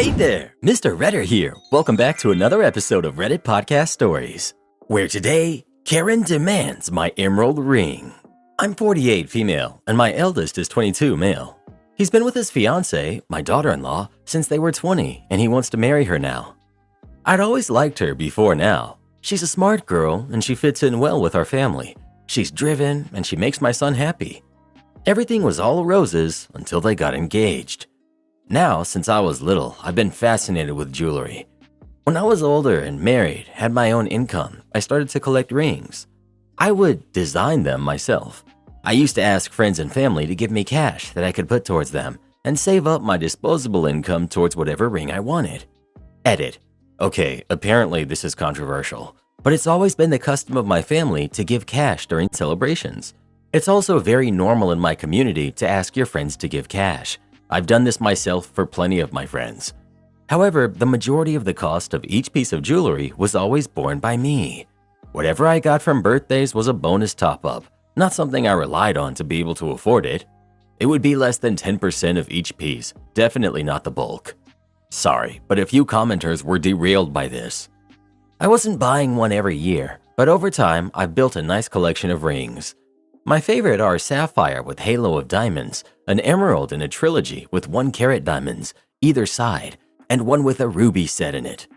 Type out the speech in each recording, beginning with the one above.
Hey there, Mr. Redder here. Welcome back to another episode of Reddit Podcast Stories, where today, Karen demands my emerald ring. I'm 48 female, and my eldest is 22 male. He's been with his fiancé, my daughter-in-law, since they were 20, and he wants to marry her now. I'd always liked her before now. She's a smart girl, and she fits in well with our family. She's driven, and she makes my son happy. Everything was all roses until they got engaged. Now, since I was little, I've been fascinated with jewelry. When I was older and married, had my own income, I started to collect rings. I would design them myself. I used to ask friends and family to give me cash that I could put towards them and save up my disposable income towards whatever ring I wanted. Edit. Okay, apparently this is controversial, but it's always been the custom of my family to give cash during celebrations. It's also very normal in my community to ask your friends to give cash. I've done this myself for plenty of my friends. However, the majority of the cost of each piece of jewelry was always borne by me. Whatever I got from birthdays was a bonus top-up, not something I relied on to be able to afford it. It would be less than 10% of each piece, definitely not the bulk. Sorry, but a few commenters were derailed by this. I wasn't buying one every year, but over time, I've built a nice collection of rings. My favorite are sapphire with halo of diamonds, an emerald in a trilogy with 1 carat diamonds either side, and one with a ruby set in it.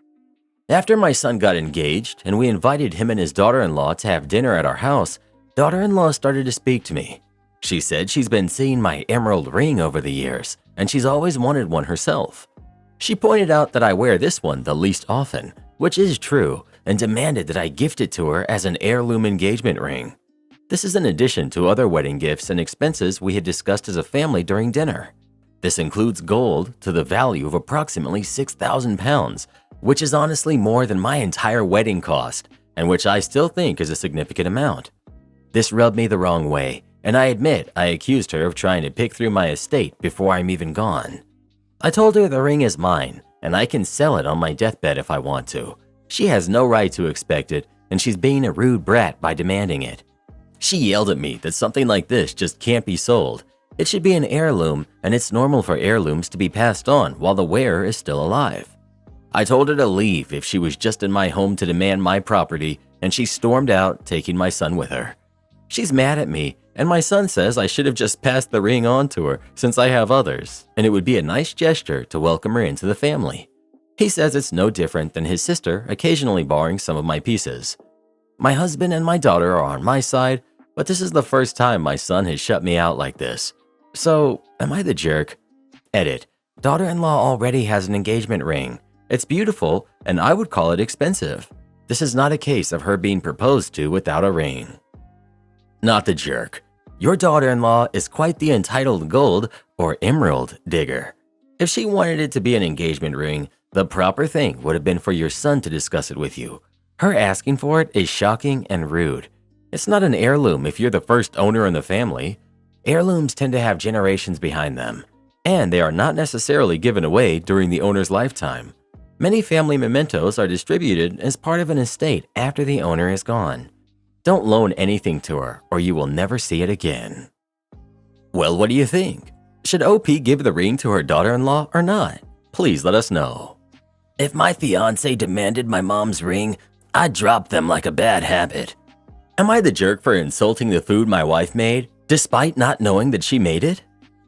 After my son got engaged and we invited him and his daughter-in-law to have dinner at our house, daughter-in-law started to speak to me. She said she's been seeing my emerald ring over the years, and she's always wanted one herself. She pointed out that I wear this one the least often, which is true, and demanded that I gift it to her as an heirloom engagement ring. This is in addition to other wedding gifts and expenses we had discussed as a family during dinner. This includes gold to the value of approximately 6,000 pounds, which is honestly more than my entire wedding cost, and which I still think is a significant amount. This rubbed me the wrong way, and I admit I accused her of trying to pick through my estate before I'm even gone. I told her the ring is mine, and I can sell it on my deathbed if I want to. She has no right to expect it, and she's being a rude brat by demanding it. She yelled at me that something like this just can't be sold. It should be an heirloom, and it's normal for heirlooms to be passed on while the wearer is still alive. I told her to leave if she was just in my home to demand my property, and she stormed out, taking my son with her. She's mad at me, and my son says I should have just passed the ring on to her since I have others, and it would be a nice gesture to welcome her into the family. He says it's no different than his sister occasionally borrowing some of my pieces. My husband and my daughter are on my side, but this is the first time my son has shut me out like this. So, am I the jerk? Edit. Daughter-in-law already has an engagement ring. It's beautiful, and I would call it expensive. This is not a case of her being proposed to without a ring. Not the jerk. Your daughter-in-law is quite the entitled gold or emerald digger. If she wanted it to be an engagement ring, the proper thing would have been for your son to discuss it with you. Her asking for it is shocking and rude. It's not an heirloom if you're the first owner in the family. Heirlooms tend to have generations behind them, and they are not necessarily given away during the owner's lifetime. Many family mementos are distributed as part of an estate after the owner is gone. Don't loan anything to her, or you will never see it again. Well, what do you think? Should OP give the ring to her daughter-in-law or not? Please let us know. If my fiancé demanded my mom's ring, I'd drop them like a bad habit. Am I the jerk for insulting the food my wife made, despite not knowing that she made it?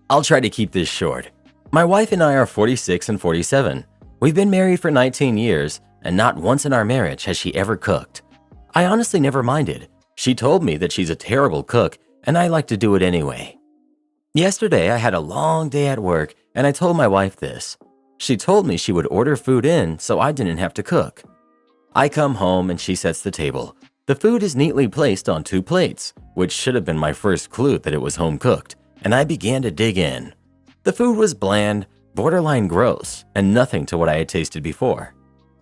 I'll try to keep this short. My wife and I are 46 and 47. We've been married for 19 years, and not once in our marriage has she ever cooked. I honestly never minded. She told me that she's a terrible cook, and I like to do it anyway. Yesterday, I had a long day at work, and I told my wife this. She told me she would order food in so I didn't have to cook. I come home and she sets the table. The food is neatly placed on 2 plates, which should have been my first clue that it was home-cooked, and I began to dig in. The food was bland, borderline gross, and nothing to what I had tasted before.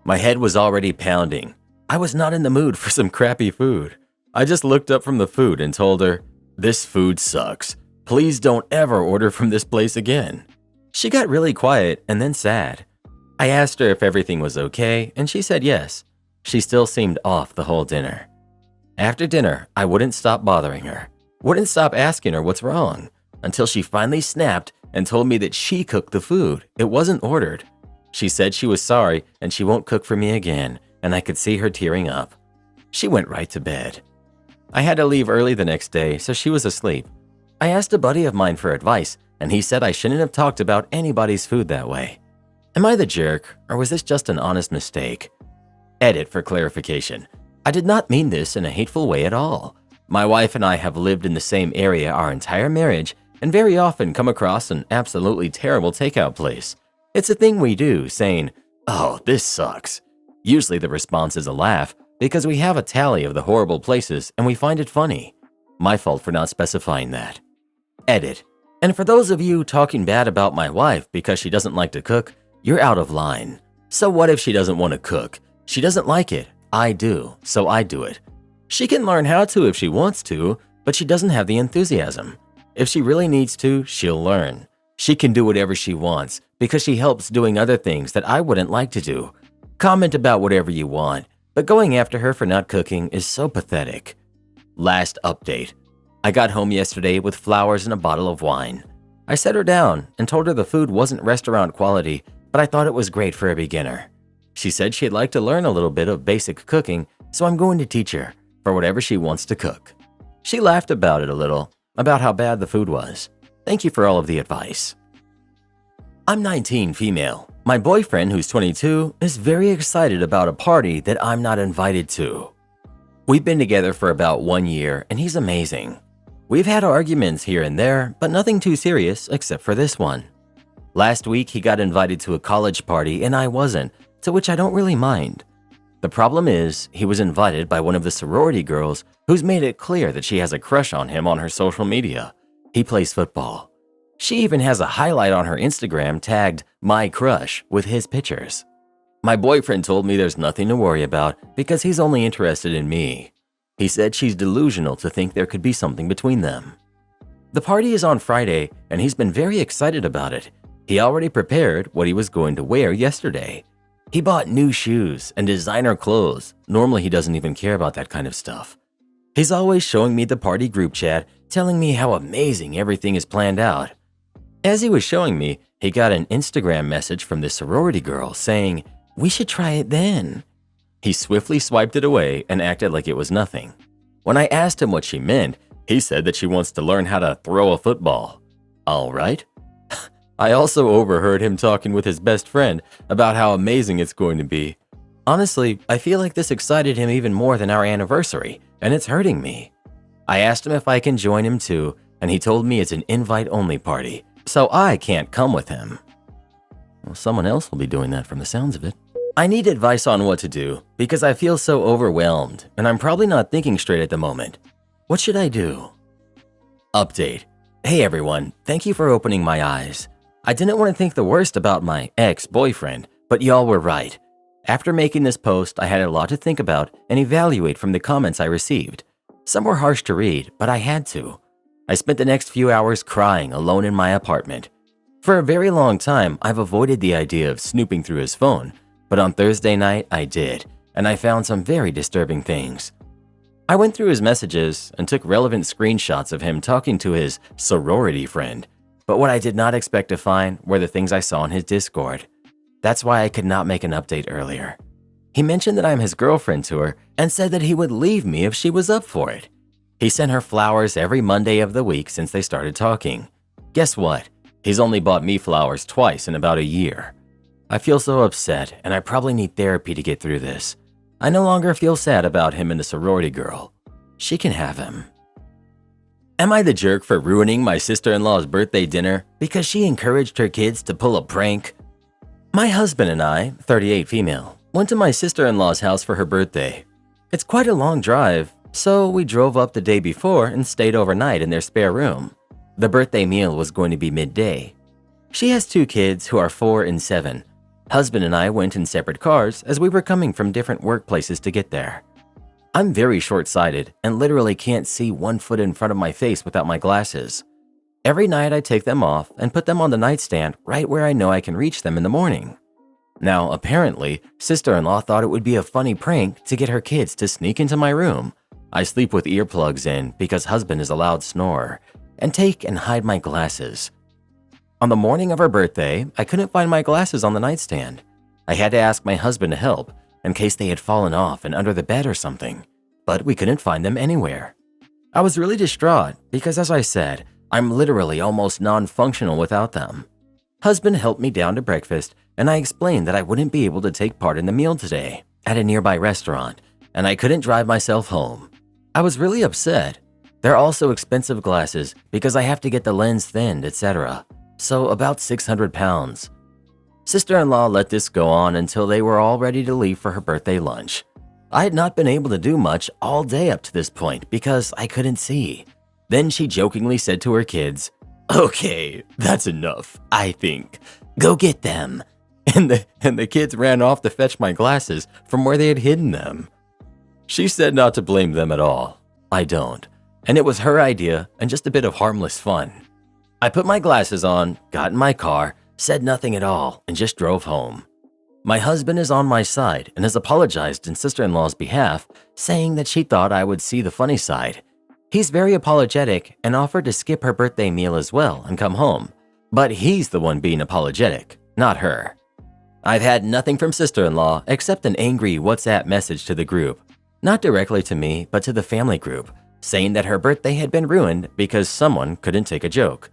My head was already pounding. I was not in the mood for some crappy food. I just looked up from the food and told her, "This food sucks. Please don't ever order from this place again." She got really quiet and then sad. I asked her if everything was okay, and she said yes. She still seemed off the whole dinner. After dinner, I wouldn't stop bothering her, wouldn't stop asking her what's wrong, until she finally snapped and told me that she cooked the food. It wasn't ordered. She said she was sorry and she won't cook for me again, and I could see her tearing up. She went right to bed. I had to leave early the next day, so she was asleep. I asked a buddy of mine for advice, and he said I shouldn't have talked about anybody's food that way. Am I the jerk, or was this just an honest mistake? Edit for clarification. I did not mean this in a hateful way at all. My wife and I have lived in the same area our entire marriage and very often come across an absolutely terrible takeout place. It's a thing we do, saying, "Oh, this sucks." Usually the response is a laugh because we have a tally of the horrible places and we find it funny. My fault for not specifying that. Edit. And for those of you talking bad about my wife because she doesn't like to cook, you're out of line. So what if she doesn't want to cook? She doesn't like it. I do, so I do it. She can learn how to if she wants to, but she doesn't have the enthusiasm. If she really needs to, she'll learn. She can do whatever she wants because she helps doing other things that I wouldn't like to do. Comment about whatever you want, but going after her for not cooking is so pathetic. Last update. I got home yesterday with flowers and a bottle of wine. I set her down and told her the food wasn't restaurant quality, but I thought it was great for a beginner. She said she'd like to learn a little bit of basic cooking, so I'm going to teach her for whatever she wants to cook. She laughed about it a little, about how bad the food was. Thank you for all of the advice. I'm 19, female. My boyfriend, who's 22, is very excited about a party that I'm not invited to. We've been together for about 1 year, and he's amazing. We've had arguments here and there, but nothing too serious except for this one. Last week, he got invited to a college party, and I wasn't, to which I don't really mind. The problem is, he was invited by one of the sorority girls who's made it clear that she has a crush on him on her social media. He plays football. She even has a highlight on her Instagram tagged "My Crush" with his pictures. My boyfriend told me there's nothing to worry about because he's only interested in me. He said she's delusional to think there could be something between them. The party is on Friday, and he's been very excited about it. He already prepared what he was going to wear yesterday. He bought new shoes and designer clothes. Normally, he doesn't even care about that kind of stuff. He's always showing me the party group chat, telling me how amazing everything is planned out. As he was showing me, he got an Instagram message from this sorority girl saying, "We should try it then." He swiftly swiped it away and acted like it was nothing. When I asked him what she meant, he said that she wants to learn how to throw a football. All right. I also overheard him talking with his best friend about how amazing it's going to be. Honestly, I feel like this excited him even more than our anniversary, and it's hurting me. I asked him if I can join him too, and he told me it's an invite-only party, so I can't come with him. Well, someone else will be doing that from the sounds of it. I need advice on what to do because I feel so overwhelmed, and I'm probably not thinking straight at the moment. What should I do? Update. Hey everyone, thank you for opening my eyes. I didn't want to think the worst about my ex-boyfriend, but y'all were right. After making this post, I had a lot to think about and evaluate from the comments I received. Some were harsh to read, but I had to. I spent the next few hours crying alone in my apartment. For a very long time, I've avoided the idea of snooping through his phone, but on Thursday night, I did, and I found some very disturbing things. I went through his messages and took relevant screenshots of him talking to his sorority friend, but what I did not expect to find were the things I saw in his Discord. That's why I could not make an update earlier. He mentioned that I'm his girlfriend to her and said that he would leave me if she was up for it. He sent her flowers every Monday of the week since they started talking. Guess what? He's only bought me flowers twice in about a year. I feel so upset, and I probably need therapy to get through this. I no longer feel sad about him and the sorority girl. She can have him. Am I the jerk for ruining my sister-in-law's birthday dinner because she encouraged her kids to pull a prank? My husband and I, 38 female, went to my sister-in-law's house for her birthday. It's quite a long drive, so we drove up the day before and stayed overnight in their spare room. The birthday meal was going to be midday. She has 2 kids who are 4 and 7. Husband and I went in separate cars as we were coming from different workplaces to get there. I'm very short-sighted and literally can't see 1 foot in front of my face without my glasses. Every night I take them off and put them on the nightstand right where I know I can reach them in the morning. Now, apparently, sister-in-law thought it would be a funny prank to get her kids to sneak into my room. I sleep with earplugs in because husband is a loud snorer, and take and hide my glasses. On the morning of her birthday, I couldn't find my glasses on the nightstand. I had to ask my husband to help in case they had fallen off and under the bed or something, but we couldn't find them anywhere. I was really distraught because, as I said, I'm literally almost non-functional without them. Husband helped me down to breakfast, and I explained that I wouldn't be able to take part in the meal today at a nearby restaurant, and I couldn't drive myself home. I was really upset. They're also expensive glasses because I have to get the lens thinned, etc. So about 600 pounds. Sister-in-law let this go on until they were all ready to leave for her birthday lunch. I had not been able to do much all day up to this point because I couldn't see. Then she jokingly said to her kids, "Okay, that's enough, I think. Go get them." And the kids ran off to fetch my glasses from where they had hidden them. She said not to blame them at all. I don't. And it was her idea and just a bit of harmless fun. I put my glasses on, got in my car, said nothing at all, and just drove home. My husband is on my side and has apologized in sister-in-law's behalf, saying that she thought I would see the funny side. He's very apologetic and offered to skip her birthday meal as well and come home. But he's the one being apologetic, not her. I've had nothing from sister-in-law except an angry WhatsApp message to the group. Not directly to me, but to the family group, saying that her birthday had been ruined because someone couldn't take a joke.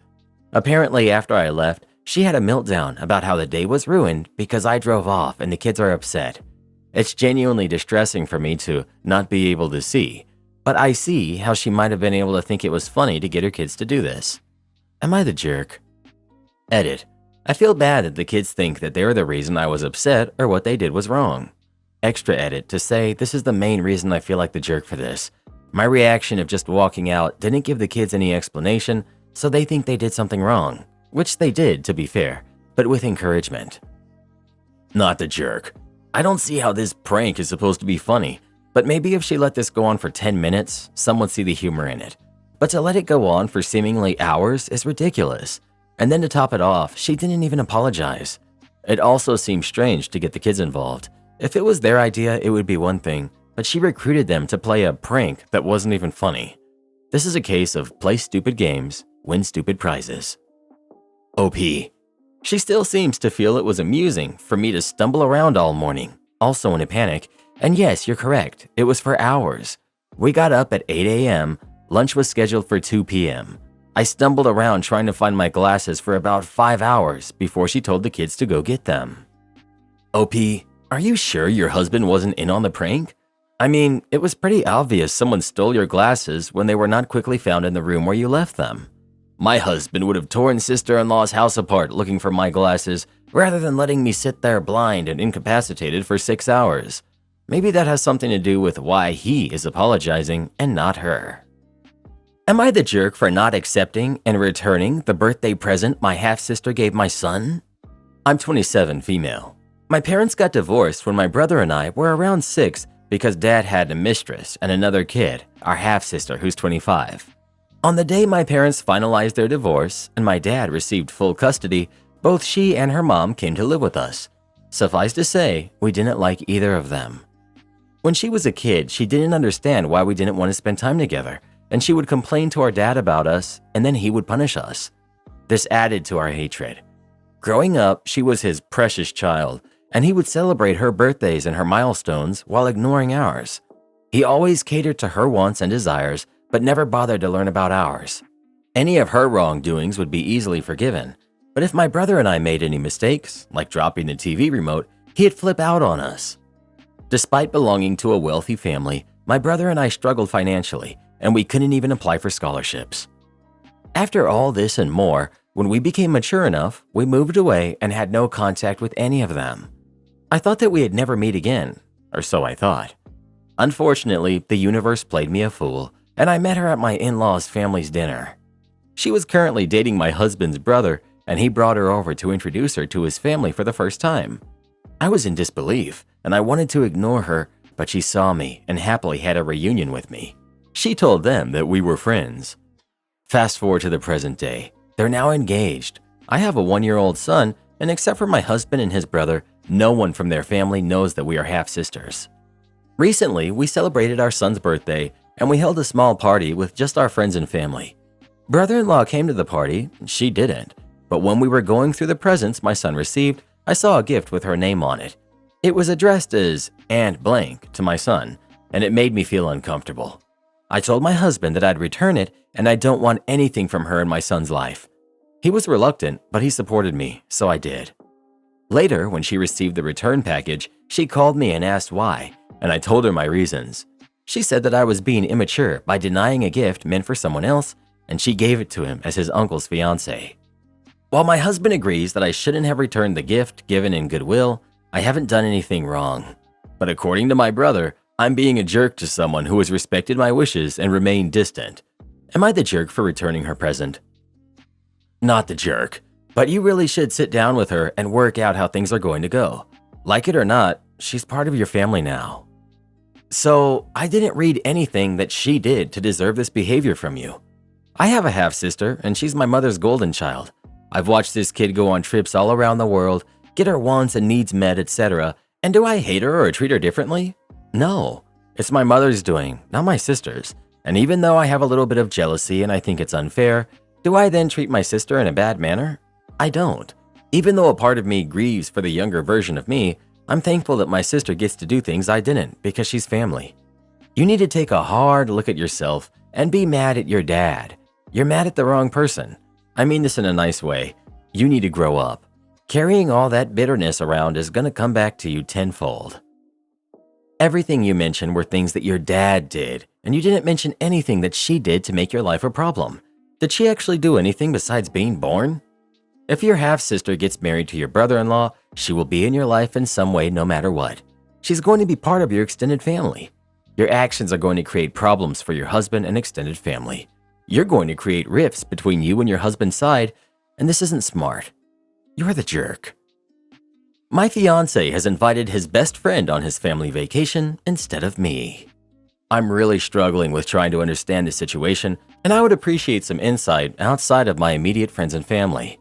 Apparently, after I left, she had a meltdown about how the day was ruined because I drove off and the kids are upset. It's genuinely distressing for me to not be able to see, but I see how she might have been able to think it was funny to get her kids to do this. Am I the jerk? Edit. I feel bad that the kids think that they're the reason I was upset or what they did was wrong. Extra edit to say this is the main reason I feel like the jerk for this. My reaction of just walking out didn't give the kids any explanation, so they think they did something wrong, which they did, to be fair, but with encouragement. Not the jerk. I don't see how this prank is supposed to be funny, but maybe if she let this go on for 10 minutes, some would see the humor in it. But to let it go on for seemingly hours is ridiculous. And then to top it off, she didn't even apologize. It also seems strange to get the kids involved. If it was their idea, it would be one thing, but she recruited them to play a prank that wasn't even funny. This is a case of play stupid games, win stupid prizes. OP. She still seems to feel it was amusing for me to stumble around all morning, also in a panic. And yes, you're correct, it was for hours. We got up at 8 a.m., lunch was scheduled for 2 p.m. I stumbled around trying to find my glasses for about 5 hours before she told the kids to go get them. OP, are you sure your husband wasn't in on the prank? I mean, it was pretty obvious someone stole your glasses when they were not quickly found in the room where you left them. My husband would have torn sister-in-law's house apart looking for my glasses rather than letting me sit there blind and incapacitated for 6 hours. Maybe that has something to do with why he is apologizing and not her. Am I the jerk for not accepting and returning the birthday present my half-sister gave my son? I'm 27, female. My parents got divorced when my brother and I were around 6 because dad had a mistress and another kid, our half-sister who's 25. On the day my parents finalized their divorce and my dad received full custody, both she and her mom came to live with us. Suffice to say, we didn't like either of them. When she was a kid, she didn't understand why we didn't want to spend time together, and she would complain to our dad about us, and then he would punish us. This added to our hatred. Growing up, she was his precious child, and he would celebrate her birthdays and her milestones while ignoring ours. He always catered to her wants and desires, but never bothered to learn about ours. Any of her wrongdoings would be easily forgiven, but if my brother and I made any mistakes, like dropping the TV remote, he'd flip out on us. Despite belonging to a wealthy family, my brother and I struggled financially, and we couldn't even apply for scholarships. After all this and more, when we became mature enough, we moved away and had no contact with any of them. I thought that we'd never meet again, or so I thought. Unfortunately, the universe played me a fool, and I met her at my in-laws' family's dinner. She was currently dating my husband's brother, and he brought her over to introduce her to his family for the first time. I was in disbelief, and I wanted to ignore her, but she saw me and happily had a reunion with me. She told them that we were friends. Fast forward to the present day. They're now engaged. I have a 1-year-old son, and except for my husband and his brother, no one from their family knows that we are half-sisters. Recently, we celebrated our son's birthday, and we held a small party with just our friends and family. Brother-in-law came to the party, she didn't. but when we were going through the presents my son received, I saw a gift with her name on it. It was addressed as Aunt Blank to my son, and it made me feel uncomfortable. I told my husband that I'd return it and I don't want anything from her in my son's life. He was reluctant, but he supported me, so I did. Later, when she received the return package, she called me and asked why, and I told her my reasons. She said that I was being immature by denying a gift meant for someone else, and she gave it to him as his uncle's fiancé. While my husband agrees that I shouldn't have returned the gift given in goodwill, I haven't done anything wrong. But according to my brother, I'm being a jerk to someone who has respected my wishes and remained distant. Am I the jerk for returning her present? Not the jerk, but you really should sit down with her and work out how things are going to go. Like it or not, she's part of your family now. So, I didn't read anything that she did to deserve this behavior from you. I have a half-sister, and she's my mother's golden child. I've watched this kid go on trips all around the world, get her wants and needs met, etc. And do I hate her or treat her differently? No. It's my mother's doing, not my sister's. And even though I have a little bit of jealousy and I think it's unfair, do I then treat my sister in a bad manner? I don't. Even though a part of me grieves for the younger version of me, I'm thankful that my sister gets to do things I didn't because she's family. You need to take a hard look at yourself and be mad at your dad. You're mad at the wrong person. I mean this in a nice way. You need to grow up. Carrying all that bitterness around is going to come back to you tenfold. Everything you mentioned were things that your dad did, and you didn't mention anything that she did to make your life a problem. Did she actually do anything besides being born? If your half-sister gets married to your brother-in-law, she will be in your life in some way no matter what. She's going to be part of your extended family. Your actions are going to create problems for your husband and extended family. You're going to create rifts between you and your husband's side, and this isn't smart. You're the jerk. My fiancé has invited his best friend on his family vacation instead of me. I'm really struggling with trying to understand the situation, and I would appreciate some insight outside of my immediate friends and family.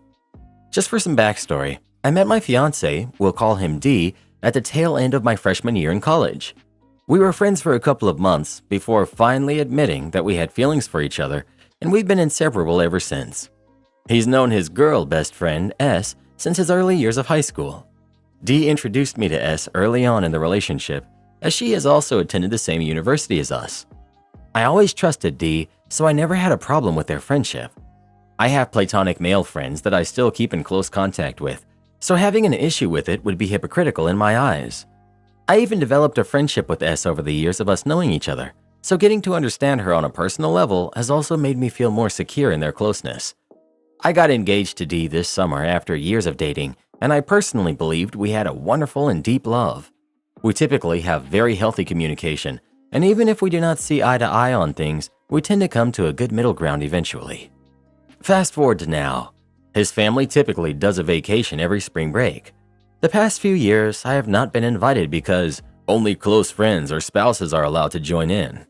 Just for some backstory, I met my fiancé, we'll call him D, at the tail end of my freshman year in college. We were friends for a couple of months before finally admitting that we had feelings for each other, and we've been inseparable ever since. He's known his girl best friend, S, since his early years of high school. D introduced me to S early on in the relationship, as she has also attended the same university as us. I always trusted D, so I never had a problem with their friendship. I have platonic male friends that I still keep in close contact with, so having an issue with it would be hypocritical in my eyes. I even developed a friendship with S over the years of us knowing each other, so getting to understand her on a personal level has also made me feel more secure in their closeness. I got engaged to D this summer after years of dating, and I personally believed we had a wonderful and deep love. We typically have very healthy communication, and even if we do not see eye to eye on things, we tend to come to a good middle ground eventually. Fast forward to now. His family typically does a vacation every spring break. The past few years, I have not been invited because only close friends or spouses are allowed to join in.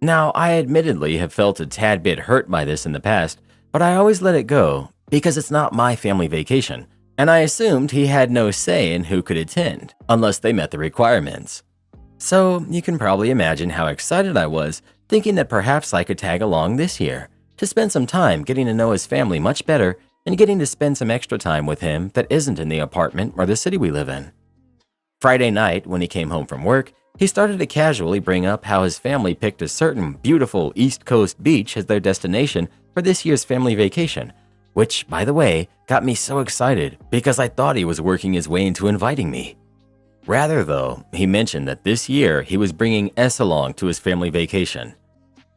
Now, I admittedly have felt a tad bit hurt by this in the past, but I always let it go because it's not my family vacation, and I assumed he had no say in who could attend unless they met the requirements. So you can probably imagine how excited I was thinking that perhaps I could tag along this year to spend some time getting to know his family much better and getting to spend some extra time with him that isn't in the apartment or the city we live in. Friday night, when he came home from work, he started to casually bring up how his family picked a certain beautiful East Coast beach as their destination for this year's family vacation, which, by the way, got me so excited because I thought he was working his way into inviting me. Rather, though, he mentioned that this year he was bringing S along to his family vacation.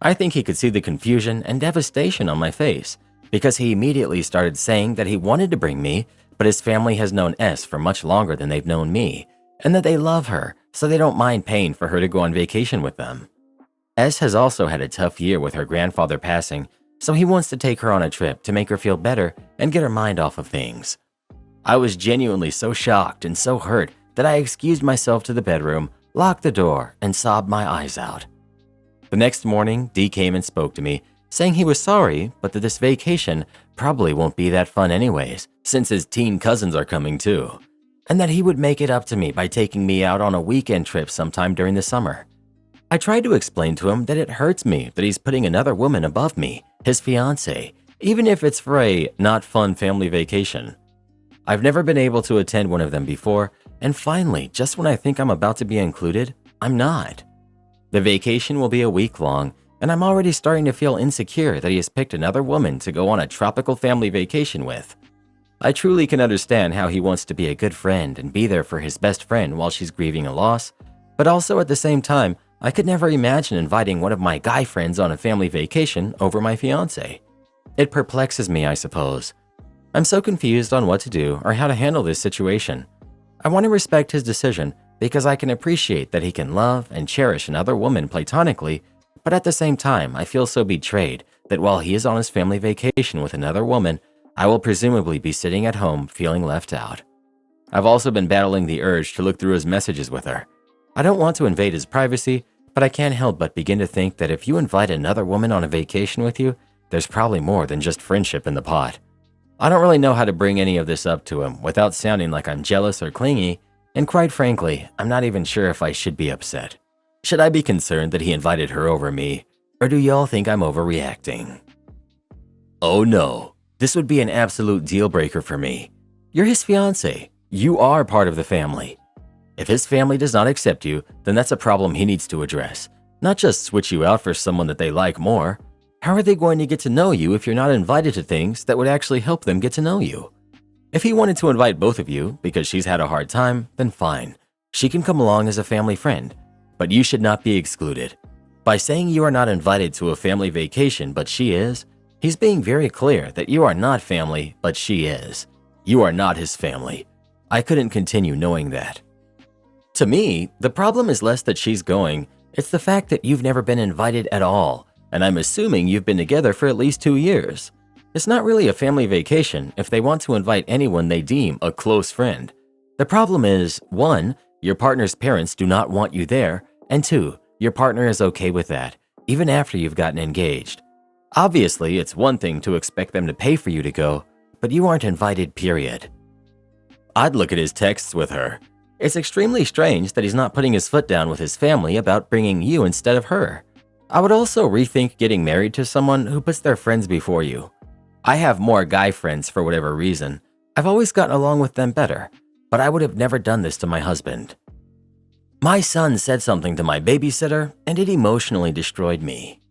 I think he could see the confusion and devastation on my face because he immediately started saying that he wanted to bring me, but his family has known S for much longer than they've known me, and that they love her, so they don't mind paying for her to go on vacation with them. S has also had a tough year with her grandfather passing, so he wants to take her on a trip to make her feel better and get her mind off of things. I was genuinely so shocked and so hurt that I excused myself to the bedroom, locked the door, and sobbed my eyes out. The next morning, D came and spoke to me, saying he was sorry, but that this vacation probably won't be that fun anyways, since his teen cousins are coming too, and that he would make it up to me by taking me out on a weekend trip sometime during the summer. I tried to explain to him that it hurts me that he's putting another woman above me, his fiancé, even if it's for a not fun family vacation. I've never been able to attend one of them before, and finally, just when I think I'm about to be included, I'm not. The vacation will be a week long, and I'm already starting to feel insecure that he has picked another woman to go on a tropical family vacation with. I truly can understand how he wants to be a good friend and be there for his best friend while she's grieving a loss, but also at the same time, I could never imagine inviting one of my guy friends on a family vacation over my fiancé. It perplexes me, I suppose. I'm so confused on what to do or how to handle this situation. I want to respect his decision because I can appreciate that he can love and cherish another woman platonically, but at the same time, I feel so betrayed that while he is on his family vacation with another woman, I will presumably be sitting at home feeling left out. I've also been battling the urge to look through his messages with her. I don't want to invade his privacy, but I can't help but begin to think that if you invite another woman on a vacation with you, there's probably more than just friendship in the pot. I don't really know how to bring any of this up to him without sounding like I'm jealous or clingy, and quite frankly, I'm not even sure if I should be upset. Should I be concerned that he invited her over me, or do y'all think I'm overreacting? Oh no, this would be an absolute deal breaker for me. You're his fiancé. You are part of the family. If his family does not accept you, then that's a problem he needs to address, not just switch you out for someone that they like more. How are they going to get to know you if you're not invited to things that would actually help them get to know you? If he wanted to invite both of you because she's had a hard time, then fine. She can come along as a family friend, but you should not be excluded. By saying you are not invited to a family vacation but she is, he's being very clear that you are not family but she is. You are not his family. I couldn't continue knowing that. To me, the problem is less that she's going, it's the fact that you've never been invited at all, and I'm assuming you've been together for at least 2 years. It's not really a family vacation if they want to invite anyone they deem a close friend. The problem is, 1, your partner's parents do not want you there, and 2, your partner is okay with that, even after you've gotten engaged. Obviously, it's one thing to expect them to pay for you to go, but you aren't invited, period. I'd look at his texts with her. It's extremely strange that he's not putting his foot down with his family about bringing you instead of her. I would also rethink getting married to someone who puts their friends before you. I have more guy friends for whatever reason. I've always gotten along with them better, but I would have never done this to my husband. My son said something to my babysitter, and it emotionally destroyed me.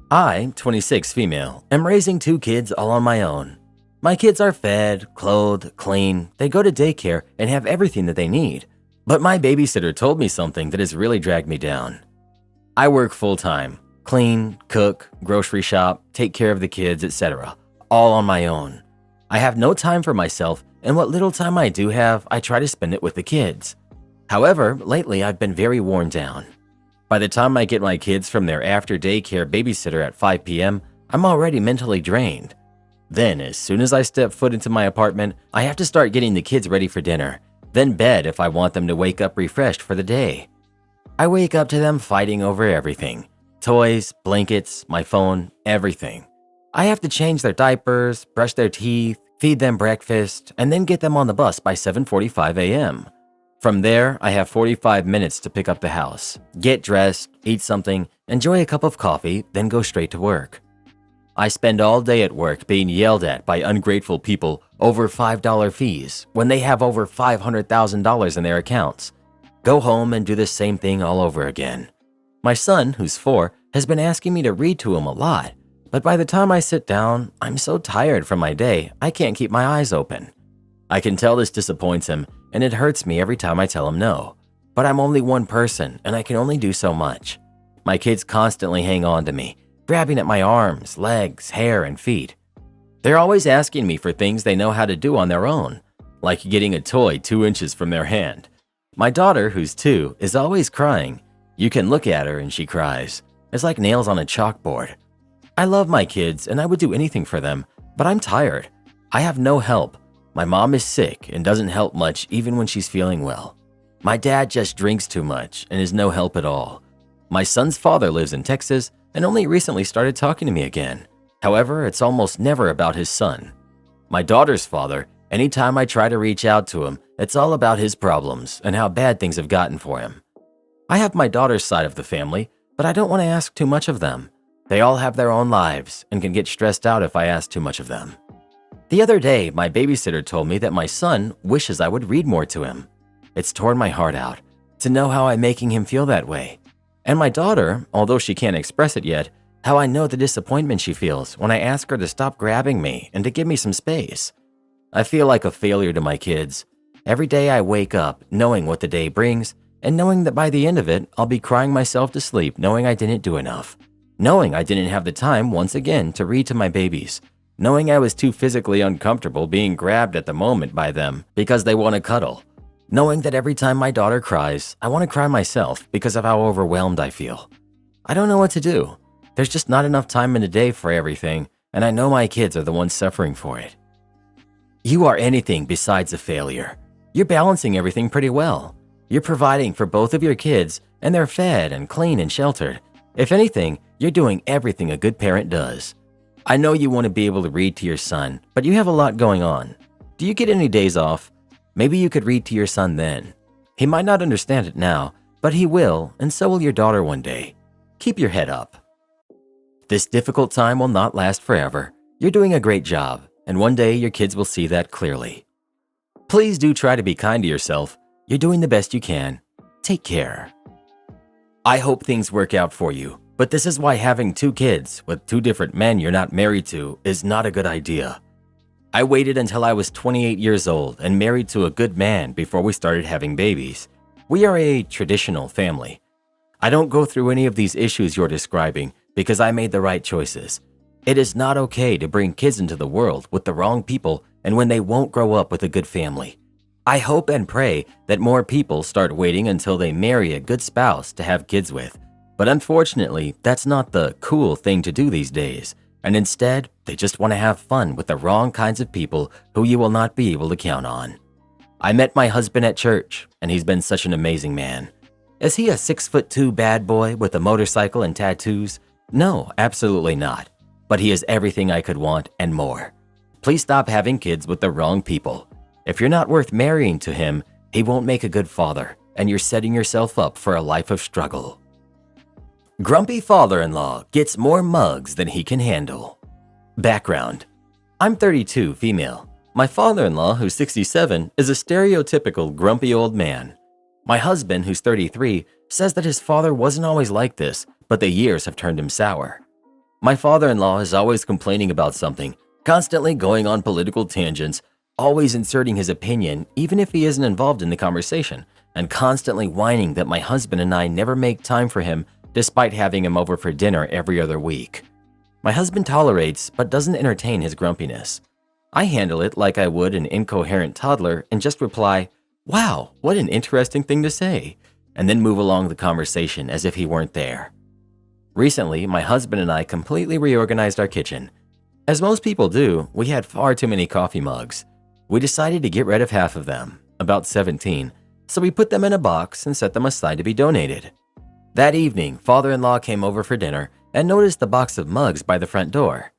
I, 26 female, am raising 2 kids all on my own. My kids are fed, clothed, clean, they go to daycare and have everything that they need. But my babysitter told me something that has really dragged me down. I work full-time, clean, cook, grocery shop, take care of the kids, etc., all on my own. I have no time for myself, and what little time I do have, I try to spend it with the kids. However, lately I've been very worn down. By the time I get my kids from their after-daycare babysitter at 5 p.m., I'm already mentally drained. Then, as soon as I step foot into my apartment, I have to start getting the kids ready for dinner, then bed if I want them to wake up refreshed for the day. I wake up to them fighting over everything. Toys, blankets, my phone, everything. I have to change their diapers, brush their teeth, feed them breakfast, and then get them on the bus by 7:45 a.m. From there, I have 45 minutes to pick up the house, get dressed, eat something, enjoy a cup of coffee, then go straight to work. I spend all day at work being yelled at by ungrateful people over $5 fees when they have over $500,000 in their accounts. Go home and do the same thing all over again. My son, who's 4, has been asking me to read to him a lot, but by the time I sit down, I'm so tired from my day, I can't keep my eyes open. I can tell this disappoints him, and it hurts me every time I tell him no. But I'm only one person, and I can only do so much. My kids constantly hang on to me, grabbing at my arms, legs, hair, and feet. They're always asking me for things they know how to do on their own, like getting a toy 2 inches from their hand. My daughter, who's 2, is always crying. You can look at her and she cries. It's like nails on a chalkboard. I love my kids and I would do anything for them, but I'm tired. I have no help. My mom is sick and doesn't help much even when she's feeling well. My dad just drinks too much and is no help at all. My son's father lives in Texas and only recently started talking to me again. However, it's almost never about his son. My daughter's father, anytime I try to reach out to him, it's all about his problems and how bad things have gotten for him. I have my daughter's side of the family, but I don't want to ask too much of them. They all have their own lives and can get stressed out if I ask too much of them. The other day, my babysitter told me that my son wishes I would read more to him. It's torn my heart out to know how I'm making him feel that way. And my daughter, although she can't express it yet, how I know the disappointment she feels when I ask her to stop grabbing me and to give me some space. I feel like a failure to my kids. Every day I wake up knowing what the day brings and knowing that by the end of it, I'll be crying myself to sleep knowing I didn't do enough. Knowing I didn't have the time once again to read to my babies. Knowing I was too physically uncomfortable being grabbed at the moment by them because they want to cuddle. Knowing that every time my daughter cries, I want to cry myself because of how overwhelmed I feel. I don't know what to do. There's just not enough time in the day for everything, and I know my kids are the ones suffering for it. You are anything besides a failure. You're balancing everything pretty well. You're providing for both of your kids, and they're fed and clean and sheltered. If anything, you're doing everything a good parent does. I know you want to be able to read to your son, but you have a lot going on. Do you get any days off? Maybe you could read to your son then. He might not understand it now, but he will, and so will your daughter one day. Keep your head up. This difficult time will not last forever. You're doing a great job, and one day your kids will see that clearly. Please do try to be kind to yourself. You're doing the best you can. Take care. I hope things work out for you, but this is why having 2 kids with 2 different men you're not married to is not a good idea. I waited until I was 28 years old and married to a good man before we started having babies. We are a traditional family. I don't go through any of these issues you're describing because I made the right choices. It is not okay to bring kids into the world with the wrong people and when they won't grow up with a good family. I hope and pray that more people start waiting until they marry a good spouse to have kids with. But unfortunately, that's not the cool thing to do these days. And instead, they just want to have fun with the wrong kinds of people who you will not be able to count on. I met my husband at church, and he's been such an amazing man. Is he a 6'2" bad boy with a motorcycle and tattoos? No, absolutely not. But he is everything I could want and more. Please stop having kids with the wrong people. If you're not worth marrying to him, he won't make a good father, and you're setting yourself up for a life of struggle. Grumpy father-in-law gets more mugs than he can handle. Background: I'm 32, female. My father-in-law, who's 67, is a stereotypical grumpy old man. My husband, who's 33, says that his father wasn't always like this, but the years have turned him sour. My father-in-law is always complaining about something, constantly going on political tangents, always inserting his opinion even if he isn't involved in the conversation, and constantly whining that my husband and I never make time for him despite having him over for dinner every other week. My husband tolerates but doesn't entertain his grumpiness. I handle it like I would an incoherent toddler and just reply, "Wow, what an interesting thing to say," and then move along the conversation as if he weren't there. Recently, my husband and I completely reorganized our kitchen. As most people do, we had far too many coffee mugs. We decided to get rid of half of them, about 17, so we put them in a box and set them aside to be donated. That evening, father-in-law came over for dinner and noticed the box of mugs by the front door.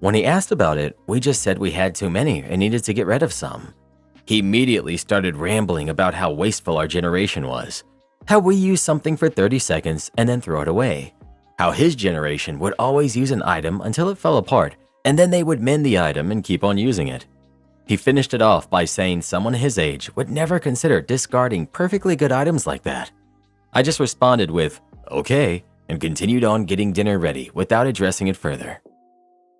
When he asked about it, we just said we had too many and needed to get rid of some. He immediately started rambling about how wasteful our generation was, how we use something for 30 seconds and then throw it away, how his generation would always use an item until it fell apart and then they would mend the item and keep on using it. He finished it off by saying someone his age would never consider discarding perfectly good items like that. I just responded with, "Okay," and continued on getting dinner ready without addressing it further.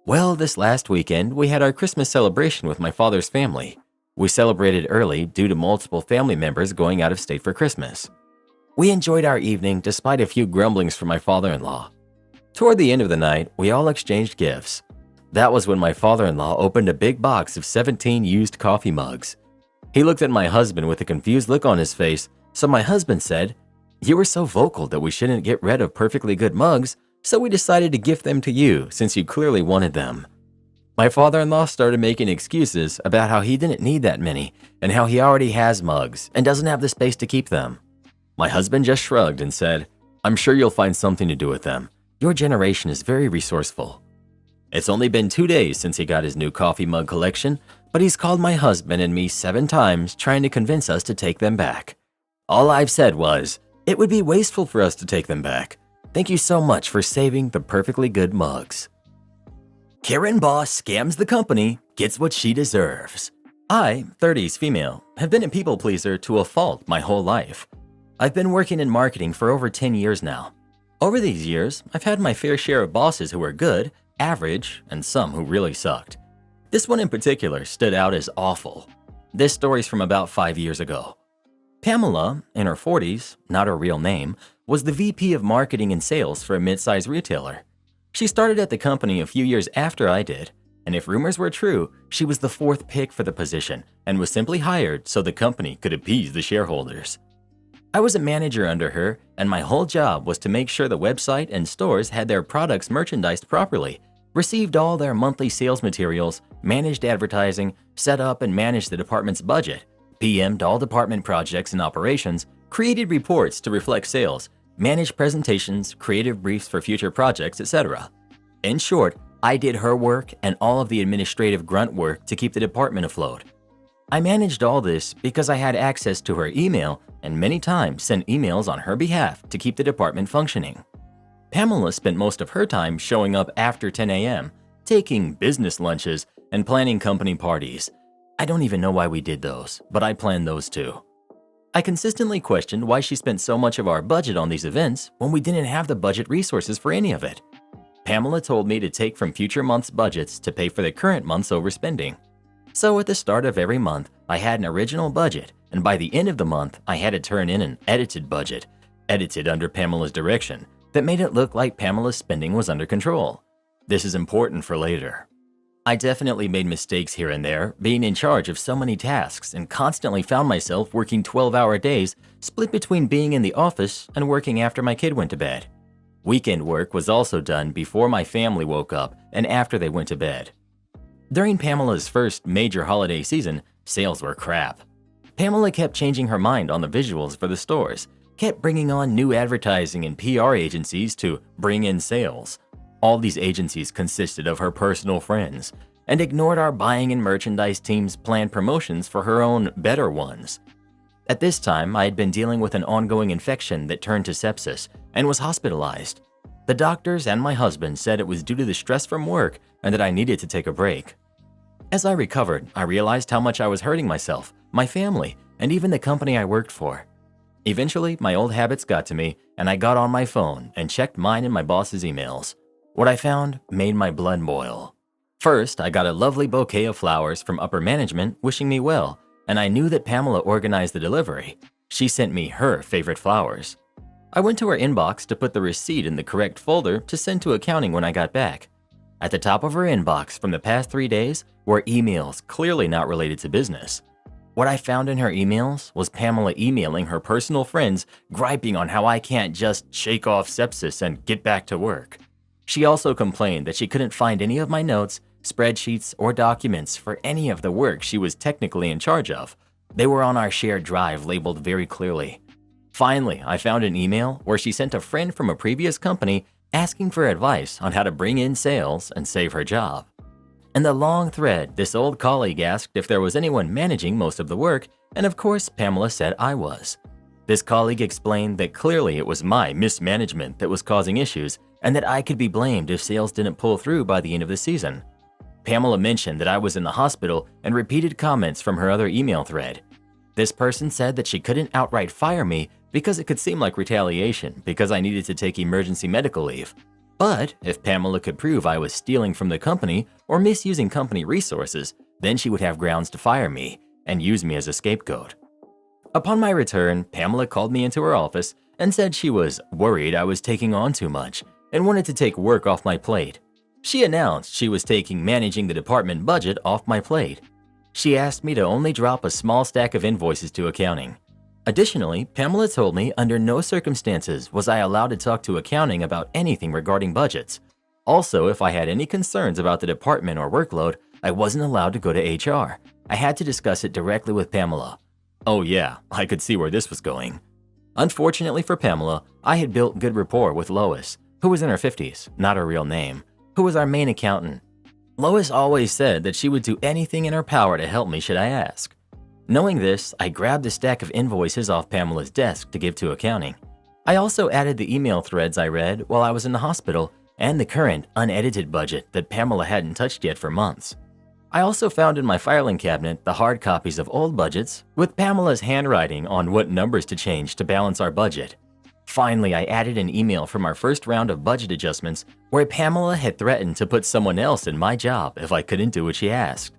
Well, this last weekend, we had our Christmas celebration with my father's family. We celebrated early due to multiple family members going out of state for Christmas. We enjoyed our evening despite a few grumblings from my father-in-law. Toward the end of the night, we all exchanged gifts. That was when my father-in-law opened a big box of 17 used coffee mugs. He looked at my husband with a confused look on his face, so my husband said, "You were so vocal that we shouldn't get rid of perfectly good mugs, so we decided to gift them to you since you clearly wanted them." My father-in-law started making excuses about how he didn't need that many and how he already has mugs and doesn't have the space to keep them. My husband just shrugged and said, "I'm sure you'll find something to do with them. Your generation is very resourceful." It's only been 2 days since he got his new coffee mug collection, but he's called my husband and me 7 times trying to convince us to take them back. All I've said was, it would be wasteful for us to take them back. Thank you so much for saving the perfectly good mugs. Karen boss scams the company, gets what she deserves. I, 30s female, have been a people pleaser to a fault my whole life. I've been working in marketing for over 10 years now. Over these years, I've had my fair share of bosses who were good, average, and some who really sucked. This one in particular stood out as awful. This story's from about 5 years ago. Pamela, in her 40s, not her real name, was the VP of marketing and sales for a mid-sized retailer. She started at the company a few years after I did, and if rumors were true, she was the fourth pick for the position and was simply hired so the company could appease the shareholders. I was a manager under her, and my whole job was to make sure the website and stores had their products merchandised properly, received all their monthly sales materials, managed advertising, set up and managed the department's budget, PM'd all department projects and operations, created reports to reflect sales, managed presentations, creative briefs for future projects, etc. In short, I did her work and all of the administrative grunt work to keep the department afloat. I managed all this because I had access to her email and many times sent emails on her behalf to keep the department functioning. Pamela spent most of her time showing up after 10 a.m., taking business lunches, and planning company parties. I don't even know why we did those, but I planned those too. I consistently questioned why she spent so much of our budget on these events when we didn't have the budget resources for any of it. Pamela told me to take from future months' budgets to pay for the current month's overspending. So at the start of every month, I had an original budget, and by the end of the month, I had to turn in an edited budget, edited under Pamela's direction, that made it look like Pamela's spending was under control. This is important for later. I definitely made mistakes here and there, being in charge of so many tasks, and constantly found myself working 12-hour days, split between being in the office and working after my kid went to bed. Weekend work was also done before my family woke up and after they went to bed. During Pamela's first major holiday season, sales were crap. Pamela kept changing her mind on the visuals for the stores, kept bringing on new advertising and PR agencies to bring in sales. All these agencies consisted of her personal friends and ignored our buying and merchandise team's planned promotions for her own better ones. At this time, I had been dealing with an ongoing infection that turned to sepsis and was hospitalized. The doctors and my husband said it was due to the stress from work and that I needed to take a break. As I recovered, I realized how much I was hurting myself, my family, and even the company I worked for. Eventually, my old habits got to me, and I got on my phone and checked mine and my boss's emails. What I found made my blood boil. First, I got a lovely bouquet of flowers from upper management wishing me well, and I knew that Pamela organized the delivery. She sent me her favorite flowers. I went to her inbox to put the receipt in the correct folder to send to accounting when I got back. At the top of her inbox from the past 3 days were emails clearly not related to business. What I found in her emails was Pamela emailing her personal friends griping on how I can't just shake off sepsis and get back to work. She also complained that she couldn't find any of my notes, spreadsheets, or documents for any of the work she was technically in charge of. They were on our shared drive labeled very clearly. Finally, I found an email where she sent a friend from a previous company asking for advice on how to bring in sales and save her job. In the long thread, this old colleague asked if there was anyone managing most of the work, and of course, Pamela said I was. This colleague explained that clearly it was my mismanagement that was causing issues and that I could be blamed if sales didn't pull through by the end of the season. Pamela mentioned that I was in the hospital and repeated comments from her other email thread. This person said that she couldn't outright fire me because it could seem like retaliation because I needed to take emergency medical leave. But if Pamela could prove I was stealing from the company or misusing company resources, then she would have grounds to fire me and use me as a scapegoat. Upon my return, Pamela called me into her office and said she was worried I was taking on too much and wanted to take work off my plate. She announced she was taking managing the department budget off my plate. She asked me to only drop a small stack of invoices to accounting. Additionally, Pamela told me under no circumstances was I allowed to talk to accounting about anything regarding budgets. Also, if I had any concerns about the department or workload, I wasn't allowed to go to HR. I had to discuss it directly with Pamela. Oh yeah, I could see where this was going. Unfortunately for Pamela, I had built good rapport with Lois, who was in her 50s, not her real name, who was our main accountant. Lois always said that she would do anything in her power to help me should I ask. Knowing this, I grabbed a stack of invoices off Pamela's desk to give to accounting. I also added the email threads I read while I was in the hospital and the current unedited budget that Pamela hadn't touched yet for months. I also found in my filing cabinet the hard copies of old budgets with Pamela's handwriting on what numbers to change to balance our budget. Finally, I added an email from our first round of budget adjustments where Pamela had threatened to put someone else in my job if I couldn't do what she asked.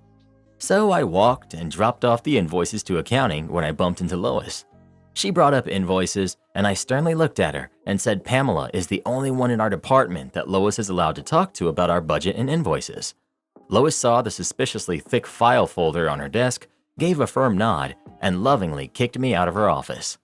So I walked and dropped off the invoices to accounting when I bumped into Lois. She brought up invoices, and I sternly looked at her and said Pamela is the only one in our department that Lois is allowed to talk to about our budget and invoices. Lois saw the suspiciously thick file folder on her desk, gave a firm nod, and lovingly kicked me out of her office.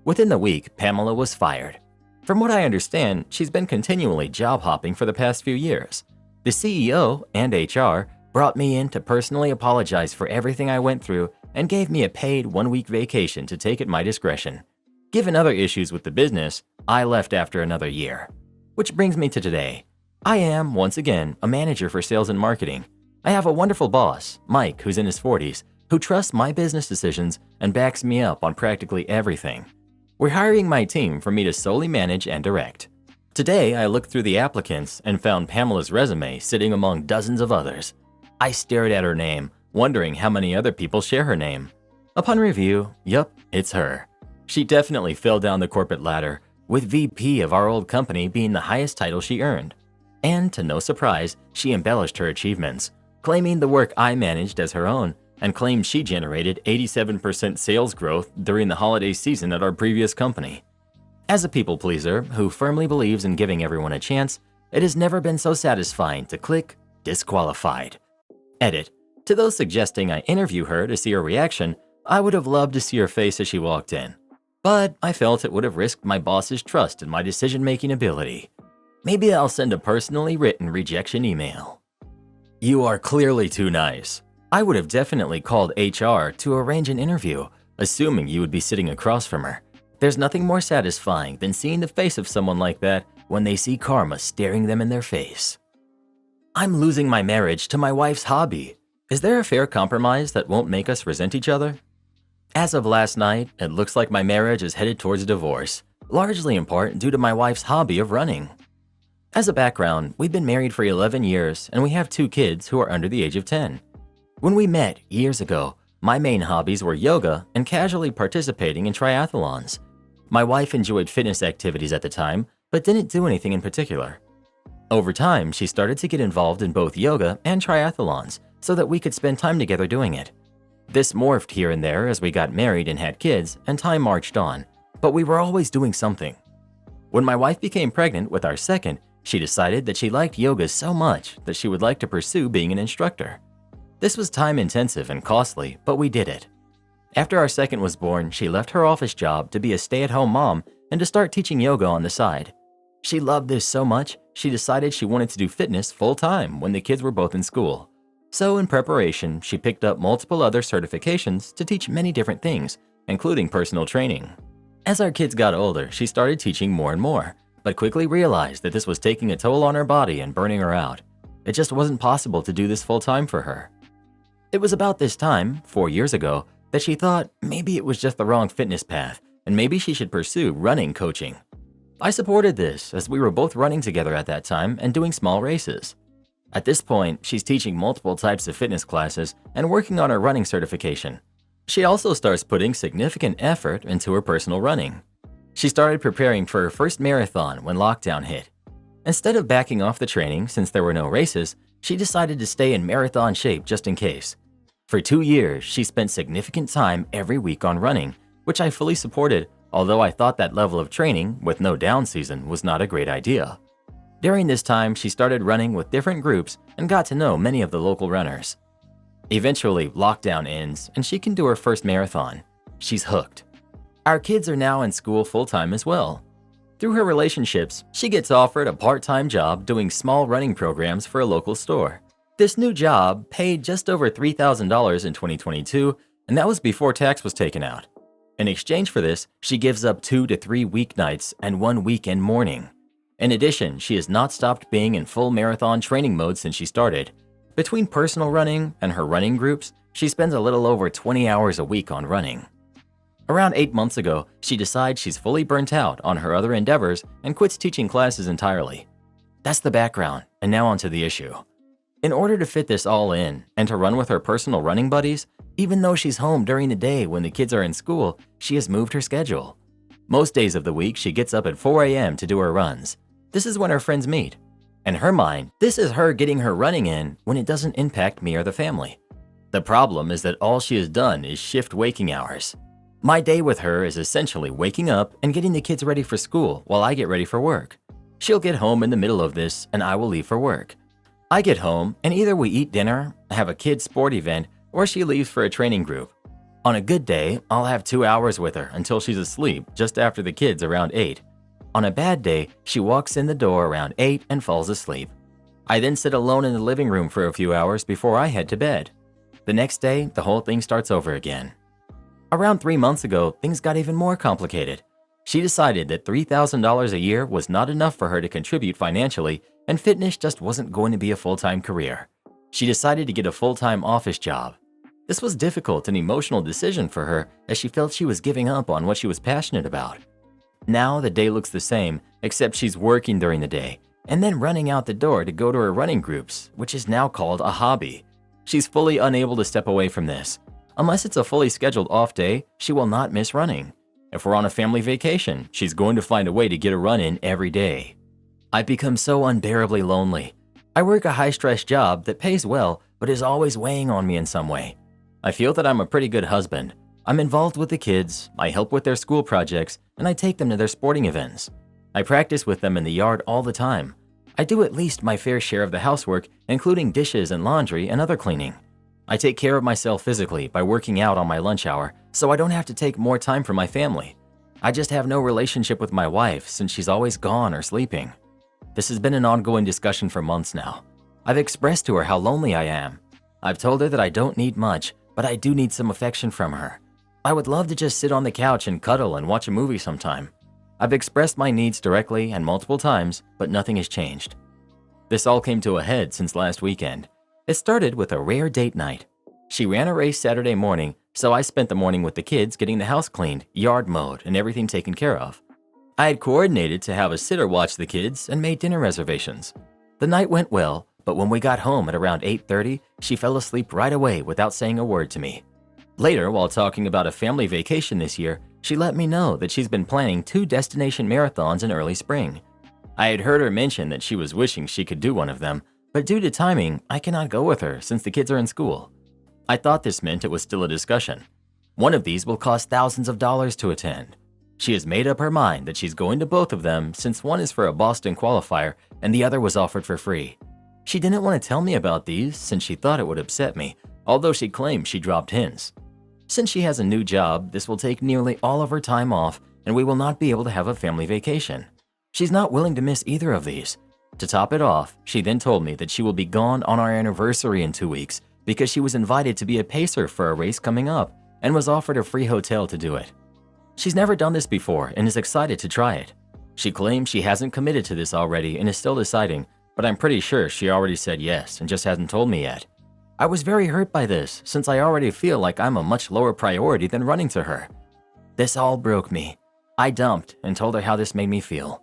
Within the week, Pamela was fired. From what I understand, she's been continually job hopping for the past few years. The CEO and HR brought me in to personally apologize for everything I went through and gave me a paid 1-week vacation to take at my discretion. Given other issues with the business, I left after another year. Which brings me to today. I am, once again, a manager for sales and marketing. I have a wonderful boss, Mike, who's in his 40s, who trusts my business decisions and backs me up on practically everything. We're hiring my team for me to solely manage and direct. Today, I looked through the applicants and found Pamela's resume sitting among dozens of others. I stared at her name, wondering how many other people share her name. Upon review, yup, it's her. She definitely fell down the corporate ladder, with VP of our old company being the highest title she earned. And to no surprise, she embellished her achievements, claiming the work I managed as her own, and claimed she generated 87% sales growth during the holiday season at our previous company. As a people pleaser who firmly believes in giving everyone a chance, it has never been so satisfying to click disqualified. Edit. To those suggesting I interview her to see her reaction, I would have loved to see her face as she walked in. But I felt it would have risked my boss's trust in my decision-making ability. Maybe I'll send a personally written rejection email. You are clearly too nice. I would have definitely called HR to arrange an interview, assuming you would be sitting across from her. There's nothing more satisfying than seeing the face of someone like that when they see karma staring them in their face. I'm losing my marriage to my wife's hobby. Is there a fair compromise that won't make us resent each other? As of last night, it looks like my marriage is headed towards a divorce, largely in part due to my wife's hobby of running. As a background, we've been married for 11 years and we have 2 kids who are under the age of 10. When we met years ago, my main hobbies were yoga and casually participating in triathlons. My wife enjoyed fitness activities at the time, but didn't do anything in particular. Over time, she started to get involved in both yoga and triathlons so that we could spend time together doing it. This morphed here and there as we got married and had kids, and time marched on, but we were always doing something. When my wife became pregnant with our second, she decided that she liked yoga so much that she would like to pursue being an instructor. This was time-intensive and costly, but we did it. After our second was born, she left her office job to be a stay-at-home mom and to start teaching yoga on the side. She loved this so much, she decided she wanted to do fitness full-time when the kids were both in school. So in preparation, she picked up multiple other certifications to teach many different things, including personal training. As our kids got older, she started teaching more and more, but quickly realized that this was taking a toll on her body and burning her out. It just wasn't possible to do this full-time for her. It was about this time, 4 years ago, that she thought maybe it was just the wrong fitness path and maybe she should pursue running coaching. I supported this as we were both running together at that time and doing small races. At this point, she's teaching multiple types of fitness classes and working on her running certification. She also starts putting significant effort into her personal running. She started preparing for her first marathon when lockdown hit. Instead of backing off the training since there were no races, she decided to stay in marathon shape just in case. For 2 years, she spent significant time every week on running, which I fully supported, although I thought that level of training with no down season was not a great idea. During this time, she started running with different groups and got to know many of the local runners. Eventually, lockdown ends and she can do her first marathon. She's hooked. Our kids are now in school full-time as well. Through her relationships, she gets offered a part-time job doing small running programs for a local store. This new job paid just over $3,000 in 2022, and that was before tax was taken out. In exchange for this, she gives up 2 to 3 weeknights and 1 weekend morning. In addition, she has not stopped being in full marathon training mode since she started. Between personal running and her running groups, she spends a little over 20 hours a week on running. Around 8 months ago, she decides she's fully burnt out on her other endeavors and quits teaching classes entirely. That's the background, and now onto the issue. In order to fit this all in and to run with her personal running buddies, even though she's home during the day when the kids are in school, she has moved her schedule. Most days of the week, she gets up at 4 a.m. to do her runs. This is when her friends meet. In her mind, this is her getting her running in when it doesn't impact me or the family. The problem is that all she has done is shift waking hours. My day with her is essentially waking up and getting the kids ready for school while I get ready for work. She'll get home in the middle of this and I will leave for work. I get home and either we eat dinner, have a kids' sport event, or she leaves for a training group. On a good day, I'll have 2 hours with her until she's asleep just after the kids around 8. On a bad day, she walks in the door around 8 and falls asleep. I then sit alone in the living room for a few hours before I head to bed. The next day, the whole thing starts over again. Around 3 months ago, things got even more complicated. She decided that $3,000 a year was not enough for her to contribute financially, and fitness just wasn't going to be a full-time career. She decided to get a full-time office job. This was a difficult and emotional decision for her as she felt she was giving up on what she was passionate about. Now the day looks the same, except she's working during the day and then running out the door to go to her running groups, which is now called a hobby. She's fully unable to step away from this. Unless it's a fully scheduled off day, she will not miss running. If we're on a family vacation, she's going to find a way to get a run in every day. I've become so unbearably lonely. I work a high-stress job that pays well, but is always weighing on me in some way. I feel that I'm a pretty good husband. I'm involved with the kids, I help with their school projects, and I take them to their sporting events. I practice with them in the yard all the time. I do at least my fair share of the housework, including dishes and laundry and other cleaning. I take care of myself physically by working out on my lunch hour, so I don't have to take more time for my family. I just have no relationship with my wife since she's always gone or sleeping. This has been an ongoing discussion for months now. I've expressed to her how lonely I am. I've told her that I don't need much, but I do need some affection from her. I would love to just sit on the couch and cuddle and watch a movie sometime. I've expressed my needs directly and multiple times, but nothing has changed. This all came to a head since last weekend. It started with a rare date night. She ran a race Saturday morning, so I spent the morning with the kids getting the house cleaned, yard mowed, and everything taken care of. I had coordinated to have a sitter watch the kids and made dinner reservations. The night went well, but when we got home at around 8:30, she fell asleep right away without saying a word to me. Later, while talking about a family vacation this year, she let me know that she's been planning 2 destination marathons in early spring. I had heard her mention that she was wishing she could do one of them, but due to timing, I cannot go with her since the kids are in school. I thought this meant it was still a discussion. One of these will cost thousands of dollars to attend. She has made up her mind that she's going to both of them since one is for a Boston qualifier and the other was offered for free. She didn't want to tell me about these since she thought it would upset me, although she claimed she dropped hints. Since she has a new job, this will take nearly all of her time off and we will not be able to have a family vacation. She's not willing to miss either of these. To top it off, she then told me that she will be gone on our anniversary in 2 weeks because she was invited to be a pacer for a race coming up and was offered a free hotel to do it. She's never done this before and is excited to try it. She claims she hasn't committed to this already and is still deciding, but I'm pretty sure she already said yes and just hasn't told me yet. I was very hurt by this since I already feel like I'm a much lower priority than running to her. This all broke me. I dumped and told her how this made me feel.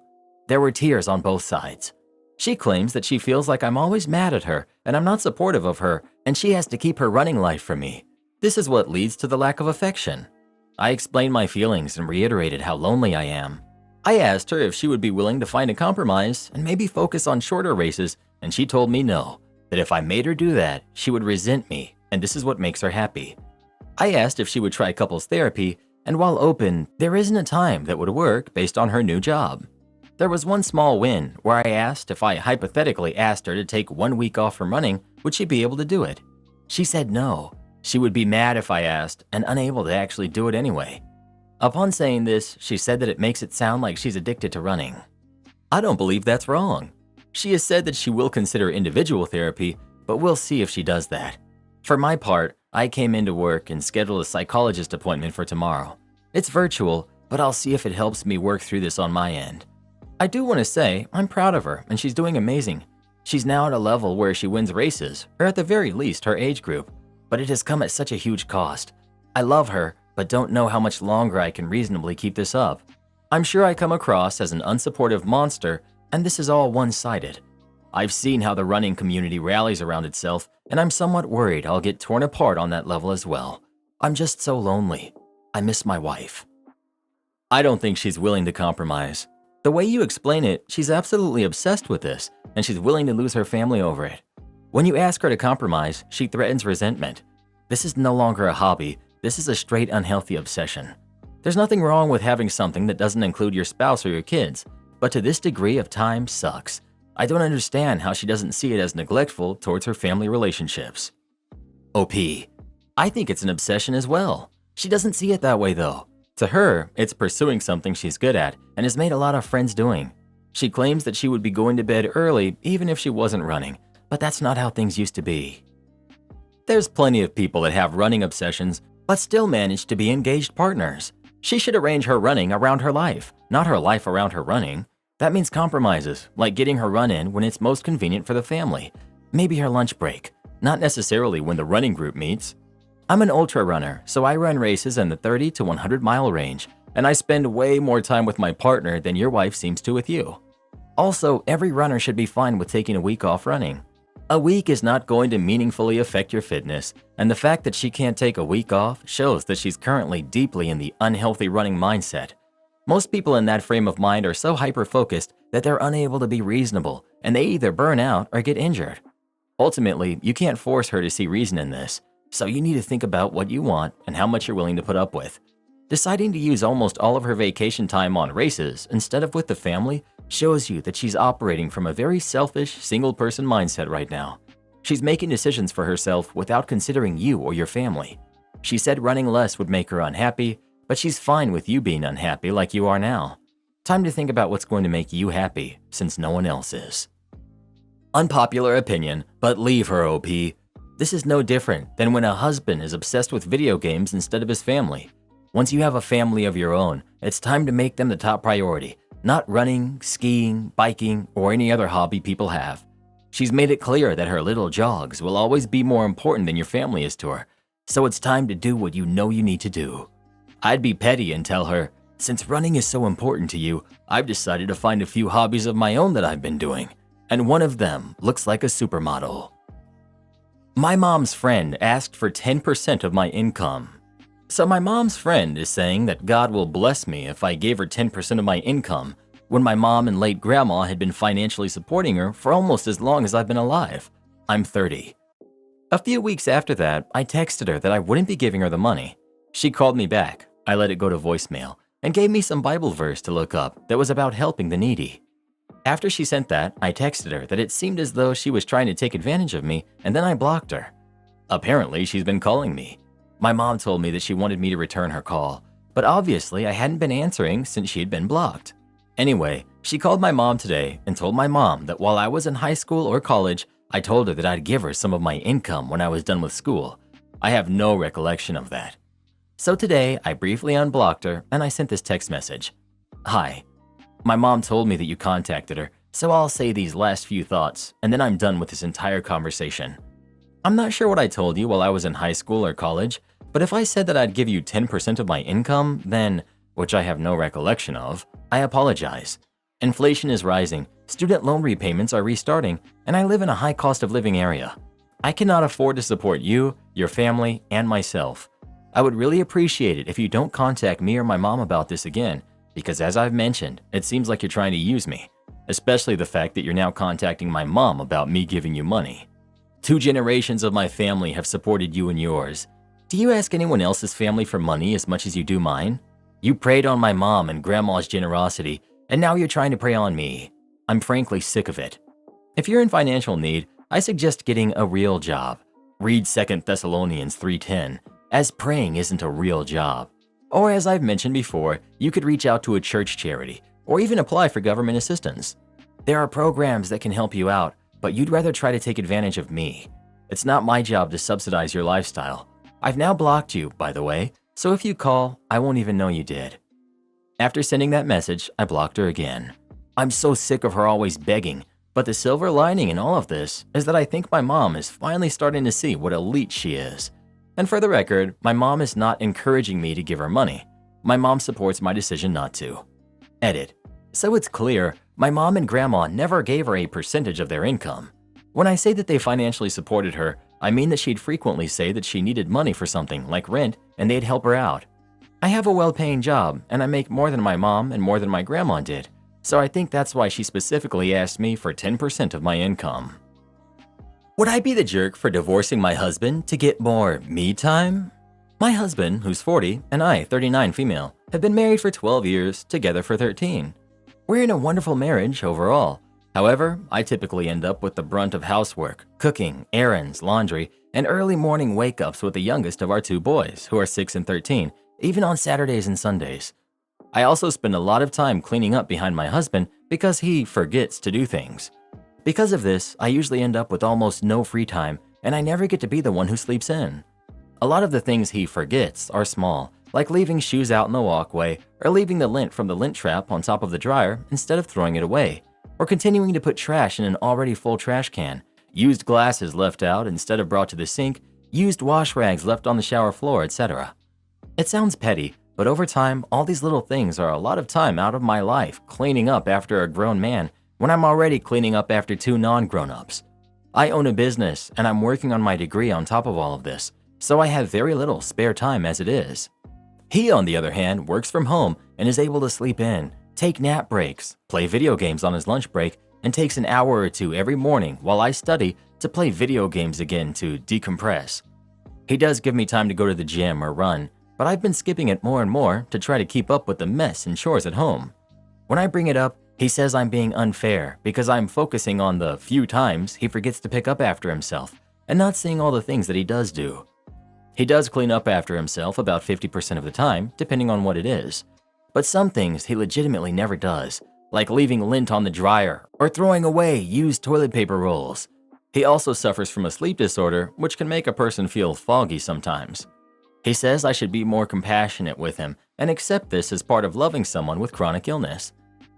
There were tears on both sides. She claims that she feels like I'm always mad at her and I'm not supportive of her and she has to keep her running life from me. This is what leads to the lack of affection. I explained my feelings and reiterated how lonely I am. I asked her if she would be willing to find a compromise and maybe focus on shorter races, and she told me no, that if I made her do that, she would resent me, and this is what makes her happy. I asked if she would try couples therapy, and while open, there isn't a time that would work based on her new job. There was one small win where I asked if I hypothetically asked her to take 1 week off from running, would she be able to do it? She said no. She would be mad if I asked and unable to actually do it anyway. Upon saying this, she said that it makes it sound like she's addicted to running. I don't believe that's wrong. She has said that she will consider individual therapy, but we'll see if she does that. For my part, I came into work and scheduled a psychologist appointment for tomorrow. It's virtual, but I'll see if it helps me work through this on my end. I do want to say I'm proud of her and she's doing amazing. She's now at a level where she wins races, or at the very least her age group, but it has come at such a huge cost. I love her, but don't know how much longer I can reasonably keep this up. I'm sure I come across as an unsupportive monster, and this is all one-sided. I've seen how the running community rallies around itself, and I'm somewhat worried I'll get torn apart on that level as well. I'm just so lonely. I miss my wife. I don't think she's willing to compromise. The way you explain it, she's absolutely obsessed with this, and she's willing to lose her family over it. When you ask her to compromise, she threatens resentment. This is no longer a hobby, this is a straight unhealthy obsession. There's nothing wrong with having something that doesn't include your spouse or your kids, but to this degree of time sucks. I don't understand how she doesn't see it as neglectful towards her family relationships. OP. I think it's an obsession as well. She doesn't see it that way though. To her, it's pursuing something she's good at and has made a lot of friends doing. She claims that she would be going to bed early even if she wasn't running, but that's not how things used to be. There's plenty of people that have running obsessions, but still manage to be engaged partners. She should arrange her running around her life, not her life around her running. That means compromises, like getting her run in when it's most convenient for the family. Maybe her lunch break, not necessarily when the running group meets. I'm an ultra runner, so I run races in the 30 to 100 mile range, and I spend way more time with my partner than your wife seems to with you. Also, every runner should be fine with taking a week off running. A week is not going to meaningfully affect your fitness, and the fact that she can't take a week off shows that she's currently deeply in the unhealthy running mindset. Most people in that frame of mind are so hyper-focused that they're unable to be reasonable, and they either burn out or get injured. Ultimately, you can't force her to see reason in this, so you need to think about what you want and how much you're willing to put up with. Deciding to use almost all of her vacation time on races instead of with the family shows you that she's operating from a very selfish, single-person mindset right now. She's making decisions for herself without considering you or your family. She said running less would make her unhappy, but she's fine with you being unhappy like you are now. Time to think about what's going to make you happy, since no one else is. Unpopular opinion, but leave her, OP. This is no different than when a husband is obsessed with video games instead of his family. Once you have a family of your own, it's time to make them the top priority, not running, skiing, biking, or any other hobby people have. She's made it clear that her little jogs will always be more important than your family is to her, so it's time to do what you know you need to do. I'd be petty and tell her, since running is so important to you, I've decided to find a few hobbies of my own that I've been doing, and one of them looks like a supermodel. My mom's friend asked for 10% of my income. So my mom's friend is saying that God will bless me if I gave her 10% of my income when my mom and late grandma had been financially supporting her for almost as long as I've been alive. I'm 30. A few weeks after that, I texted her that I wouldn't be giving her the money. She called me back. I let it go to voicemail and gave me some Bible verse to look up that was about helping the needy. After she sent that, I texted her that it seemed as though she was trying to take advantage of me, and then I blocked her. Apparently, she's been calling me. My mom told me that she wanted me to return her call, but obviously I hadn't been answering since she had been blocked. Anyway, she called my mom today and told my mom that while I was in high school or college, I told her that I'd give her some of my income when I was done with school. I have no recollection of that. So today, I briefly unblocked her and I sent this text message. Hi. My mom told me that you contacted her, so I'll say these last few thoughts, and then I'm done with this entire conversation. I'm not sure what I told you while I was in high school or college, but if I said that I'd give you 10% of my income, then, which I have no recollection of, I apologize. Inflation is rising, student loan repayments are restarting, and I live in a high cost of living area. I cannot afford to support you, your family, and myself. I would really appreciate it if you don't contact me or my mom about this again, because as I've mentioned, it seems like you're trying to use me, especially the fact that you're now contacting my mom about me giving you money. 2 generations of my family have supported you and yours. Do you ask anyone else's family for money as much as you do mine? You preyed on my mom and grandma's generosity, and now you're trying to prey on me. I'm frankly sick of it. If you're in financial need, I suggest getting a real job. Read 2 Thessalonians 3:10, as praying isn't a real job. Or as I've mentioned before, you could reach out to a church charity, or even apply for government assistance. There are programs that can help you out, but you'd rather try to take advantage of me. It's not my job to subsidize your lifestyle. I've now blocked you, by the way, so if you call, I won't even know you did. After sending that message, I blocked her again. I'm so sick of her always begging, but the silver lining in all of this is that I think my mom is finally starting to see what elite she is. And for the record, my mom is not encouraging me to give her money. My mom supports my decision not to. Edit. So it's clear, my mom and grandma never gave her a percentage of their income. When I say that they financially supported her, I mean that she'd frequently say that she needed money for something like rent and they'd help her out. I have a well-paying job and I make more than my mom and more than my grandma did, so I think that's why she specifically asked me for 10% of my income. Would I be the jerk for divorcing my husband to get more me time? My husband, who's 40, and I, 39 female, have been married for 12 years, together for 13. We're in a wonderful marriage overall. However, I typically end up with the brunt of housework, cooking, errands, laundry, and early morning wake-ups with the youngest of our two boys, who are 6 and 13, even on Saturdays and Sundays. I also spend a lot of time cleaning up behind my husband because he forgets to do things. Because of this, I usually end up with almost no free time, and I never get to be the one who sleeps in. A lot of the things he forgets are small, like leaving shoes out in the walkway or leaving the lint from the lint trap on top of the dryer instead of throwing it away, or continuing to put trash in an already full trash can, used glasses left out instead of brought to the sink, used wash rags left on the shower floor, etc. It sounds petty, but over time, all these little things are a lot of time out of my life cleaning up after a grown man when I'm already cleaning up after two non-grown-ups. I own a business and I'm working on my degree on top of all of this, so I have very little spare time as it is. He, on the other hand, works from home and is able to sleep in, take nap breaks, play video games on his lunch break, and takes an hour or two every morning while I study to play video games again to decompress. He does give me time to go to the gym or run, but I've been skipping it more and more to try to keep up with the mess and chores at home. When I bring it up, he says I'm being unfair because I'm focusing on the few times he forgets to pick up after himself and not seeing all the things that he does do. He does clean up after himself about 50% of the time, depending on what it is. But some things he legitimately never does, like leaving lint on the dryer or throwing away used toilet paper rolls. He also suffers from a sleep disorder, which can make a person feel foggy sometimes. He says I should be more compassionate with him and accept this as part of loving someone with chronic illness.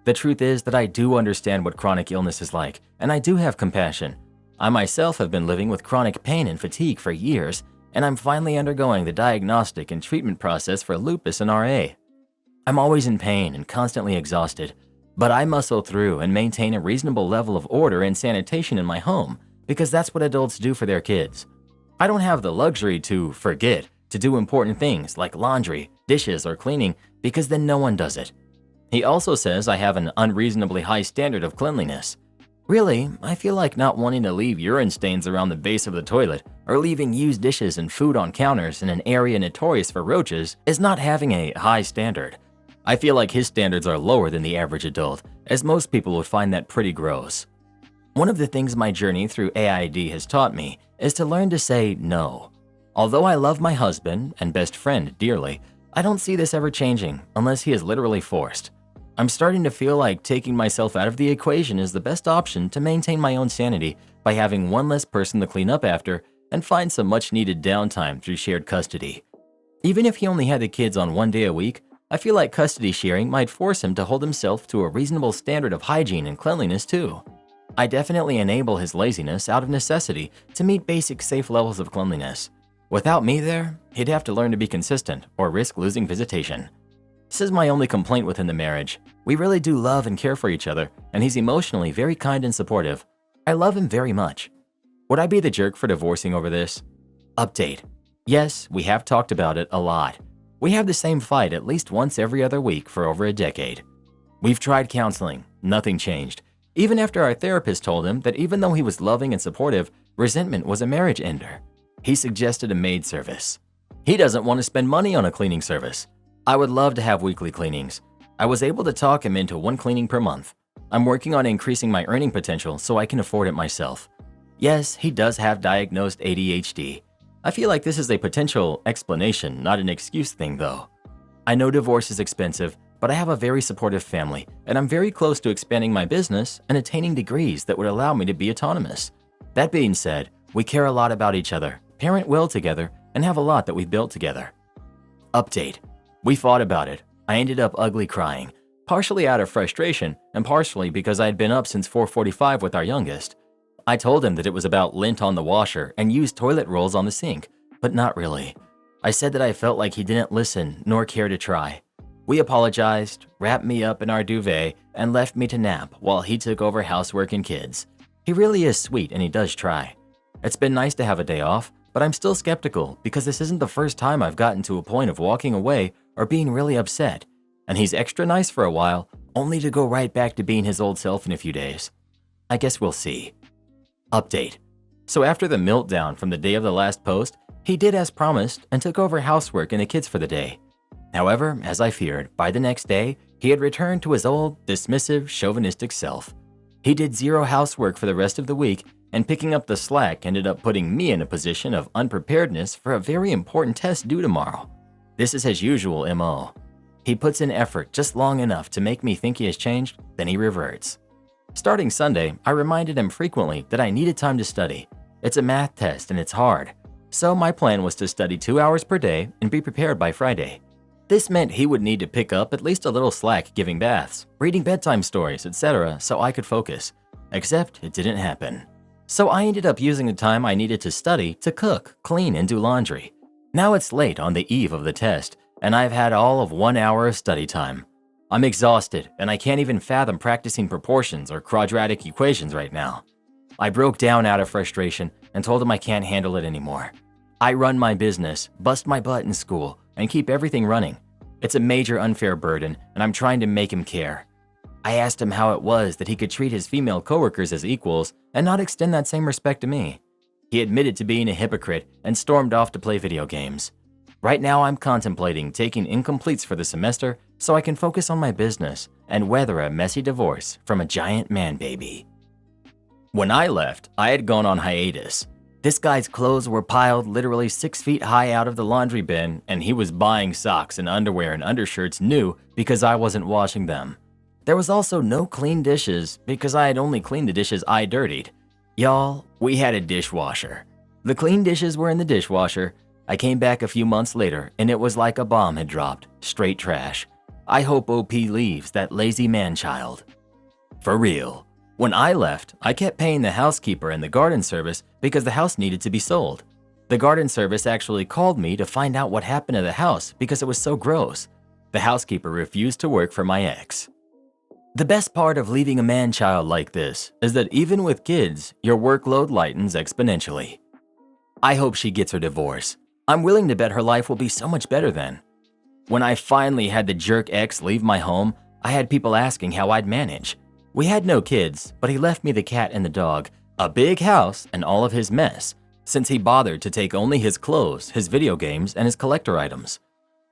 The truth is that I do understand what chronic illness is like, and I do have compassion. I myself have been living with chronic pain and fatigue for years, and I'm finally undergoing the diagnostic and treatment process for lupus and RA. I'm always in pain and constantly exhausted, but I muscle through and maintain a reasonable level of order and sanitation in my home because that's what adults do for their kids. I don't have the luxury to forget to do important things like laundry, dishes, or cleaning because then no one does it. He also says I have an unreasonably high standard of cleanliness. Really, I feel like not wanting to leave urine stains around the base of the toilet or leaving used dishes and food on counters in an area notorious for roaches is not having a high standard. I feel like his standards are lower than the average adult, as most people would find that pretty gross. One of the things my journey through AID has taught me is to learn to say no. Although I love my husband and best friend dearly, I don't see this ever changing unless he is literally forced. I'm starting to feel like taking myself out of the equation is the best option to maintain my own sanity by having one less person to clean up after and find some much-needed downtime through shared custody. Even if he only had the kids on one day a week, I feel like custody sharing might force him to hold himself to a reasonable standard of hygiene and cleanliness too. I definitely enable his laziness out of necessity to meet basic safe levels of cleanliness. Without me there, he'd have to learn to be consistent or risk losing visitation. This is my only complaint within the marriage. We really do love and care for each other, and he's emotionally very kind and supportive. I love him very much. Would I be the jerk for divorcing over this? Update. Yes, we have talked about it a lot. We have the same fight at least once every other week for over a decade. We've tried counseling, nothing changed. Even after our therapist told him that even though he was loving and supportive, resentment was a marriage ender. He suggested a maid service. He doesn't want to spend money on a cleaning service. I would love to have weekly cleanings. I was able to talk him into one cleaning per month. I'm working on increasing my earning potential so I can afford it myself. Yes, he does have diagnosed ADHD. I feel like this is a potential explanation, not an excuse thing though. I know divorce is expensive, but I have a very supportive family, and I'm very close to expanding my business and attaining degrees that would allow me to be autonomous. That being said, we care a lot about each other, parent well together, and have a lot that we've built together. Update. We fought about it. I ended up ugly crying, partially out of frustration and partially because I had been up since 4:45 with our youngest. I told him that it was about lint on the washer and used toilet rolls on the sink, but not really. I said that I felt like he didn't listen nor care to try. We apologized, wrapped me up in our duvet, and left me to nap while he took over housework and kids. He really is sweet and he does try. It's been nice to have a day off, but I'm still skeptical because this isn't the first time I've gotten to a point of walking away or being really upset. And he's extra nice for a while, only to go right back to being his old self in a few days. I guess we'll see. Update. So after the meltdown from the day of the last post, he did as promised and took over housework and the kids for the day. However, as I feared, by the next day, he had returned to his old, dismissive, chauvinistic self. He did zero housework for the rest of the week, and picking up the slack ended up putting me in a position of unpreparedness for a very important test due tomorrow. This is his usual MO. He puts in effort just long enough to make me think he has changed, then he reverts. Starting Sunday, I reminded him frequently that I needed time to study. It's a math test and it's hard. So my plan was to study 2 hours per day and be prepared by Friday. This meant he would need to pick up at least a little slack giving baths, reading bedtime stories, etc. so I could focus. Except it didn't happen. So I ended up using the time I needed to study to cook, clean, and do laundry. Now it's late on the eve of the test, and I've had all of 1 hour of study time. I'm exhausted, and I can't even fathom practicing proportions or quadratic equations right now. I broke down out of frustration and told him I can't handle it anymore. I run my business, bust my butt in school, and keep everything running. It's a major unfair burden, and I'm trying to make him care. I asked him how it was that he could treat his female coworkers as equals and not extend that same respect to me. He admitted to being a hypocrite and stormed off to play video games. Right now, I'm contemplating taking incompletes for the semester so I can focus on my business and weather a messy divorce from a giant man baby. When I left, I had gone on hiatus. This guy's clothes were piled literally 6 feet high out of the laundry bin, and he was buying socks and underwear and undershirts new because I wasn't washing them. There was also no clean dishes because I had only cleaned the dishes I dirtied. Y'all, we had a dishwasher. The clean dishes were in the dishwasher. I came back a few months later and it was like a bomb had dropped. Straight trash. I hope OP leaves that lazy man-child. For real. When I left, I kept paying the housekeeper and the garden service because the house needed to be sold. The garden service actually called me to find out what happened to the house because it was so gross. The housekeeper refused to work for my ex. The best part of leaving a man-child like this is that even with kids, your workload lightens exponentially. I hope she gets her divorce. I'm willing to bet her life will be so much better then. When I finally had the jerk ex leave my home, I had people asking how I'd manage. We had no kids, but he left me the cat and the dog, a big house, and all of his mess, since he bothered to take only his clothes, his video games, and his collector items.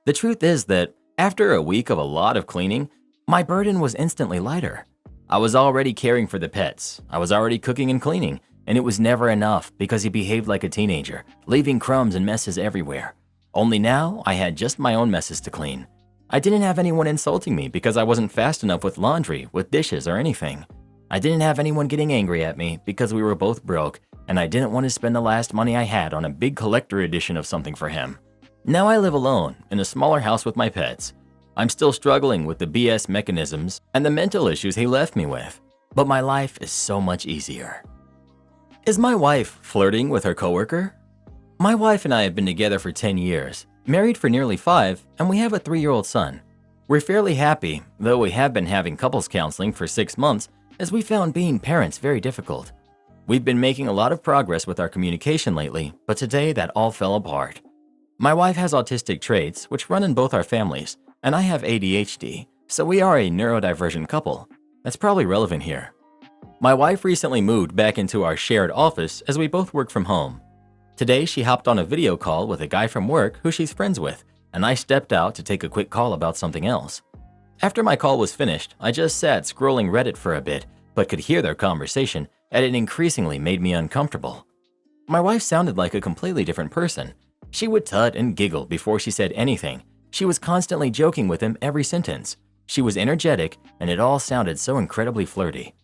The truth is that after a week of a lot of cleaning, my burden was instantly lighter. I was already caring for the pets, I was already cooking and cleaning, and it was never enough because he behaved like a teenager, leaving crumbs and messes everywhere. Only now, I had just my own messes to clean. I didn't have anyone insulting me because I wasn't fast enough with laundry, with dishes, or anything. I didn't have anyone getting angry at me because we were both broke, and I didn't want to spend the last money I had on a big collector edition of something for him. Now I live alone, in a smaller house with my pets. I'm still struggling with the BS mechanisms and the mental issues he left me with, but my life is so much easier. Is my wife flirting with her coworker? My wife and I have been together for 10 years, married for nearly 5, and we have a 3-year-old son. We're fairly happy, though we have been having couples counseling for 6 months as we found being parents very difficult. We've been making a lot of progress with our communication lately, but today that all fell apart. My wife has autistic traits, which run in both our families, and I have ADHD, so we are a neurodivergent couple. That's probably relevant here. My wife recently moved back into our shared office as we both work from home. Today, she hopped on a video call with a guy from work who she's friends with, and I stepped out to take a quick call about something else. After my call was finished, I just sat scrolling Reddit for a bit, but could hear their conversation, and it increasingly made me uncomfortable. My wife sounded like a completely different person. She would tut and giggle before she said anything. She was constantly joking with him every sentence. She was energetic, and it all sounded so incredibly flirty.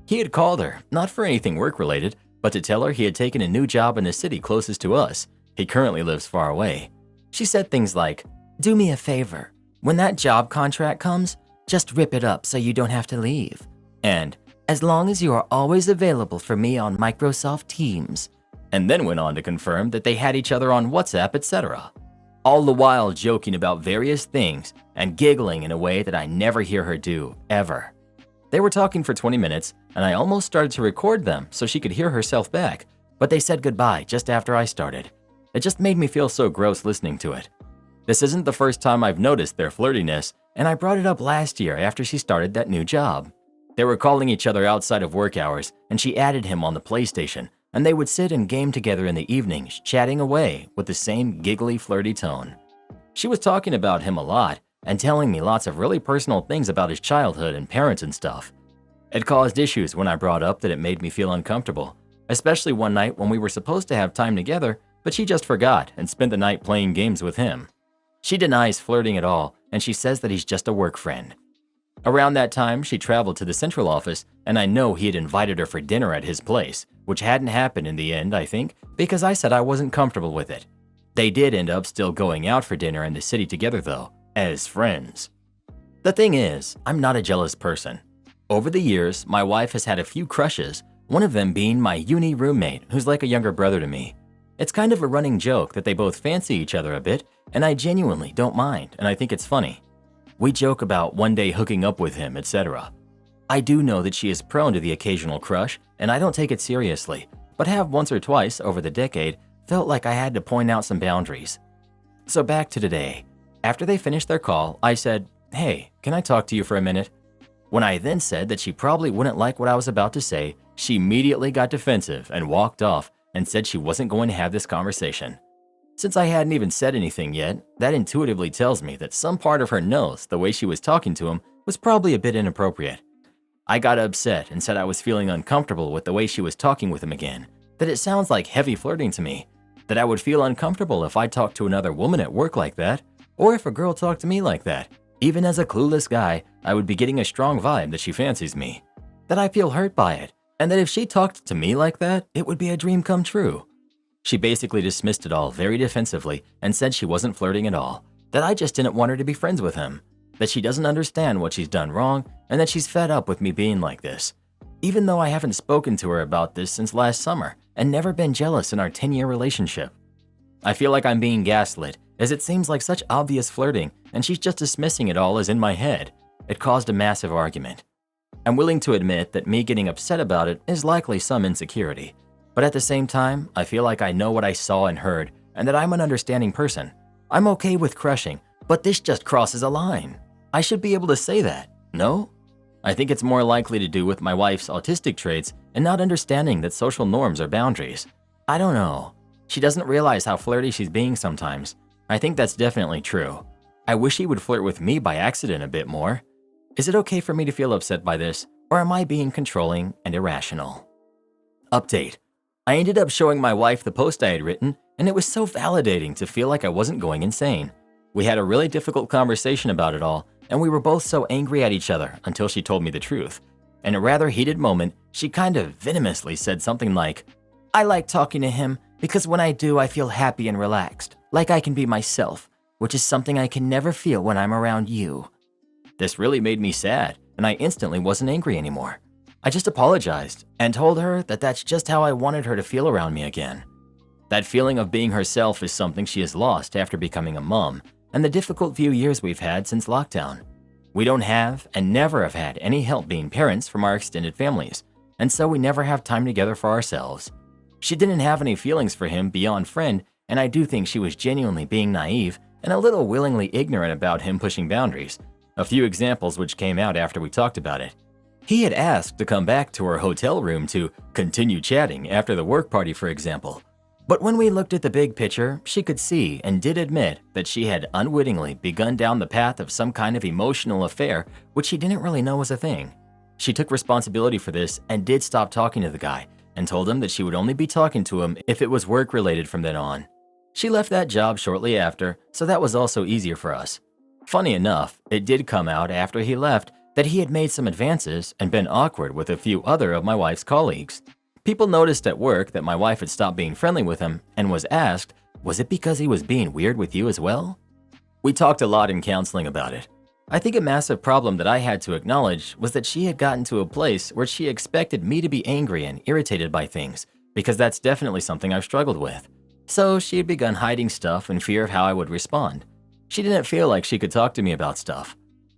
He had called her, not for anything work-related, but to tell her he had taken a new job in the city closest to us. He currently lives far away. She said things like, "Do me a favor. When that job contract comes, just rip it up so you don't have to leave. And as long as you are always available for me on Microsoft Teams." and then went on to confirm that they had each other on WhatsApp, etc. All the while joking about various things and giggling in a way that I never hear her do, ever. They were talking for 20 minutes, and I almost started to record them so she could hear herself back, but they said goodbye just after I started. It just made me feel so gross listening to it. This isn't the first time I've noticed their flirtiness, and I brought it up last year after she started that new job. They were calling each other outside of work hours, and she added him on the PlayStation, and they would sit and game together in the evenings, chatting away with the same giggly, flirty tone. She was talking about him a lot and telling me lots of really personal things about his childhood and parents and stuff. It caused issues when I brought up that it made me feel uncomfortable, especially one night when we were supposed to have time together, but she just forgot and spent the night playing games with him. She denies flirting at all, and she says that he's just a work friend. Around that time, she traveled to the central office, and I know he had invited her for dinner at his place, which hadn't happened in the end, I think, because I said I wasn't comfortable with it. They did end up still going out for dinner in the city together though, as friends. The thing is, I'm not a jealous person. Over the years, my wife has had a few crushes, one of them being my uni roommate, who's like a younger brother to me. It's kind of a running joke that they both fancy each other a bit, and I genuinely don't mind, and I think it's funny. We joke about one day hooking up with him, etc. I do know that she is prone to the occasional crush, and I don't take it seriously, but have once or twice over the decade felt like I had to point out some boundaries. So back to today. After they finished their call, I said, "Hey, can I talk to you for a minute?" When I then said that she probably wouldn't like what I was about to say, she immediately got defensive and walked off and said she wasn't going to have this conversation. Since I hadn't even said anything yet, that intuitively tells me that some part of her knows the way she was talking to him was probably a bit inappropriate. I got upset and said I was feeling uncomfortable with the way she was talking with him again, that it sounds like heavy flirting to me, that I would feel uncomfortable if I talked to another woman at work like that, or if a girl talked to me like that. Even as a clueless guy, I would be getting a strong vibe that she fancies me, that I feel hurt by it, and that if she talked to me like that, it would be a dream come true. She basically dismissed it all very defensively and said she wasn't flirting at all, that I just didn't want her to be friends with him, that she doesn't understand what she's done wrong, and that she's fed up with me being like this. Even though I haven't spoken to her about this since last summer and never been jealous in our 10-year relationship. I feel like I'm being gaslit, as it seems like such obvious flirting and she's just dismissing it all as in my head. It caused a massive argument. I'm willing to admit that me getting upset about it is likely some insecurity, but at the same time, I feel like I know what I saw and heard and that I'm an understanding person. I'm okay with crushing, but this just crosses a line. I should be able to say that, no? I think it's more likely to do with my wife's autistic traits and not understanding that social norms are boundaries. I don't know. She doesn't realize how flirty she's being sometimes. I think that's definitely true. I wish he would flirt with me by accident a bit more. Is it okay for me to feel upset by this, or am I being controlling and irrational? Update. I ended up showing my wife the post I had written, and it was so validating to feel like I wasn't going insane. We had a really difficult conversation about it all, and we were both so angry at each other until she told me the truth. In a rather heated moment, she kind of venomously said something like, "I like talking to him because when I do, I feel happy and relaxed, like I can be myself, which is something I can never feel when I'm around you." This really made me sad, and I instantly wasn't angry anymore. I just apologized and told her that that's just how I wanted her to feel around me again. That feeling of being herself is something she has lost after becoming a mom and the difficult few years we've had since lockdown. We don't have and never have had any help being parents from our extended families, and so we never have time together for ourselves. She didn't have any feelings for him beyond friend, and I do think she was genuinely being naive and a little willingly ignorant about him pushing boundaries. A few examples which came out after we talked about it. He had asked to come back to her hotel room to continue chatting after the work party, for example. But when we looked at the big picture, she could see and did admit that she had unwittingly begun down the path of some kind of emotional affair which she didn't really know was a thing. She took responsibility for this and did stop talking to the guy and told him that she would only be talking to him if it was work-related from then on. She left that job shortly after, so that was also easier for us. Funny enough, it did come out after he left that he had made some advances and been awkward with a few other of my wife's colleagues. People noticed at work that my wife had stopped being friendly with him and was asked, was it because he was being weird with you as well? We talked a lot in counseling about it. I think a massive problem that I had to acknowledge was that she had gotten to a place where she expected me to be angry and irritated by things, because that's definitely something I've struggled with. So she had begun hiding stuff in fear of how I would respond. She didn't feel like she could talk to me about stuff.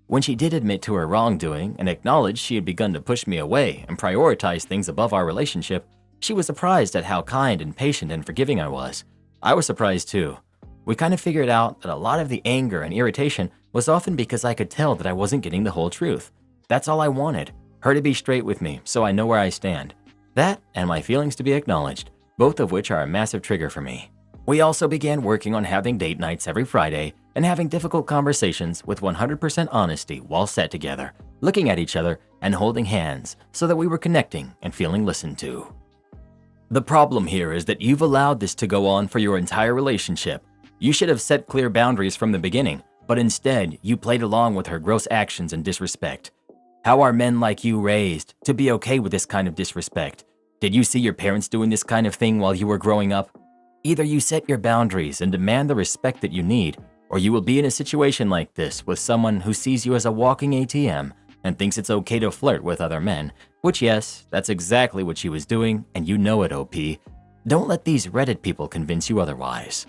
When she did admit to her wrongdoing and acknowledged she had begun to push me away and prioritize things above our relationship, she was surprised at how kind and patient and forgiving I was. I was surprised too. We kind of figured out that a lot of the anger and irritation was often because I could tell that I wasn't getting the whole truth. That's all I wanted, her to be straight with me so I know where I stand. That and my feelings to be acknowledged, both of which are a massive trigger for me. We also began working on having date nights every Friday and having difficult conversations with 100% honesty while sat together, looking at each other and holding hands so that we were connecting and feeling listened to. The problem here is that you've allowed this to go on for your entire relationship. You should have set clear boundaries from the beginning, but instead, you played along with her gross actions and disrespect. How are men like you raised to be okay with this kind of disrespect? Did you see your parents doing this kind of thing while you were growing up? Either you set your boundaries and demand the respect that you need, or you will be in a situation like this with someone who sees you as a walking ATM and thinks it's okay to flirt with other men, which yes, that's exactly what she was doing, and you know it, OP. Don't let these Reddit people convince you otherwise.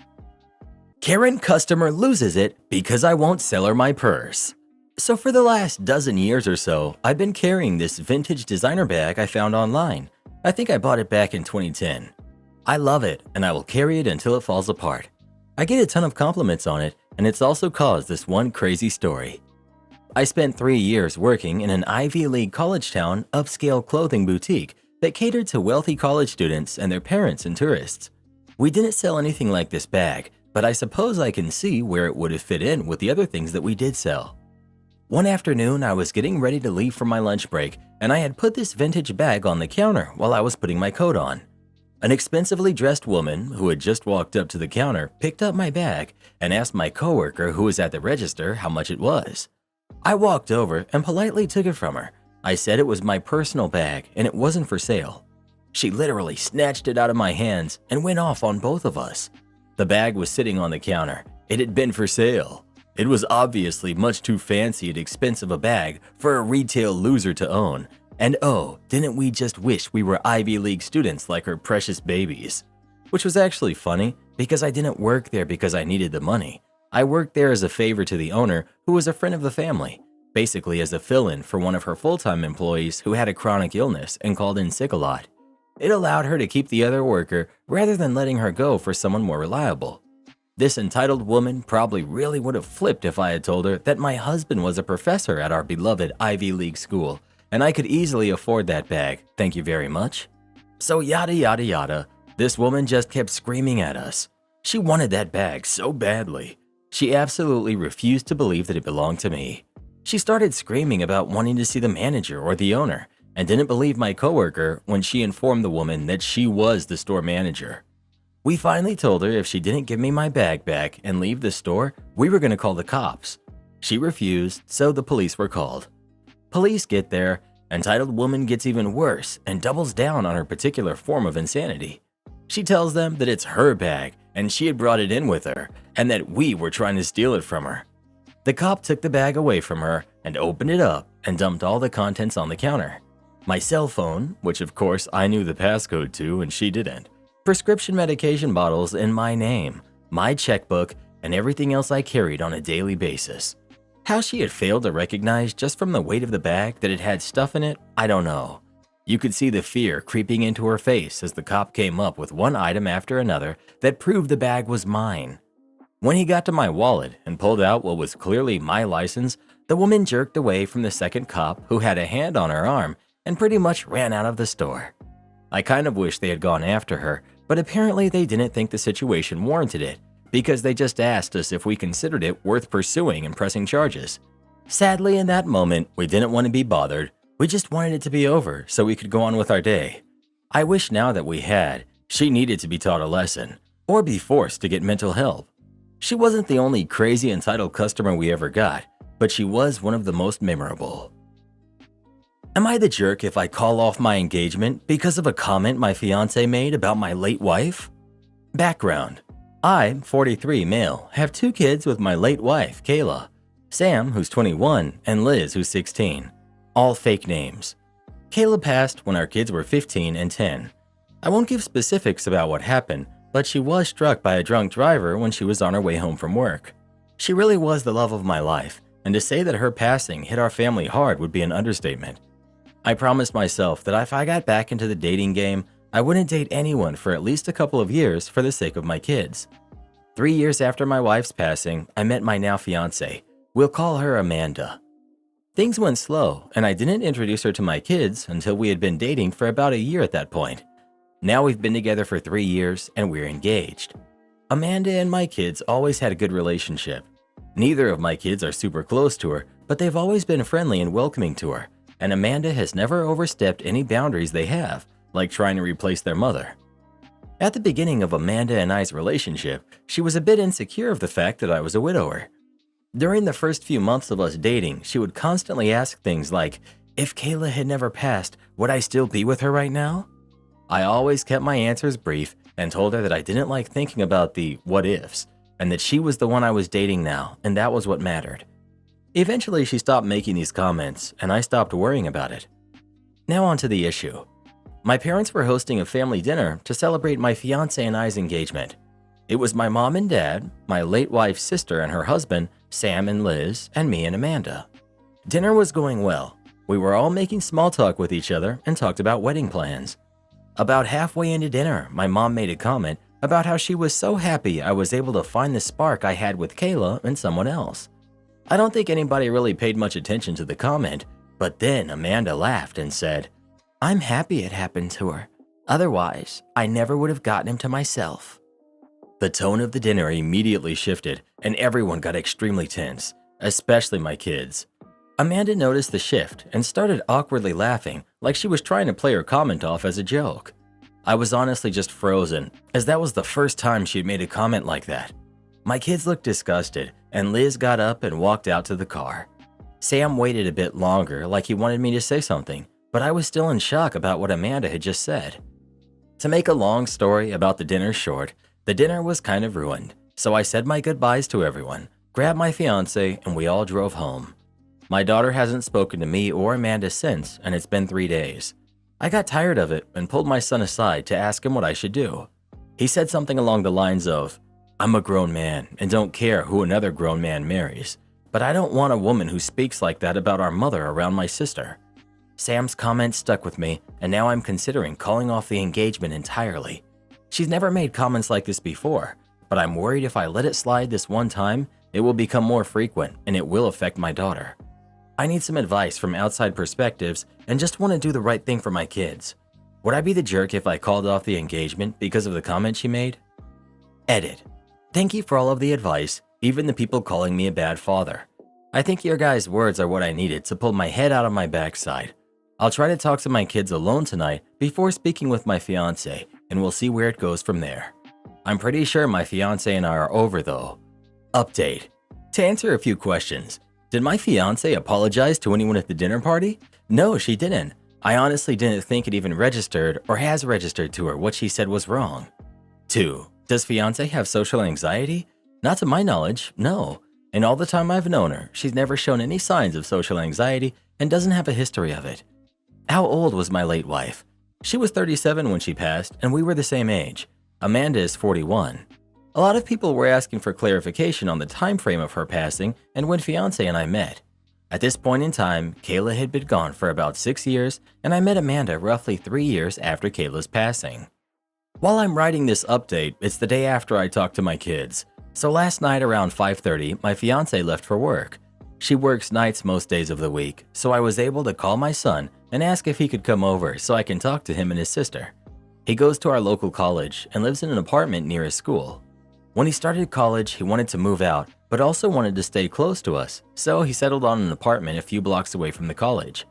Karen customer loses it because I won't sell her my purse. So for the last dozen years or so, I've been carrying this vintage designer bag I found online. I think I bought it back in 2010. I love it, and I will carry it until it falls apart. I get a ton of compliments on it, and it's also caused this one crazy story. I spent 3 years working in an Ivy League college town upscale clothing boutique that catered to wealthy college students and their parents and tourists. We didn't sell anything like this bag, but I suppose I can see where it would have fit in with the other things that we did sell. One afternoon, I was getting ready to leave for my lunch break, and I had put this vintage bag on the counter while I was putting my coat on. An expensively dressed woman who had just walked up to the counter picked up my bag and asked my coworker who was at the register how much it was. I walked over and politely took it from her. I said it was my personal bag and it wasn't for sale. She literally snatched it out of my hands and went off on both of us. The bag was sitting on the counter. It had been for sale. It was obviously much too fancy and expensive a bag for a retail loser to own. And oh, didn't we just wish we were Ivy League students like her precious babies? Which was actually funny because I didn't work there because I needed the money. I worked there as a favor to the owner who was a friend of the family, basically as a fill-in for one of her full-time employees who had a chronic illness and called in sick a lot. It allowed her to keep the other worker rather than letting her go for someone more reliable. This entitled woman probably really would have flipped if I had told her that my husband was a professor at our beloved Ivy League school, and I could easily afford that bag, thank you very much. So yada yada yada, this woman just kept screaming at us. She wanted that bag so badly. She absolutely refused to believe that it belonged to me. She started screaming about wanting to see the manager or the owner, and didn't believe my coworker when she informed the woman that she was the store manager. We finally told her if she didn't give me my bag back and leave the store, we were going to call the cops. She refused, so the police were called. Police get there, entitled woman gets even worse and doubles down on her particular form of insanity. She tells them that it's her bag and she had brought it in with her and that we were trying to steal it from her. The cop took the bag away from her and opened it up and dumped all the contents on the counter. My cell phone, which of course I knew the passcode to and she didn't, prescription medication bottles in my name, my checkbook, and everything else I carried on a daily basis. How she had failed to recognize just from the weight of the bag that it had stuff in it, I don't know. You could see the fear creeping into her face as the cop came up with one item after another that proved the bag was mine. When he got to my wallet and pulled out what was clearly my license, the woman jerked away from the second cop who had a hand on her arm and pretty much ran out of the store. I kind of wish they had gone after her, but apparently they didn't think the situation warranted it, because they just asked us if we considered it worth pursuing and pressing charges. Sadly, in that moment, we didn't want to be bothered. We just wanted it to be over so we could go on with our day. I wish now that we had. She needed to be taught a lesson, or be forced to get mental help. She wasn't the only crazy entitled customer we ever got, but she was one of the most memorable. Am I the jerk if I call off my engagement because of a comment my fiancé made about my late wife? Background. I, 43 male, have 2 kids with my late wife, Kayla, Sam, who's 21, and Liz, who's 16. All fake names. Kayla passed when our kids were 15 and 10. I won't give specifics about what happened, but she was struck by a drunk driver when she was on her way home from work. She really was the love of my life, and to say that her passing hit our family hard would be an understatement. I promised myself that if I got back into the dating game, I wouldn't date anyone for at least a couple of years for the sake of my kids. 3 years after my wife's passing, I met my now fiancé. We'll call her Amanda. Things went slow, and I didn't introduce her to my kids until we had been dating for about a year at that point. Now we've been together for 3 years, and we're engaged. Amanda and my kids always had a good relationship. Neither of my kids are super close to her, but they've always been friendly and welcoming to her, and Amanda has never overstepped any boundaries they have, like trying to replace their mother. At the beginning of Amanda and I's relationship, she was a bit insecure of the fact that I was a widower. During the first few months of us dating, she would constantly ask things like, if Kayla had never passed, would I still be with her right now? I always kept my answers brief and told her that I didn't like thinking about the what ifs, and that she was the one I was dating now, and that was what mattered. Eventually, she stopped making these comments, and I stopped worrying about it. Now on to the issue. My parents were hosting a family dinner to celebrate my fiancé and I's engagement. It was my mom and dad, my late wife's sister and her husband, Sam and Liz, and me and Amanda. Dinner was going well. We were all making small talk with each other and talked about wedding plans. About halfway into dinner, my mom made a comment about how she was so happy I was able to find the spark I had with Kayla and someone else. I don't think anybody really paid much attention to the comment, but then Amanda laughed and said, I'm happy it happened to her. Otherwise, I never would have gotten him to myself. The tone of the dinner immediately shifted and everyone got extremely tense, especially my kids. Amanda noticed the shift and started awkwardly laughing like she was trying to play her comment off as a joke. I was honestly just frozen, as that was the first time she'd made a comment like that. My kids looked disgusted, and Liz got up and walked out to the car. Sam waited a bit longer like he wanted me to say something, but I was still in shock about what Amanda had just said. To make a long story about the dinner short, the dinner was kind of ruined, so I said my goodbyes to everyone, grabbed my fiancé, and we all drove home. My daughter hasn't spoken to me or Amanda since, and it's been 3 days. I got tired of it and pulled my son aside to ask him what I should do. He said something along the lines of, I'm a grown man and don't care who another grown man marries, but I don't want a woman who speaks like that about our mother around my sister. Sam's comment stuck with me, and now I'm considering calling off the engagement entirely. She's never made comments like this before, but I'm worried if I let it slide this one time, it will become more frequent and it will affect my daughter. I need some advice from outside perspectives and just want to do the right thing for my kids. Would I be the jerk if I called off the engagement because of the comment she made? Edit. Thank you for all of the advice, even the people calling me a bad father. I think your guys' words are what I needed to pull my head out of my backside. I'll try to talk to my kids alone tonight before speaking with my fiancé, and we'll see where it goes from there. I'm pretty sure my fiancé and I are over though. Update. To answer a few questions, did my fiancé apologize to anyone at the dinner party? No, she didn't. I honestly didn't think it even registered or has registered to her what she said was wrong. 2. Does fiancé have social anxiety? Not to my knowledge, no. In all the time I've known her, she's never shown any signs of social anxiety and doesn't have a history of it. How old was my late wife? She was 37 when she passed, and we were the same age. Amanda is 41. A lot of people were asking for clarification on the time frame of her passing and when fiancé and I met. At this point in time, Kayla had been gone for about 6 years, and I met Amanda roughly 3 years after Kayla's passing. While I'm writing this update, it's the day after I talked to my kids. So last night around 5:30, my fiancé left for work. She works nights most days of the week, so I was able to call my son and ask if he could come over so I can talk to him and his sister. He goes to our local college and lives in an apartment near his school. When he started college, he wanted to move out, but also wanted to stay close to us, so he settled on an apartment a few blocks away from the college.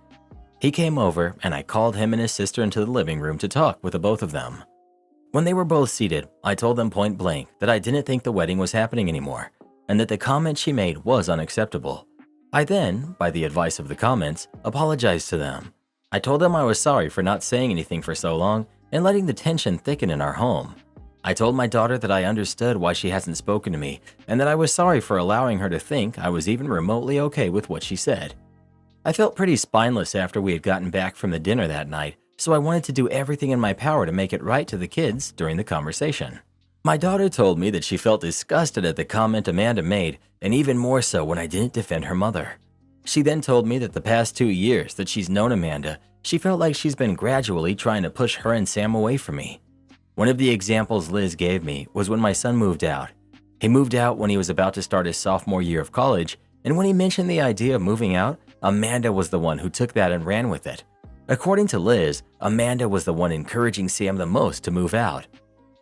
He came over, and I called him and his sister into the living room to talk with the both of them. When they were both seated, I told them point blank that I didn't think the wedding was happening anymore, and that the comment she made was unacceptable. I then, by the advice of the comments, apologized to them. I told them I was sorry for not saying anything for so long and letting the tension thicken in our home. I told my daughter that I understood why she hasn't spoken to me and that I was sorry for allowing her to think I was even remotely okay with what she said. I felt pretty spineless after we had gotten back from the dinner that night, so I wanted to do everything in my power to make it right to the kids during the conversation. My daughter told me that she felt disgusted at the comment Amanda made, and even more so when I didn't defend her mother. She then told me that the past 2 years that she's known Amanda, she felt like she's been gradually trying to push her and Sam away from me. One of the examples Liz gave me was when my son moved out. He moved out when he was about to start his sophomore year of college, and when he mentioned the idea of moving out, Amanda was the one who took that and ran with it. According to Liz, Amanda was the one encouraging Sam the most to move out.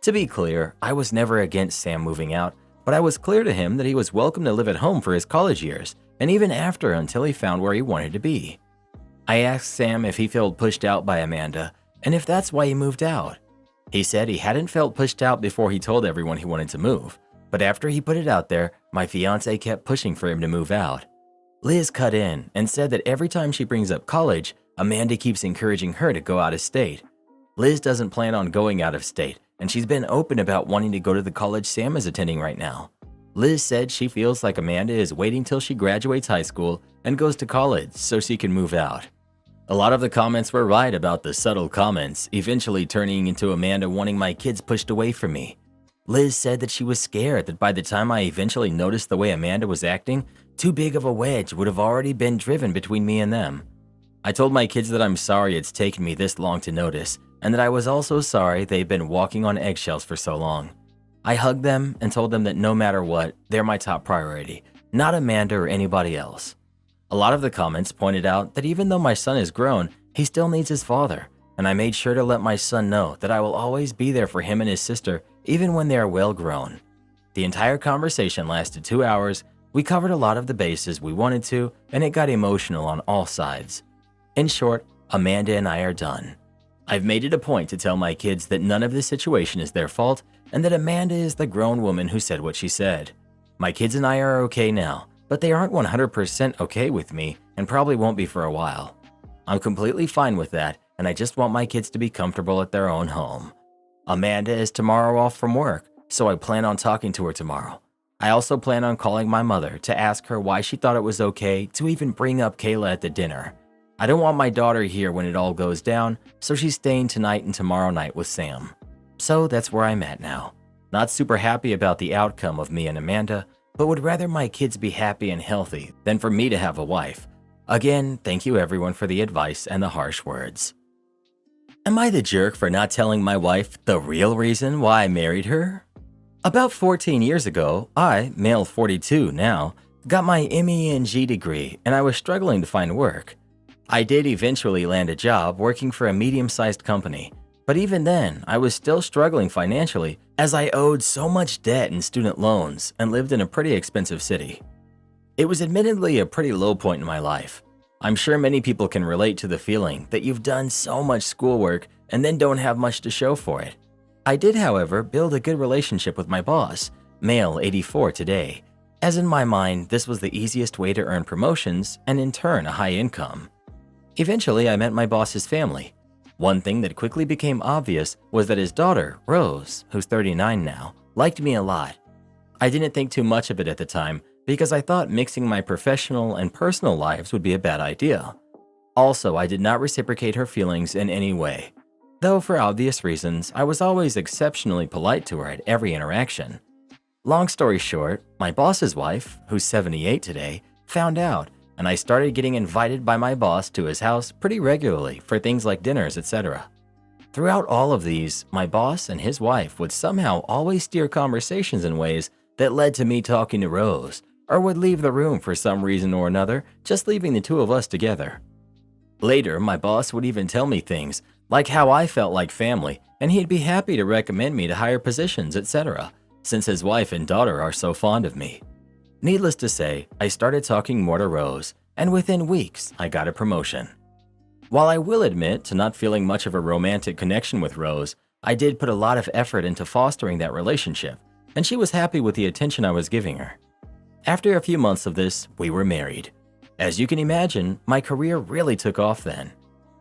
To be clear, I was never against Sam moving out, but I was clear to him that he was welcome to live at home for his college years, and even after until he found where he wanted to be. I asked Sam if he felt pushed out by Amanda, and if that's why he moved out. He said he hadn't felt pushed out before he told everyone he wanted to move, but after he put it out there, my fiancé kept pushing for him to move out. Liz cut in and said that every time she brings up college, Amanda keeps encouraging her to go out of state. Liz doesn't plan on going out of state, and she's been open about wanting to go to the college Sam is attending right now. Liz said she feels like Amanda is waiting till she graduates high school and goes to college so she can move out. A lot of the comments were right about the subtle comments, eventually turning into Amanda wanting my kids pushed away from me. Liz said that she was scared that by the time I eventually noticed the way Amanda was acting, too big of a wedge would have already been driven between me and them. I told my kids that I'm sorry it's taken me this long to notice, and that I was also sorry they've been walking on eggshells for so long. I hugged them and told them that no matter what, they're my top priority, not Amanda or anybody else. A lot of the comments pointed out that even though my son is grown, he still needs his father, and I made sure to let my son know that I will always be there for him and his sister even when they are well grown. The entire conversation lasted 2 hours. We covered a lot of the bases we wanted to, and it got emotional on all sides. In short, Amanda and I are done. I've made it a point to tell my kids that none of this situation is their fault and that Amanda is the grown woman who said what she said. My kids and I are okay now, but they aren't 100% okay with me and probably won't be for a while. I'm completely fine with that, and I just want my kids to be comfortable at their own home. Amanda is tomorrow off from work, so I plan on talking to her tomorrow. I also plan on calling my mother to ask her why she thought it was okay to even bring up Kayla at the dinner. I don't want my daughter here when it all goes down, so she's staying tonight and tomorrow night with Sam. So that's where I'm at now. Not super happy about the outcome of me and Amanda, but would rather my kids be happy and healthy than for me to have a wife. Again, thank you everyone for the advice and the harsh words. Am I the jerk for not telling my wife the real reason why I married her? About 14 years ago, I, male 42 now, got my MEng degree and I was struggling to find work. I did eventually land a job working for a medium-sized company, but even then, I was still struggling financially as I owed so much debt and student loans and lived in a pretty expensive city. It was admittedly a pretty low point in my life. I'm sure many people can relate to the feeling that you've done so much schoolwork and then don't have much to show for it. I did, however, build a good relationship with my boss, male 84 today, as in my mind, this was the easiest way to earn promotions and in turn a high income. Eventually, I met my boss's family. One thing that quickly became obvious was that his daughter, Rose, who's 39 now, liked me a lot. I didn't think too much of it at the time because I thought mixing my professional and personal lives would be a bad idea. Also, I did not reciprocate her feelings in any way. Though for obvious reasons, I was always exceptionally polite to her at every interaction. Long story short, my boss's wife, who's 78 today, found out, and I started getting invited by my boss to his house pretty regularly for things like dinners, etc. Throughout all of these, my boss and his wife would somehow always steer conversations in ways that led to me talking to Rose, or would leave the room for some reason or another, just leaving the two of us together. Later, my boss would even tell me things like how I felt like family, and he'd be happy to recommend me to higher positions, etc., since his wife and daughter are so fond of me. Needless to say, I started talking more to Rose, and within weeks, I got a promotion. While I will admit to not feeling much of a romantic connection with Rose, I did put a lot of effort into fostering that relationship, and she was happy with the attention I was giving her. After a few months of this, we were married. As you can imagine, my career really took off then.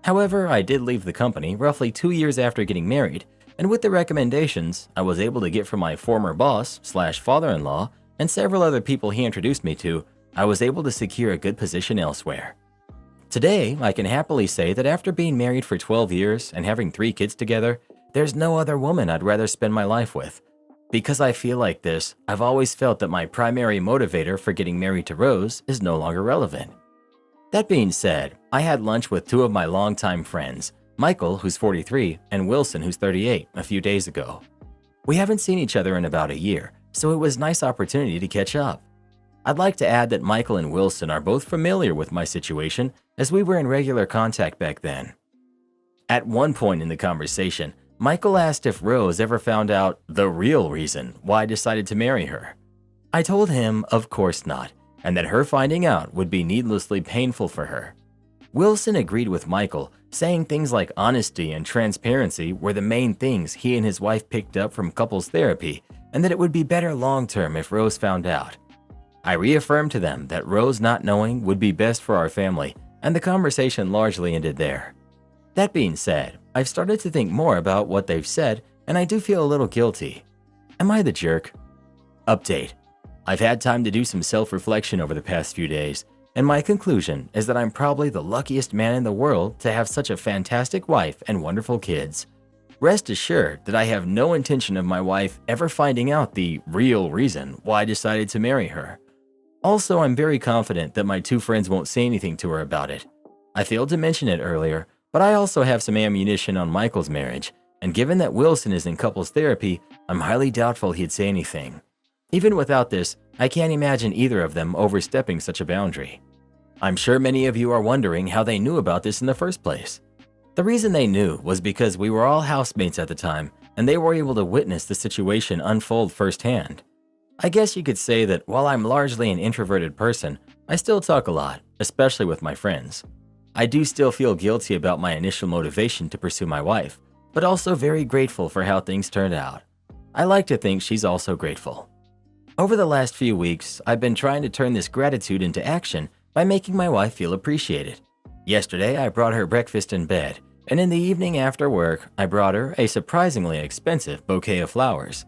However, I did leave the company roughly 2 years after getting married, and with the recommendations I was able to get from my former boss/father-in-law and several other people he introduced me to, I was able to secure a good position elsewhere. Today, I can happily say that after being married for 12 years and having 3 kids together, there's no other woman I'd rather spend my life with. Because I feel like this, I've always felt that my primary motivator for getting married to Rose is no longer relevant. That being said, I had lunch with 2 of my longtime friends, Michael, who's 43, and Wilson, who's 38, a few days ago. We haven't seen each other in about a year, so it was a nice opportunity to catch up. I'd like to add that Michael and Wilson are both familiar with my situation as we were in regular contact back then. At one point in the conversation, Michael asked if Rose ever found out the real reason why I decided to marry her. I told him of course not, and that her finding out would be needlessly painful for her. Wilson agreed with Michael, saying things like honesty and transparency were the main things he and his wife picked up from couples therapy, and that it would be better long-term if Rose found out. I reaffirmed to them that Rose not knowing would be best for our family, and the conversation largely ended there. That being said, I've started to think more about what they've said, and I do feel a little guilty. Am I the jerk? Update. I've had time to do some self-reflection over the past few days, and my conclusion is that I'm probably the luckiest man in the world to have such a fantastic wife and wonderful kids. Rest assured that I have no intention of my wife ever finding out the real reason why I decided to marry her. Also, I'm very confident that my 2 friends won't say anything to her about it. I failed to mention it earlier, but I also have some ammunition on Michael's marriage, and given that Wilson is in couples therapy, I'm highly doubtful he'd say anything. Even without this, I can't imagine either of them overstepping such a boundary. I'm sure many of you are wondering how they knew about this in the first place. The reason they knew was because we were all housemates at the time, and they were able to witness the situation unfold firsthand. I guess you could say that while I'm largely an introverted person, I still talk a lot, especially with my friends. I do still feel guilty about my initial motivation to pursue my wife, but also very grateful for how things turned out. I like to think she's also grateful. Over the last few weeks, I've been trying to turn this gratitude into action by making my wife feel appreciated. Yesterday, I brought her breakfast in bed, and in the evening after work, I brought her a surprisingly expensive bouquet of flowers.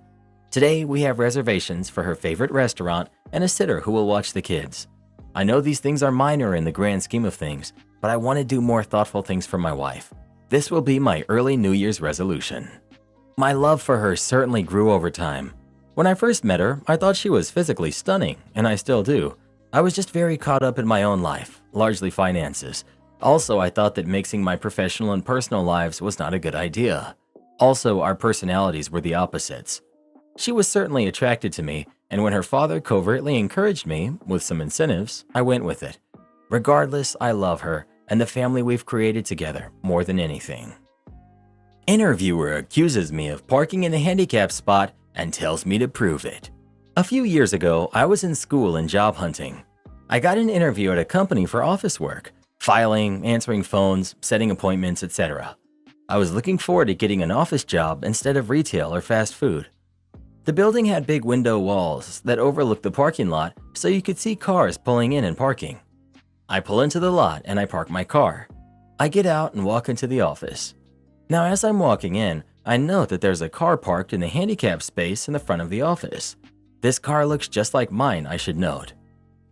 Today, we have reservations for her favorite restaurant and a sitter who will watch the kids. I know these things are minor in the grand scheme of things, but I want to do more thoughtful things for my wife. This will be my early New Year's resolution. My love for her certainly grew over time. When I first met her, I thought she was physically stunning, and I still do. I was just very caught up in my own life, largely finances. Also, I thought that mixing my professional and personal lives was not a good idea. Also, our personalities were the opposites. She was certainly attracted to me, and when her father covertly encouraged me, with some incentives, I went with it. Regardless, I love her and the family we've created together more than anything. Interviewer accuses me of parking in a handicap spot and tells me to prove it. A few years ago, I was in school and job hunting. I got an interview at a company for office work, filing, answering phones, setting appointments, etc. I was looking forward to getting an office job instead of retail or fast food. The building had big window walls that overlooked the parking lot so you could see cars pulling in and parking. I pull into the lot and I park my car. I get out and walk into the office. Now as I'm walking in, I note that there's a car parked in the handicap space in the front of the office. This car looks just like mine, I should note.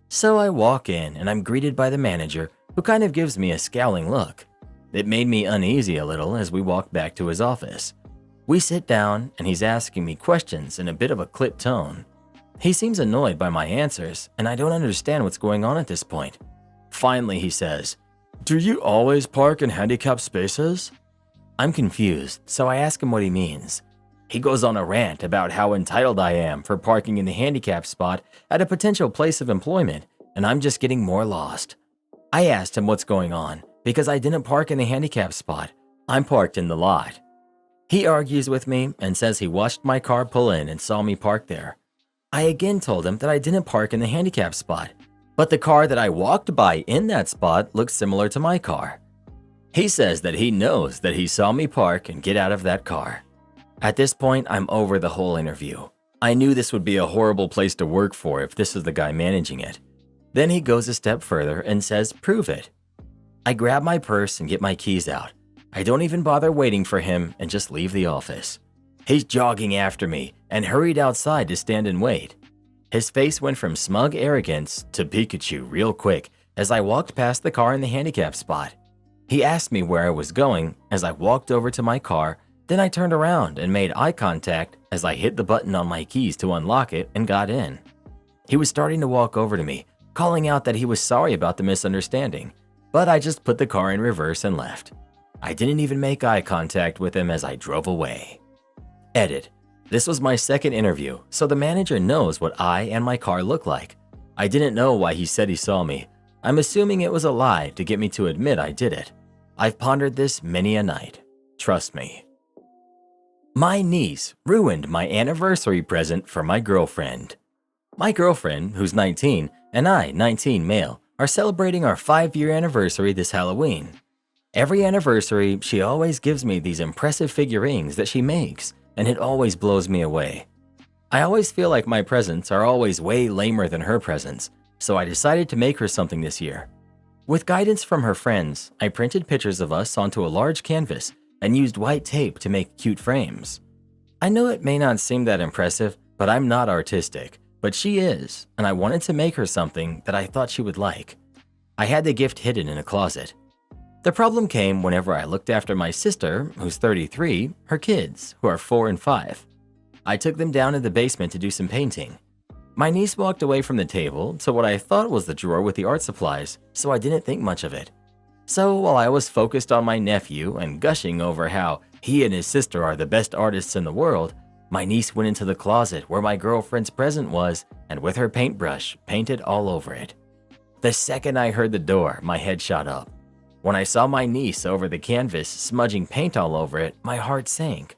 So I walk in and I'm greeted by the manager, who kind of gives me a scowling look. It made me uneasy a little as we walk back to his office. We sit down and he's asking me questions in a bit of a clipped tone. He seems annoyed by my answers and I don't understand what's going on at this point. Finally, he says, "Do you always park in handicapped spaces?" I'm confused, so I ask him what he means. He goes on a rant about how entitled I am for parking in the handicap spot at a potential place of employment, and I'm just getting more lost. I asked him what's going on because I didn't park in the handicap spot. I'm parked in the lot. He argues with me and says he watched my car pull in and saw me park there. I again told him that I didn't park in the handicap spot, but the car that I walked by in that spot looks similar to my car. He says that he knows that he saw me park and get out of that car. At this point, I'm over the whole interview. I knew this would be a horrible place to work for if this is the guy managing it. Then he goes a step further and says, "Prove it." I grab my purse and get my keys out. I don't even bother waiting for him and just leave the office. He's jogging after me and hurried outside to stand and wait. His face went from smug arrogance to Pikachu real quick as I walked past the car in the handicap spot. He asked me where I was going as I walked over to my car, then I turned around and made eye contact as I hit the button on my keys to unlock it and got in. He was starting to walk over to me, calling out that he was sorry about the misunderstanding, but I just put the car in reverse and left. I didn't even make eye contact with him as I drove away. Edit. This was my second interview, so the manager knows what I and my car look like. I didn't know why he said he saw me. I'm assuming it was a lie to get me to admit I did it. I've pondered this many a night. Trust me. My niece ruined my anniversary present for my girlfriend. My girlfriend, who's 19, and I, 19 male, are celebrating our 5-year anniversary this Halloween. Every anniversary, she always gives me these impressive figurines that she makes, and it always blows me away. I always feel like my presents are always way lamer than her presents, so I decided to make her something this year. With guidance from her friends, I printed pictures of us onto a large canvas and used white tape to make cute frames. I know it may not seem that impressive, but I'm not artistic, but she is, and I wanted to make her something that I thought she would like. I had the gift hidden in a closet. The problem came whenever I looked after my sister, who's 33, her kids, who are 4 and 5. I took them down in the basement to do some painting. My niece walked away from the table to what I thought was the drawer with the art supplies, so I didn't think much of it. So while I was focused on my nephew and gushing over how he and his sister are the best artists in the world, my niece went into the closet where my girlfriend's present was and with her paintbrush painted all over it. The second I heard the door, my head shot up. When I saw my niece over the canvas smudging paint all over it, my heart sank.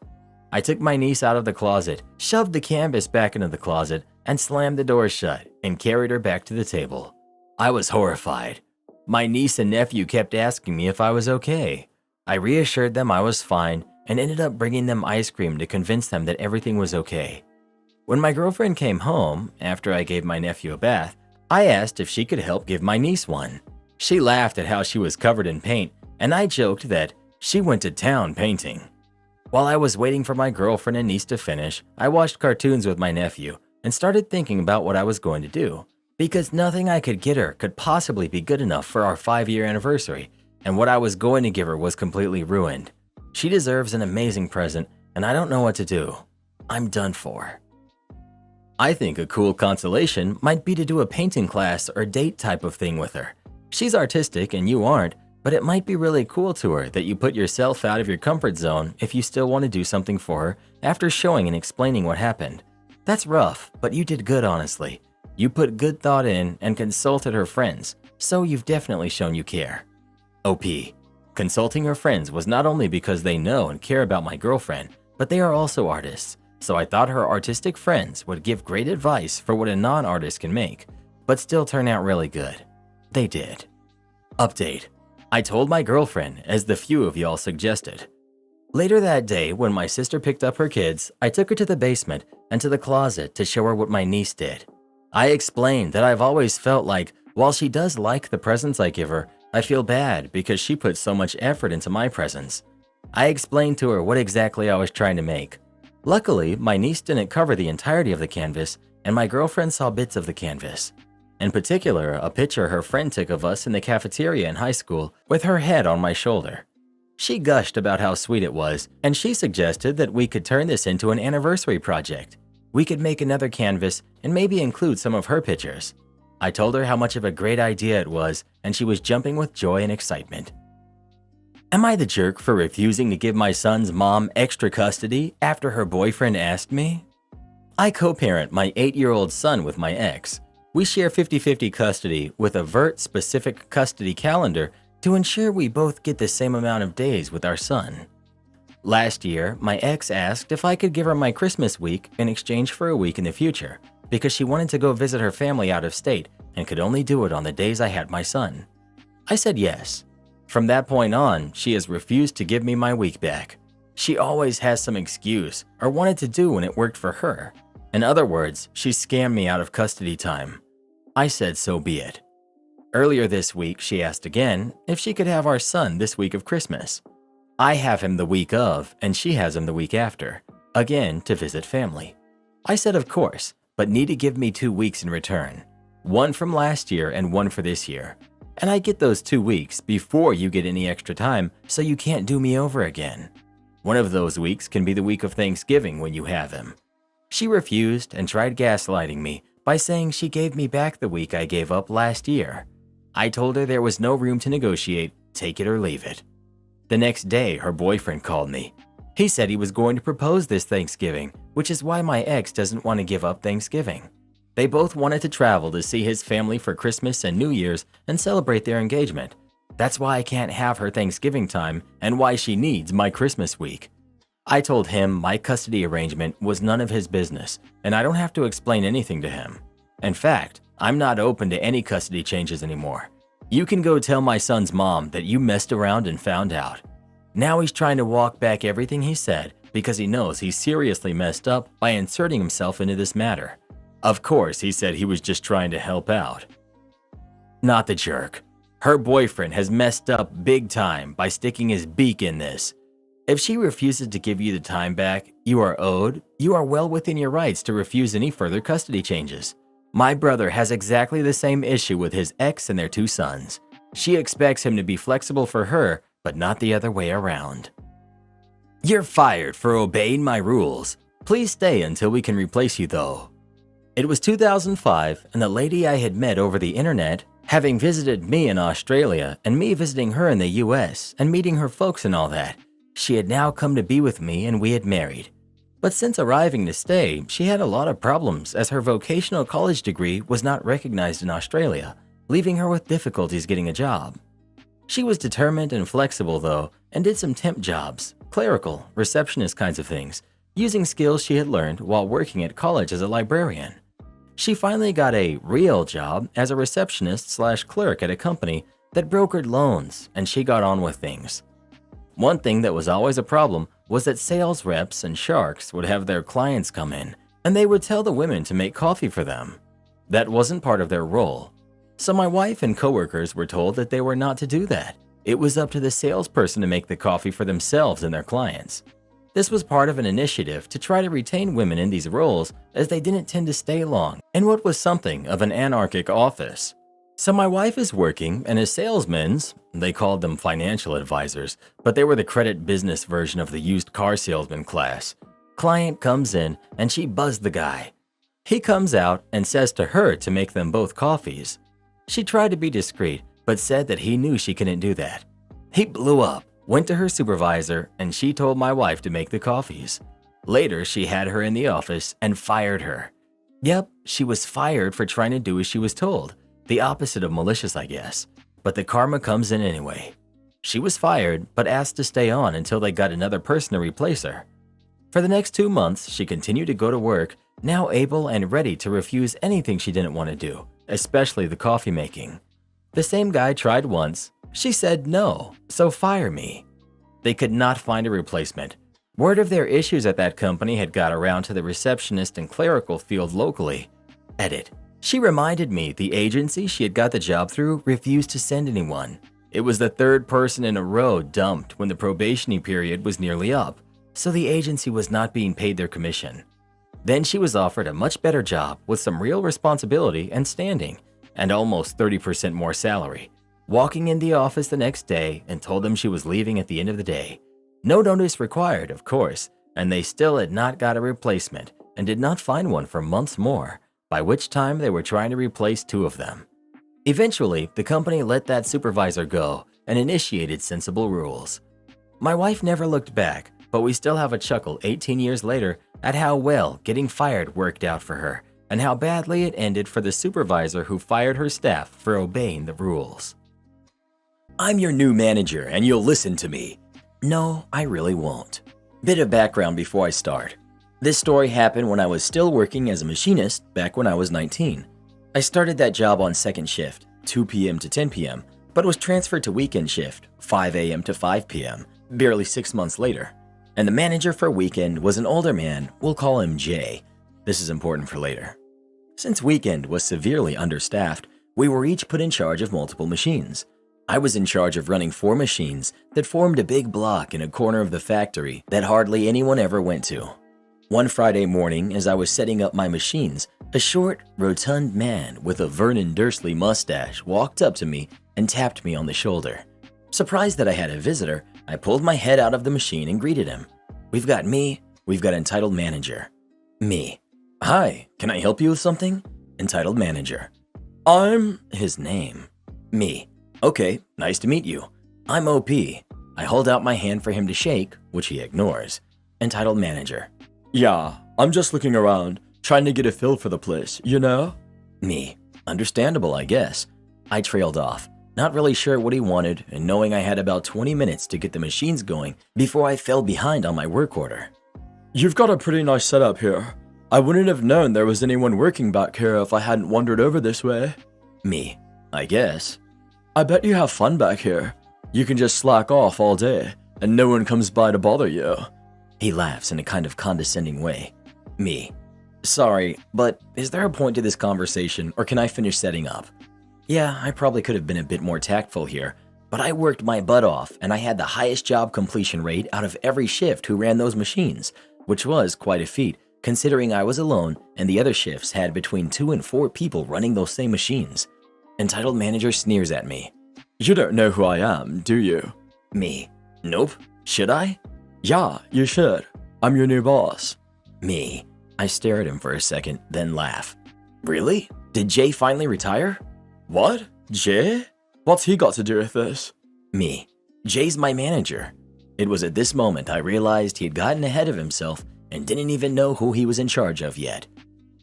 I took my niece out of the closet, shoved the canvas back into the closet, and slammed the door shut and carried her back to the table. I was horrified. My niece and nephew kept asking me if I was okay. I reassured them I was fine and ended up bringing them ice cream to convince them that everything was okay. When my girlfriend came home, after I gave my nephew a bath, I asked if she could help give my niece one. She laughed at how she was covered in paint, and I joked that she went to town painting. While I was waiting for my girlfriend and niece to finish, I watched cartoons with my nephew and started thinking about what I was going to do, because nothing I could get her could possibly be good enough for our 5-year anniversary, and what I was going to give her was completely ruined. She deserves an amazing present, and I don't know what to do. I'm done for. I think a cool consolation might be to do a painting class or date type of thing with her. She's artistic and you aren't, but it might be really cool to her that you put yourself out of your comfort zone if you still want to do something for her after showing and explaining what happened. That's rough, but you did good, honestly. You put good thought in and consulted her friends, so you've definitely shown you care. OP. Consulting her friends was not only because they know and care about my girlfriend, but they are also artists, so I thought her artistic friends would give great advice for what a non-artist can make, but still turn out really good. They did. Update. I told my girlfriend, as the few of y'all suggested. Later that day, when my sister picked up her kids, I took her to the basement and to the closet to show her what my niece did. I explained that I've always felt like, while she does like the presents I give her, I feel bad because she put so much effort into my presents. I explained to her what exactly I was trying to make. Luckily, my niece didn't cover the entirety of the canvas, and my girlfriend saw bits of the canvas. In particular, a picture her friend took of us in the cafeteria in high school with her head on my shoulder. She gushed about how sweet it was, and she suggested that we could turn this into an anniversary project. We could make another canvas and maybe include some of her pictures. I told her how much of a great idea it was, and she was jumping with joy and excitement. Am I the jerk for refusing to give my son's mom extra custody after her boyfriend asked me? I co-parent my 8-year-old son with my ex. We share 50-50 custody with a VERT-specific custody calendar to ensure we both get the same amount of days with our son. Last year, my ex asked if I could give her my Christmas week in exchange for a week in the future because she wanted to go visit her family out of state and could only do it on the days I had my son. I said yes. From that point on, she has refused to give me my week back. She always has some excuse or wanted to do when it worked for her. In other words, she scammed me out of custody time. I said so be it. Earlier this week, she asked again if she could have our son this week of Christmas. I have him the week of, and she has him the week after, again to visit family. I said of course, but need to give me 2 weeks in return. One from last year and one for this year. And I get those 2 weeks before you get any extra time, so you can't do me over again. One of those weeks can be the week of Thanksgiving when you have him. She refused and tried gaslighting me by saying she gave me back the week I gave up last year. I told her there was no room to negotiate, take it or leave it. The next day, her boyfriend called me. He said he was going to propose this Thanksgiving, which is why my ex doesn't want to give up Thanksgiving. They both wanted to travel to see his family for Christmas and New Year's and celebrate their engagement. That's why I can't have her Thanksgiving time and why she needs my Christmas week. I told him my custody arrangement was none of his business and I don't have to explain anything to him. In fact, I'm not open to any custody changes anymore. You can go tell my son's mom that you messed around and found out. Now he's trying to walk back everything he said because he knows he's seriously messed up by inserting himself into this matter. Of course, he said he was just trying to help out. Not the jerk. Her boyfriend has messed up big time by sticking his beak in this. If she refuses to give you the time back you are owed, you are well within your rights to refuse any further custody changes. My brother has exactly the same issue with his ex and their 2 sons. She expects him to be flexible for her, but not the other way around. You're fired for obeying my rules. Please stay until we can replace you though. It was 2005 and the lady I had met over the internet, having visited me in Australia and me visiting her in the US and meeting her folks and all that, she had now come to be with me and we had married. But since arriving to stay, she had a lot of problems as her vocational college degree was not recognized in Australia, leaving her with difficulties getting a job. She was determined and flexible though, and did some temp jobs, clerical, receptionist kinds of things, using skills she had learned while working at college as a librarian. She finally got a real job as a receptionist/clerk at a company that brokered loans, and she got on with things. One thing that was always a problem was that sales reps and sharks would have their clients come in, and they would tell the women to make coffee for them. That wasn't part of their role. So my wife and coworkers were told that they were not to do that. It was up to the salesperson to make the coffee for themselves and their clients. This was part of an initiative to try to retain women in these roles as they didn't tend to stay long in what was something of an anarchic office. So my wife is working and as salesmen's, they called them financial advisors, but they were the credit business version of the used car salesman class. Client comes in and she buzzed the guy. He comes out and says to her to make them both coffees. She tried to be discreet, but said that he knew she couldn't do that. He blew up, went to her supervisor, and she told my wife to make the coffees. Later, she had her in the office and fired her. Yep, she was fired for trying to do as she was told. The opposite of malicious, I guess. But the karma comes in anyway. She was fired, but asked to stay on until they got another person to replace her. For the next 2 months, she continued to go to work, now able and ready to refuse anything she didn't want to do, especially the coffee making. The same guy tried once. She said no, so fire me. They could not find a replacement. Word of their issues at that company had got around to the receptionist and clerical field locally. Edit. She reminded me the agency she had got the job through refused to send anyone. It was the 3rd person in a row dumped when the probationary period was nearly up, so the agency was not being paid their commission. Then she was offered a much better job with some real responsibility and standing, and almost 30% more salary. Walking in the office the next day and told them she was leaving at the end of the day. No notice required, of course, and they still had not got a replacement and did not find one for months more, by which time they were trying to replace 2 of them. Eventually, the company let that supervisor go and initiated sensible rules. My wife never looked back, but we still have a chuckle 18 years later at how well getting fired worked out for her and how badly it ended for the supervisor who fired her staff for obeying the rules. I'm your new manager and you'll listen to me. No, I really won't. Bit of background before I start. This story happened when I was still working as a machinist back when I was 19. I started that job on second shift, 2 p.m. to 10 p.m., but was transferred to weekend shift, 5 a.m. to 5 p.m., barely 6 months later. And the manager for weekend was an older man, we'll call him Jay. This is important for later. Since weekend was severely understaffed, we were each put in charge of multiple machines. I was in charge of running 4 machines that formed a big block in a corner of the factory that hardly anyone ever went to. One Friday morning, as I was setting up my machines, a short, rotund man with a Vernon Dursley mustache walked up to me and tapped me on the shoulder. Surprised that I had a visitor, I pulled my head out of the machine and greeted him. We've got entitled manager. Me. Hi, can I help you with something? Entitled manager. I'm his name. Me. Okay, nice to meet you. I'm OP. I hold out my hand for him to shake, which he ignores. Entitled manager. Yeah, I'm just looking around, trying to get a feel for the place, you know? Me. Understandable, I guess. I trailed off, not really sure what he wanted and knowing I had about 20 minutes to get the machines going before I fell behind on my work order. You've got a pretty nice setup here. I wouldn't have known there was anyone working back here if I hadn't wandered over this way. Me. I guess. I bet you have fun back here. You can just slack off all day, and no one comes by to bother you. He laughs in a kind of condescending way. Me. Sorry, but is there a point to this conversation, or can I finish setting up? Yeah, I probably could have been a bit more tactful here, but I worked my butt off, and I had the highest job completion rate out of every shift who ran those machines, which was quite a feat, considering I was alone and the other shifts had between 2 and 4 people running those same machines. Entitled manager sneers at me. You don't know who I am, do you? Me. Nope. Should I? Yeah, you should. I'm your new boss. Me. I stare at him for a second, then laugh. Really? Did Jay finally retire? What? Jay? What's he got to do with this? Me. Jay's my manager. It was at this moment I realized he had gotten ahead of himself and didn't even know who he was in charge of yet.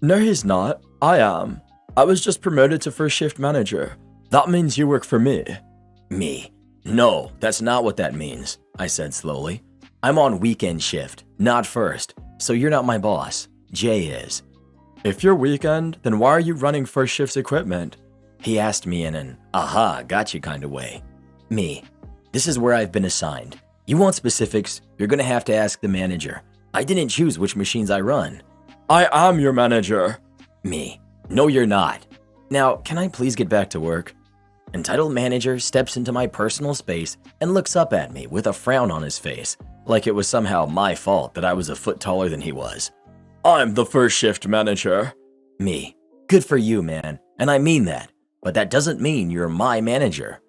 No, he's not. I am. I was just promoted to first shift manager. That means you work for me. Me. No, that's not what that means, I said slowly. I'm on weekend shift, not first, so you're not my boss. Jay is. If you're weekend, then why are you running first shift's equipment? He asked me in an aha, gotcha kind of way. Me. This is where I've been assigned. You want specifics? You're gonna have to ask the manager. I didn't choose which machines I run. I am your manager. Me. No, you're not. Now, can I please get back to work? Entitled manager steps into my personal space and looks up at me with a frown on his face, like it was somehow my fault that I was a foot taller than he was. I'm the first shift manager. Me. Good for you, man, and I mean that, but that doesn't mean you're my manager.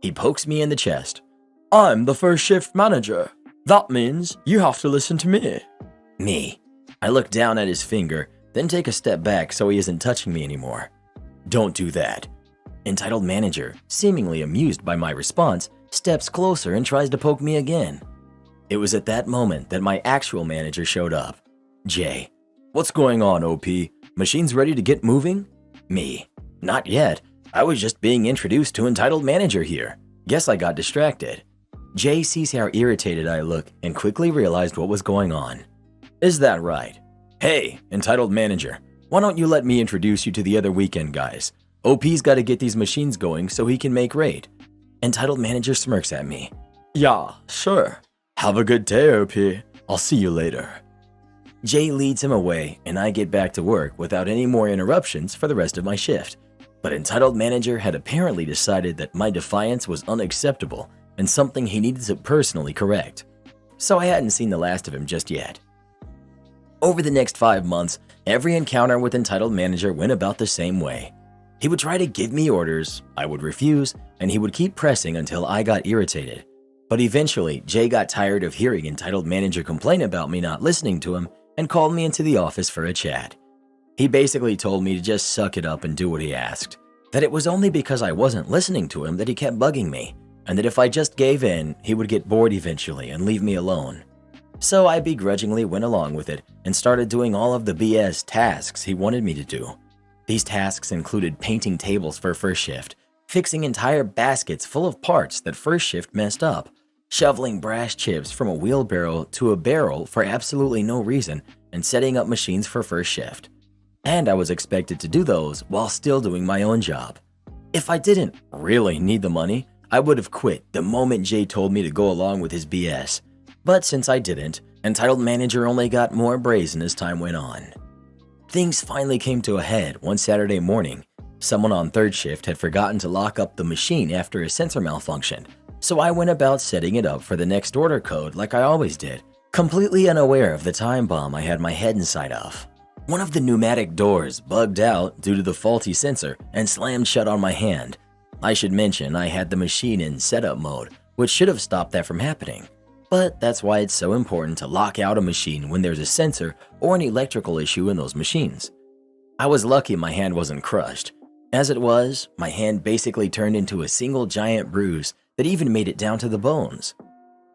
He pokes me in the chest. I'm the first shift manager. That means you have to listen to me. Me. I look down at his finger, then take a step back so he isn't touching me anymore. Don't do that. Entitled manager, seemingly amused by my response, steps closer and tries to poke me again. It was at that moment that my actual manager showed up. Jay. What's going on, OP? Machines ready to get moving? Me. Not yet. I was just being introduced to entitled manager here. Guess I got distracted. Jay sees how irritated I look and quickly realized what was going on. Is that right? Hey, entitled manager, why don't you let me introduce you to the other weekend guys? OP's got to get these machines going so he can make rate. Entitled manager smirks at me. Yeah, sure. Have a good day, OP. I'll see you later. Jay leads him away and I get back to work without any more interruptions for the rest of my shift. But entitled manager had apparently decided that my defiance was unacceptable and something he needed to personally correct. So I hadn't seen the last of him just yet. Over the next 5 months, every encounter with entitled manager went about the same way. He would try to give me orders, I would refuse, and he would keep pressing until I got irritated. But eventually, Jay got tired of hearing entitled manager complain about me not listening to him and called me into the office for a chat. He basically told me to just suck it up and do what he asked, that it was only because I wasn't listening to him that he kept bugging me, and that if I just gave in, he would get bored eventually and leave me alone. So I begrudgingly went along with it and started doing all of the BS tasks he wanted me to do. These tasks included painting tables for first shift, fixing entire baskets full of parts that first shift messed up, shoveling brass chips from a wheelbarrow to a barrel for absolutely no reason, and setting up machines for first shift. And I was expected to do those while still doing my own job. If I didn't really need the money, I would have quit the moment Jay told me to go along with his BS. But since I didn't, entitled manager only got more brazen as time went on. Things finally came to a head one Saturday morning. Someone on third shift had forgotten to lock up the machine after a sensor malfunctioned, so I went about setting it up for the next order code like I always did, completely unaware of the time bomb I had my head inside of. One of the pneumatic doors bugged out due to the faulty sensor and slammed shut on my hand. I should mention I had the machine in setup mode, which should have stopped that from happening. But that's why it's so important to lock out a machine when there's a sensor or an electrical issue in those machines. I was lucky my hand wasn't crushed. As it was, my hand basically turned into a single giant bruise that even made it down to the bones.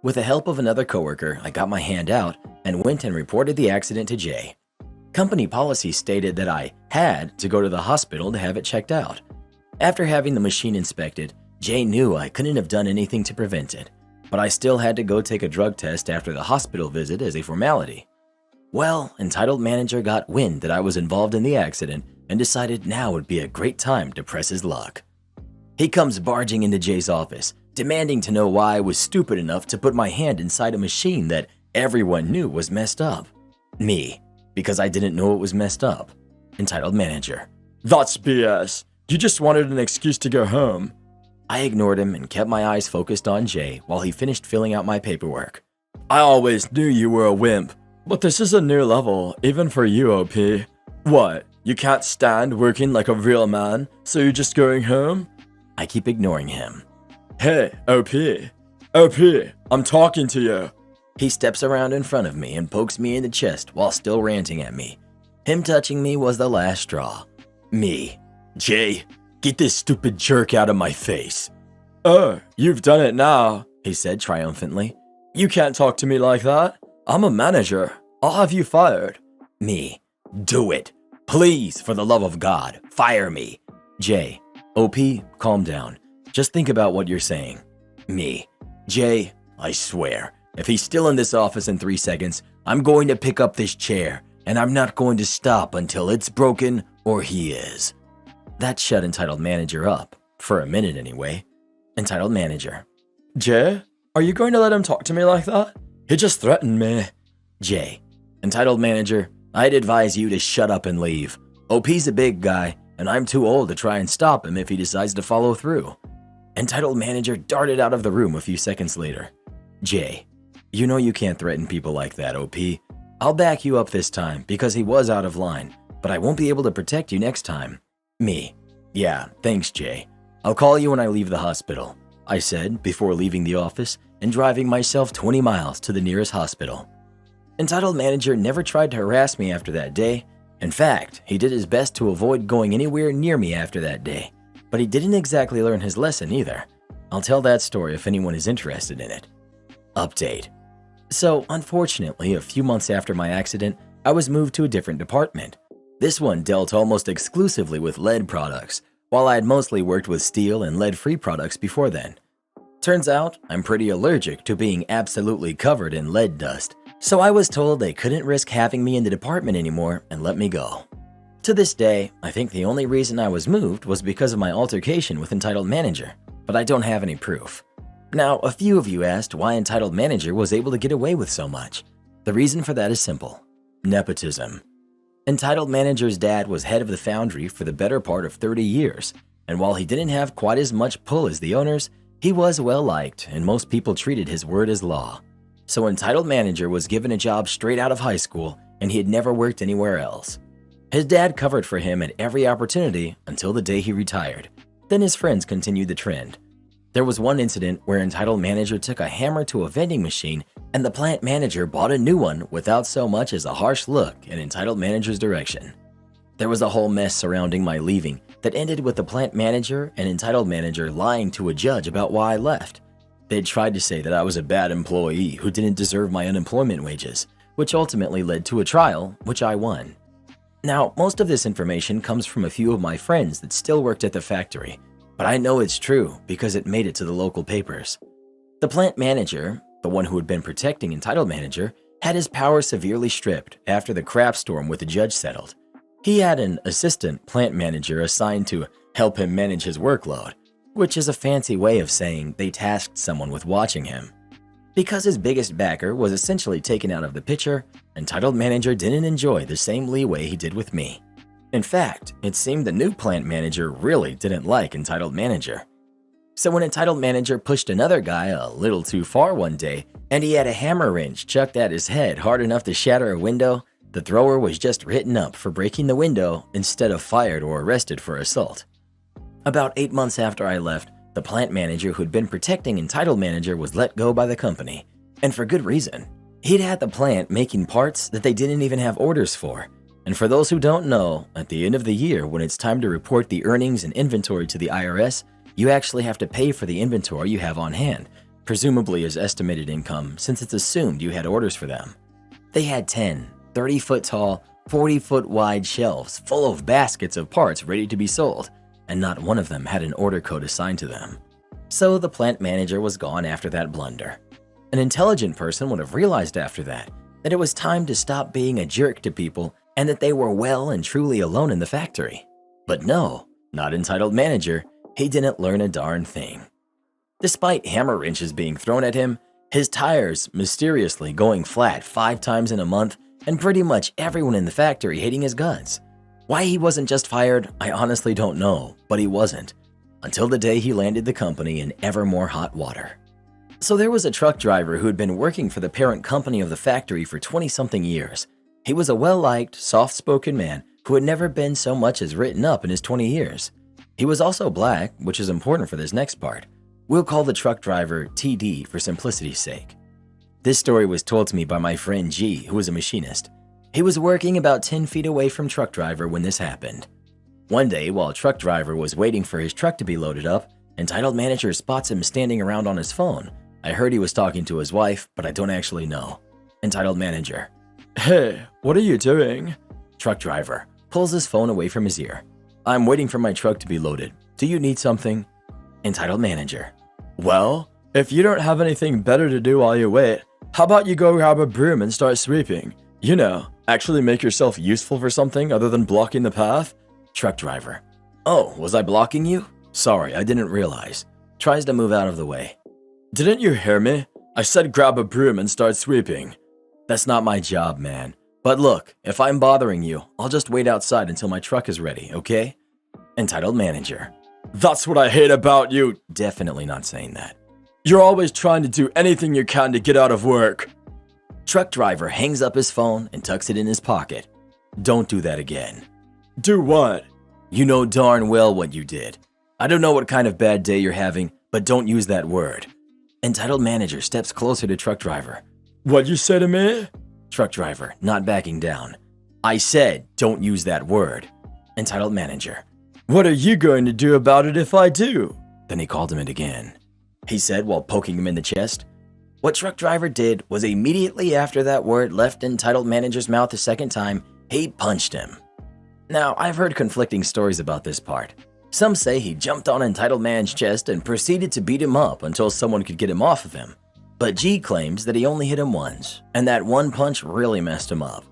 With the help of another coworker, I got my hand out and went and reported the accident to Jay. Company policy stated that I had to go to the hospital to have it checked out. After having the machine inspected, Jay knew I couldn't have done anything to prevent it, but I still had to go take a drug test after the hospital visit as a formality. Well, entitled manager got wind that I was involved in the accident and decided now would be a great time to press his luck. He comes barging into Jay's office, demanding to know why I was stupid enough to put my hand inside a machine that everyone knew was messed up. Me, because I didn't know it was messed up. Entitled manager: "That's BS. You just wanted an excuse to go home." I ignored him and kept my eyes focused on Jay while he finished filling out my paperwork. "I always knew you were a wimp, but this is a new level, even for you, OP. What, you can't stand working like a real man, so you're just going home?" I keep ignoring him. "Hey, OP. OP, I'm talking to you." He steps around in front of me and pokes me in the chest while still ranting at me. Him touching me was the last straw. Me: "Jay, get this stupid jerk out of my face." "Oh, you've done it now," he said triumphantly. "You can't talk to me like that. I'm a manager. I'll have you fired." Me: "Do it. Please, for the love of God, fire me." Jay: "OP, calm down. Just think about what you're saying." Me: "Jay, I swear, if he's still in this office in 3 seconds, I'm going to pick up this chair, and I'm not going to stop until it's broken or he is." That shut entitled manager up, for a minute anyway. Entitled manager: "Jay, are you going to let him talk to me like that? He just threatened me." Jay: "Entitled manager, I'd advise you to shut up and leave. OP's a big guy, and I'm too old to try and stop him if he decides to follow through." Entitled manager darted out of the room a few seconds later. Jay: "You know you can't threaten people like that, OP. I'll back you up this time because he was out of line, but I won't be able to protect you next time." Me: "Yeah, thanks, Jay. I'll call you when I leave the hospital," I said before leaving the office and driving myself 20 miles to the nearest hospital. Entitled manager never tried to harass me after that day. In fact, he did his best to avoid going anywhere near me after that day, but he didn't exactly learn his lesson either. I'll tell that story if anyone is interested in it. Update. So, unfortunately, a few months after my accident, I was moved to a different department. This one dealt almost exclusively with lead products, while I had mostly worked with steel and lead-free products before then. Turns out, I'm pretty allergic to being absolutely covered in lead dust, so I was told they couldn't risk having me in the department anymore and let me go. To this day, I think the only reason I was moved was because of my altercation with entitled manager, but I don't have any proof. Now, a few of you asked why entitled manager was able to get away with so much. The reason for that is simple: nepotism. Entitled manager's dad was head of the foundry for the better part of 30 years, and while he didn't have quite as much pull as the owners, he was well liked and most people treated his word as law. So entitled manager was given a job straight out of high school and he had never worked anywhere else. His dad covered for him at every opportunity until the day he retired. Then his friends continued the trend. There was one incident where entitled manager took a hammer to a vending machine and the plant manager bought a new one without so much as a harsh look in entitled manager's direction. There was a whole mess surrounding my leaving that ended with the plant manager and entitled manager lying to a judge about why I left. They tried to say that I was a bad employee who didn't deserve my unemployment wages, which ultimately led to a trial, which I won. Now, most of this information comes from a few of my friends that still worked at the factory, but I know it's true because it made it to the local papers. The plant manager, the one who had been protecting entitled manager, had his power severely stripped after the crap storm with the judge settled. He had an assistant plant manager assigned to help him manage his workload, which is a fancy way of saying they tasked someone with watching him. Because his biggest backer was essentially taken out of the picture, entitled manager didn't enjoy the same leeway he did with me. In fact, it seemed the new plant manager really didn't like entitled manager. So when entitled manager pushed another guy a little too far one day, and he had a hammer wrench chucked at his head hard enough to shatter a window, the thrower was just written up for breaking the window instead of fired or arrested for assault. About 8 months after I left, the plant manager who'd been protecting entitled manager was let go by the company, and for good reason. He'd had the plant making parts that they didn't even have orders for. And for those who don't know, at the end of the year, when it's time to report the earnings and inventory to the IRS, you actually have to pay for the inventory you have on hand, presumably as estimated income since it's assumed you had orders for them. They had 10 30-foot tall, 40-foot wide shelves full of baskets of parts ready to be sold, and not one of them had an order code assigned to them. So the plant manager was gone after that blunder. An intelligent person would have realized after that it was time to stop being a jerk to people and that they were well and truly alone in the factory. But no, not entitled manager, he didn't learn a darn thing. Despite hammer wrenches being thrown at him, his tires mysteriously going flat 5 times in a month, and pretty much everyone in the factory hating his guts. Why he wasn't just fired, I honestly don't know, but he wasn't, until the day he landed the company in ever more hot water. So there was a truck driver who had been working for the parent company of the factory for 20-something years. He was a well-liked, soft-spoken man who had never been so much as written up in his 20 years. He was also black, which is important for this next part. We'll call the truck driver TD for simplicity's sake. This story was told to me by my friend G, who was a machinist. He was working about 10 feet away from truck driver when this happened. One day, while truck driver was waiting for his truck to be loaded up, entitled manager spots him standing around on his phone. I heard he was talking to his wife, but I don't actually know. Entitled manager: "Hey, what are you doing?" Truck driver pulls his phone away from his ear. "I'm waiting for my truck to be loaded. Do you need something?" Entitled manager: "Well, if you don't have anything better to do while you wait, how about you go grab a broom and start sweeping? You know, actually make yourself useful for something other than blocking the path." Truck driver: "Oh, was I blocking you? Sorry, I didn't realize." Tries to move out of the way. "Didn't you hear me? I said grab a broom and start sweeping." "That's not my job, man. But look, if I'm bothering you, I'll just wait outside until my truck is ready, okay?" Entitled manager: "That's what I hate about you." Definitely not saying that. "You're always trying to do anything you can to get out of work." Truck driver hangs up his phone and tucks it in his pocket. "Don't do that again." "Do what?" "You know darn well what you did. I don't know what kind of bad day you're having, but don't use that word." Entitled manager steps closer to truck driver. "What'd you say to me?" Truck driver, not backing down. "I said, don't use that word." Entitled manager: "What are you going to do about it if I do?" Then he called him it again. He said while poking him in the chest. What truck driver did was immediately after that word left entitled manager's mouth a second time, he punched him. Now, I've heard conflicting stories about this part. Some say he jumped on entitled man's chest and proceeded to beat him up until someone could get him off of him. But G claims that he only hit him once, and that one punch really messed him up.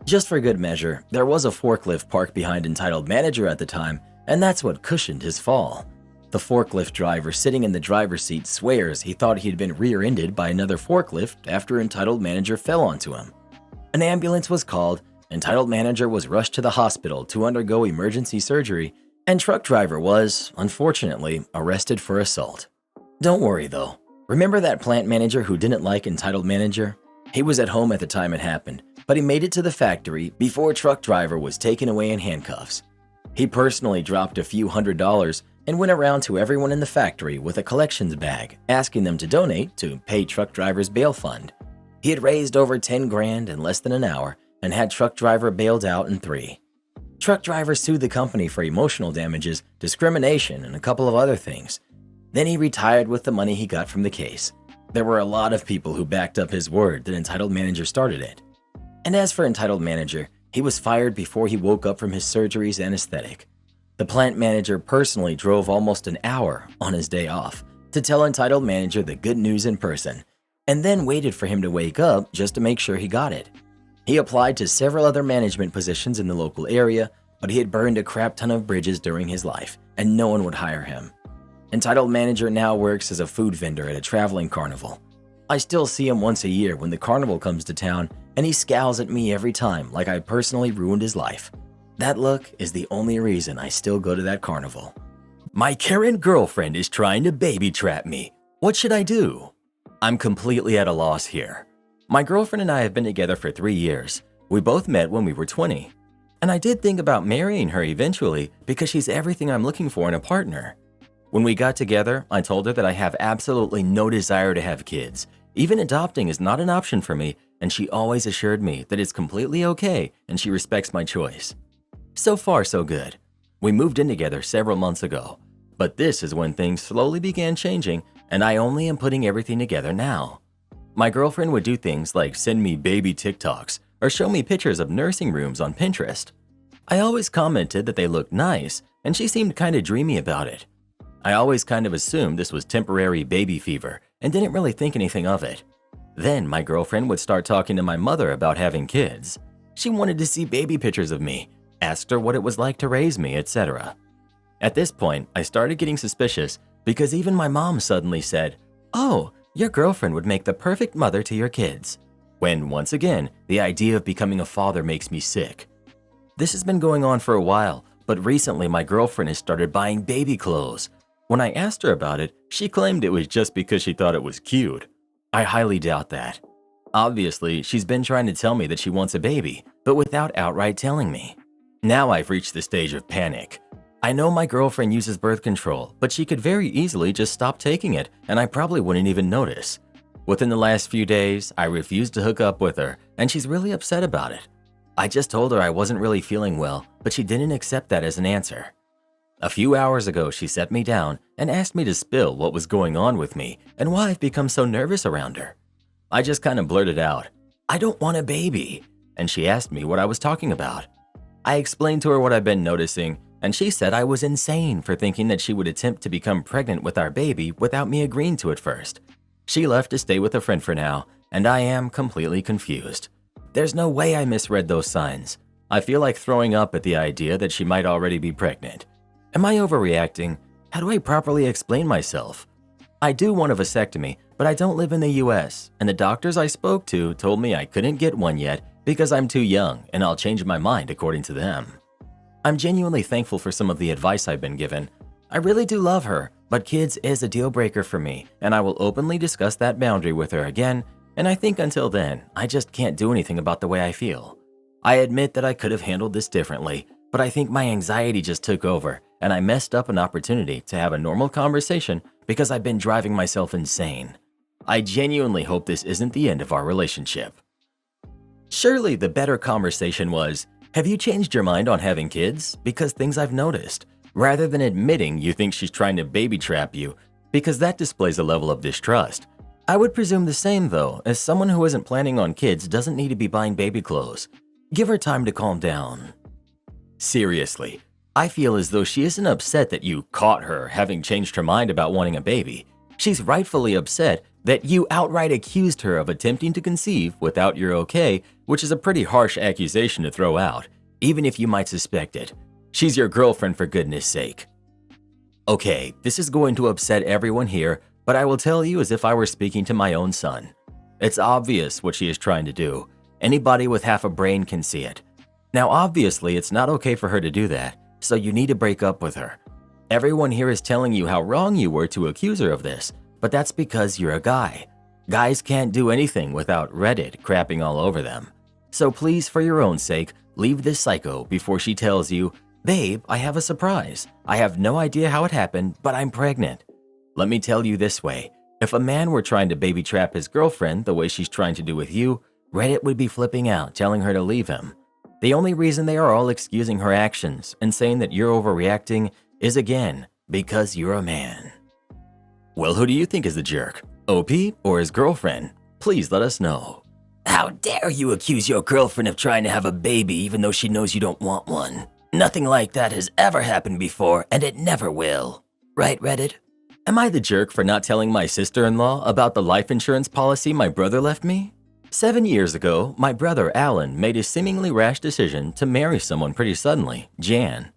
Just for good measure, there was a forklift parked behind entitled manager at the time, and that's what cushioned his fall. The forklift driver sitting in the driver's seat swears he thought he'd been rear-ended by another forklift after entitled manager fell onto him. An ambulance was called, entitled manager was rushed to the hospital to undergo emergency surgery, and truck driver was, unfortunately, arrested for assault. Don't worry though. Remember that plant manager who didn't like entitled manager? He was at home at the time it happened, but he made it to the factory before truck driver was taken away in handcuffs. He personally dropped a few $100s and went around to everyone in the factory with a collections bag, asking them to donate to pay truck driver's bail fund. He had raised over 10 grand in less than an hour and had truck driver bailed out in 3. Truck driver sued the company for emotional damages, discrimination, and a couple of other things. Then he retired with the money he got from the case. There were a lot of people who backed up his word that entitled manager started it. And as for entitled manager, he was fired before he woke up from his surgery's anesthetic. The plant manager personally drove almost an hour on his day off to tell entitled manager the good news in person, and then waited for him to wake up just to make sure he got it. He applied to several other management positions in the local area, but he had burned a crap ton of bridges during his life, and no one would hire him. Entitled manager now works as a food vendor at a traveling carnival. I still see him once a year when the carnival comes to town, and he scowls at me every time like I personally ruined his life. That look is the only reason I still go to that carnival. My Karen girlfriend is trying to baby trap me. What should I do? I'm completely at a loss here. My girlfriend and I have been together for 3 years. We both met when we were 20. And I did think about marrying her eventually because she's everything I'm looking for in a partner. When we got together, I told her that I have absolutely no desire to have kids. Even adopting is not an option for me, and she always assured me that it's completely okay and she respects my choice. So far, so good. We moved in together several months ago, but this is when things slowly began changing and I only am putting everything together now. My girlfriend would do things like send me baby TikToks or show me pictures of nursing rooms on Pinterest. I always commented that they looked nice, and she seemed kind of dreamy about it. I always kind of assumed this was temporary baby fever and didn't really think anything of it. Then my girlfriend would start talking to my mother about having kids. She wanted to see baby pictures of me, asked her what it was like to raise me, etc. At this point, I started getting suspicious because even my mom suddenly said, "Oh, your girlfriend would make the perfect mother to your kids." When, once again, the idea of becoming a father makes me sick. This has been going on for a while, but recently my girlfriend has started buying baby clothes. When I asked her about it, she claimed it was just because she thought it was cute. I highly doubt that. Obviously, she's been trying to tell me that she wants a baby, but without outright telling me. Now I've reached the stage of panic. I know my girlfriend uses birth control, but she could very easily just stop taking it, and I probably wouldn't even notice. Within the last few days, I refused to hook up with her, and she's really upset about it. I just told her I wasn't really feeling well, but she didn't accept that as an answer. A few hours ago, she set me down and asked me to spill what was going on with me and why I've become so nervous around her. I just kind of blurted out, "I don't want a baby," and she asked me what I was talking about. I explained to her what I've been noticing, and she said I was insane for thinking that she would attempt to become pregnant with our baby without me agreeing to it first. She left to stay with a friend for now, and I am completely confused. There's no way I misread those signs. I feel like throwing up at the idea that she might already be pregnant. Am I overreacting? How do I properly explain myself? I do want a vasectomy, but I don't live in the US, and the doctors I spoke to told me I couldn't get one yet because I'm too young and I'll change my mind according to them. I'm genuinely thankful for some of the advice I've been given. I really do love her, but kids is a deal breaker for me, and I will openly discuss that boundary with her again, and I think until then, I just can't do anything about the way I feel. I admit that I could have handled this differently, but I think my anxiety just took over, and I messed up an opportunity to have a normal conversation because I've been driving myself insane. I genuinely hope this isn't the end of our relationship. Surely the better conversation was, have you changed your mind on having kids? Because things I've noticed, rather than admitting you think she's trying to baby trap you, because that displays a level of distrust. I would presume the same though, as someone who isn't planning on kids doesn't need to be buying baby clothes. Give her time to calm down. Seriously, I feel as though she isn't upset that you caught her having changed her mind about wanting a baby. She's rightfully upset that you outright accused her of attempting to conceive without your okay, which is a pretty harsh accusation to throw out, even if you might suspect it. She's your girlfriend for goodness sake. Okay, this is going to upset everyone here, but I will tell you as if I were speaking to my own son. It's obvious what she is trying to do. Anybody with half a brain can see it. Now obviously it's not okay for her to do that, so you need to break up with her. Everyone here is telling you how wrong you were to accuse her of this, but that's because you're a guy. Guys can't do anything without Reddit crapping all over them. So please, for your own sake, leave this psycho before she tells you, "Babe, I have a surprise. I have no idea how it happened, but I'm pregnant." Let me tell you this way, if a man were trying to baby trap his girlfriend the way she's trying to do with you, Reddit would be flipping out telling her to leave him. The only reason they are all excusing her actions and saying that you're overreacting is again, because you're a man. Well, who do you think is the jerk? OP or his girlfriend? Please let us know. How dare you accuse your girlfriend of trying to have a baby even though she knows you don't want one? Nothing like that has ever happened before, and it never will. Right, Reddit? Am I the jerk for not telling my sister-in-law about the life insurance policy my brother left me? 7 years ago, my brother Alan made a seemingly rash decision to marry someone pretty suddenly, Jan.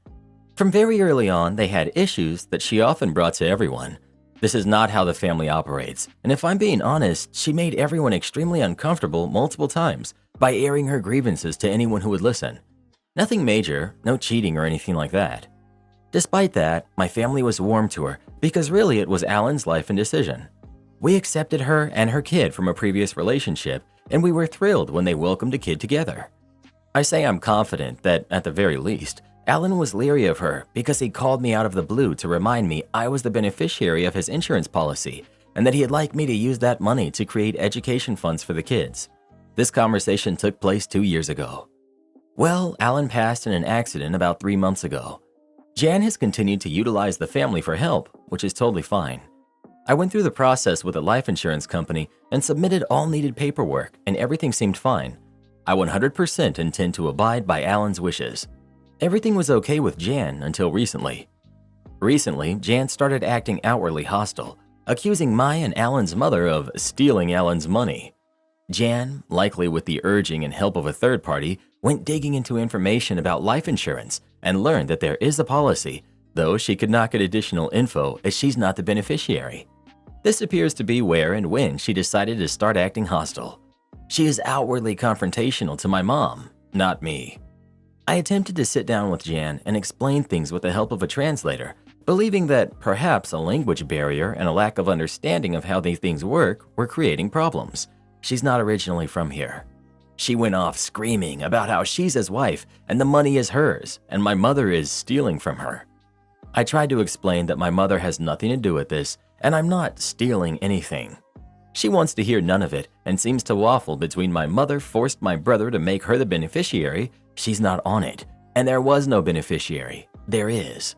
From very early on, they had issues that she often brought to everyone. This is not how the family operates, and if I'm being honest, she made everyone extremely uncomfortable multiple times by airing her grievances to anyone who would listen. Nothing major, no cheating or anything like that. Despite that, my family was warm to her because really it was Alan's life and decision. We accepted her and her kid from a previous relationship, and we were thrilled when they welcomed a kid together. I say I'm confident that, at the very least, Alan was leery of her because he called me out of the blue to remind me I was the beneficiary of his insurance policy and that he'd like me to use that money to create education funds for the kids. This conversation took place 2 years ago. Well, Alan passed in an accident about 3 months ago. Jan has continued to utilize the family for help, which is totally fine. I went through the process with a life insurance company and submitted all needed paperwork, and everything seemed fine. I 100% intend to abide by Alan's wishes. Everything was okay with Jan until recently. Recently, Jan started acting outwardly hostile, accusing my and Alan's mother of stealing Alan's money. Jan, likely with the urging and help of a third party, went digging into information about life insurance and learned that there is a policy, though she could not get additional info as she's not the beneficiary. This appears to be where and when she decided to start acting hostile. She is outwardly confrontational to my mom, not me. I attempted to sit down with Jan and explain things with the help of a translator, believing that perhaps a language barrier and a lack of understanding of how these things work were creating problems. She's not originally from here. She went off screaming about how she's his wife and the money is hers and my mother is stealing from her. I tried to explain that my mother has nothing to do with this and I'm not stealing anything. She wants to hear none of it and seems to waffle between my mother forced my brother to make her the beneficiary, she's not on it, and there was no beneficiary, there is.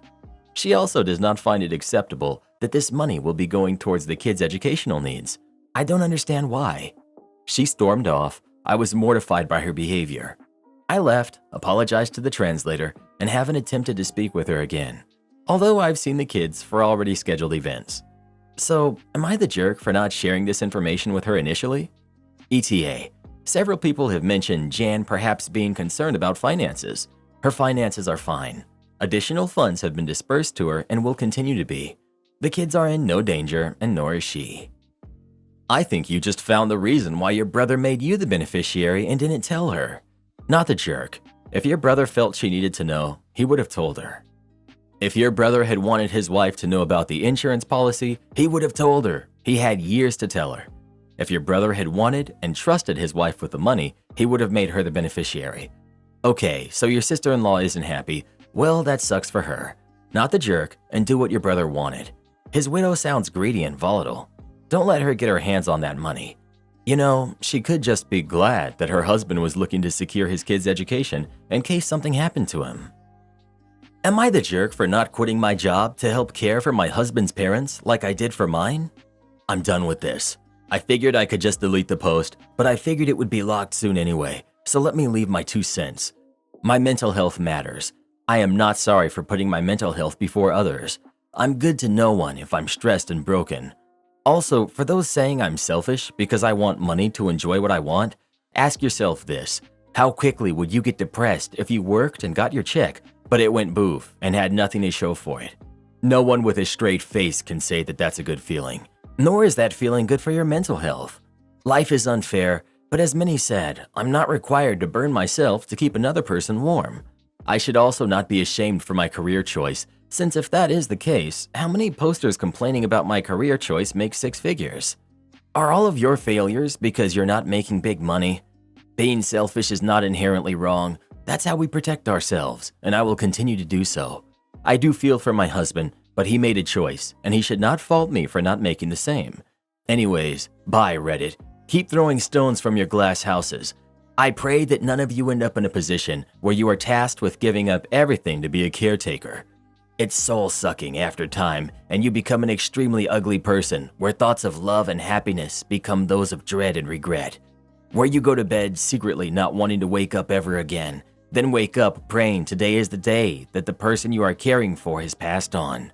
She also does not find it acceptable that this money will be going towards the kids' educational needs. I don't understand why. She stormed off. I was mortified by her behavior. I left, apologized to the translator, and haven't attempted to speak with her again, although I've seen the kids for already scheduled events. So, am I the jerk for not sharing this information with her initially? ETA. Several people have mentioned Jan perhaps being concerned about finances. Her finances are fine. Additional funds have been dispersed to her and will continue to be. The kids are in no danger, and nor is she. I think you just found the reason why your brother made you the beneficiary and didn't tell her. Not the jerk. If your brother felt she needed to know, he would have told her. If your brother had wanted his wife to know about the insurance policy, he would have told her. He had years to tell her. If your brother had wanted and trusted his wife with the money, he would have made her the beneficiary. Okay, so your sister-in-law isn't happy. Well, that sucks for her. Not the jerk, and do what your brother wanted. His widow sounds greedy and volatile. Don't let her get her hands on that money. You know, she could just be glad that her husband was looking to secure his kid's education in case something happened to him. Am I the jerk for not quitting my job to help care for my husband's parents like I did for mine? I'm done with this. I figured I could just delete the post, but I figured it would be locked soon anyway, so let me leave my 2 cents. My mental health matters. I am not sorry for putting my mental health before others. I'm good to no one if I'm stressed and broken. Also, for those saying I'm selfish because I want money to enjoy what I want, ask yourself this. How quickly would you get depressed if you worked and got your check, but it went boof and had nothing to show for it? No one with a straight face can say that that's a good feeling, nor is that feeling good for your mental health. Life is unfair, but as many said, I'm not required to burn myself to keep another person warm. I should also not be ashamed for my career choice, since if that is the case, how many posters complaining about my career choice make 6 figures? Are all of your failures because you're not making big money? Being selfish is not inherently wrong. That's how we protect ourselves, and I will continue to do so. I do feel for my husband, but he made a choice, and he should not fault me for not making the same. Anyways, bye Reddit. Keep throwing stones from your glass houses. I pray that none of you end up in a position where you are tasked with giving up everything to be a caretaker. It's soul-sucking after time, and you become an extremely ugly person where thoughts of love and happiness become those of dread and regret. Where you go to bed secretly not wanting to wake up ever again, then wake up praying today is the day that the person you are caring for has passed on.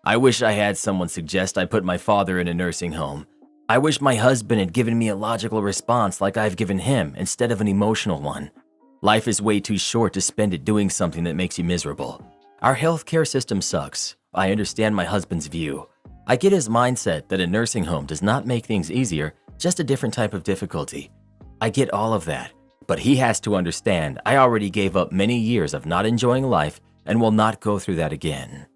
I wish I had someone suggest I put my father in a nursing home. I wish my husband had given me a logical response like I've given him instead of an emotional one. Life is way too short to spend it doing something that makes you miserable. Our healthcare system sucks. I understand my husband's view. I get his mindset that a nursing home does not make things easier, just a different type of difficulty. I get all of that, but he has to understand I already gave up many years of not enjoying life and will not go through that again.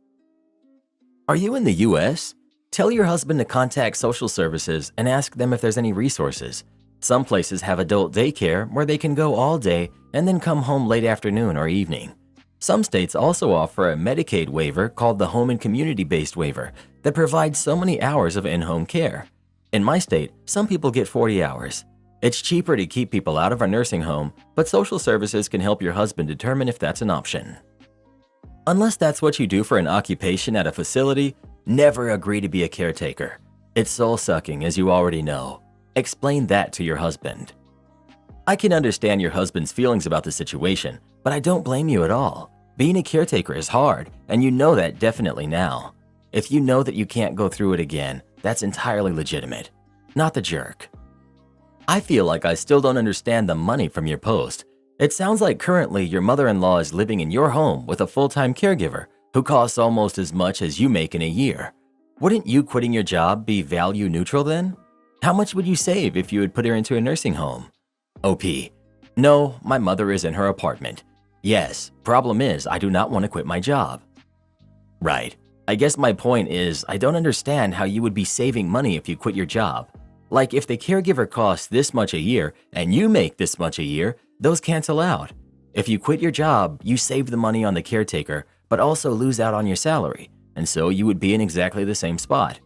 Are you in the US? Tell your husband to contact social services and ask them if there's any resources. Some places have adult daycare where they can go all day and then come home late afternoon or evening. Some states also offer a Medicaid waiver called the Home and Community-Based Waiver that provides so many hours of in-home care. In my state, some people get 40 hours. It's cheaper to keep people out of a nursing home, but social services can help your husband determine if that's an option. Unless that's what you do for an occupation at a facility, never agree to be a caretaker. It's soul-sucking, as you already know. Explain that to your husband. I can understand your husband's feelings about the situation, but I don't blame you at all. Being a caretaker is hard, and you know that definitely now. If you know that you can't go through it again, that's entirely legitimate. Not the jerk. I feel like I still don't understand the money from your post. It sounds like currently your mother-in-law is living in your home with a full-time caregiver who costs almost as much as you make in a year. Wouldn't you quitting your job be value neutral then? How much would you save if you would put her into a nursing home? OP: No, my mother is in her apartment. Yes, problem is I do not want to quit my job. Right. I guess my point is I don't understand how you would be saving money if you quit your job. Like if the caregiver costs this much a year and you make this much a year, those cancel out. If you quit your job, you save the money on the caretaker, but also lose out on your salary, and so you would be in exactly the same spot.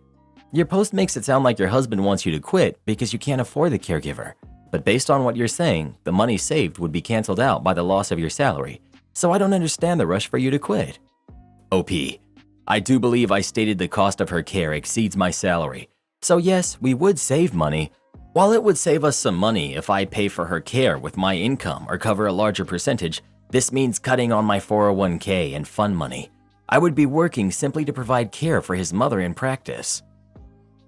Your post makes it sound like your husband wants you to quit because you can't afford the caregiver. But based on what you're saying, the money saved would be canceled out by the loss of your salary, so I don't understand the rush for you to quit. OP: I do believe I stated the cost of her care exceeds my salary, so yes, we would save money. While it would save us some money if I pay for her care with my income or cover a larger percentage, this means cutting on my 401k and fund money. I would be working simply to provide care for his mother in practice.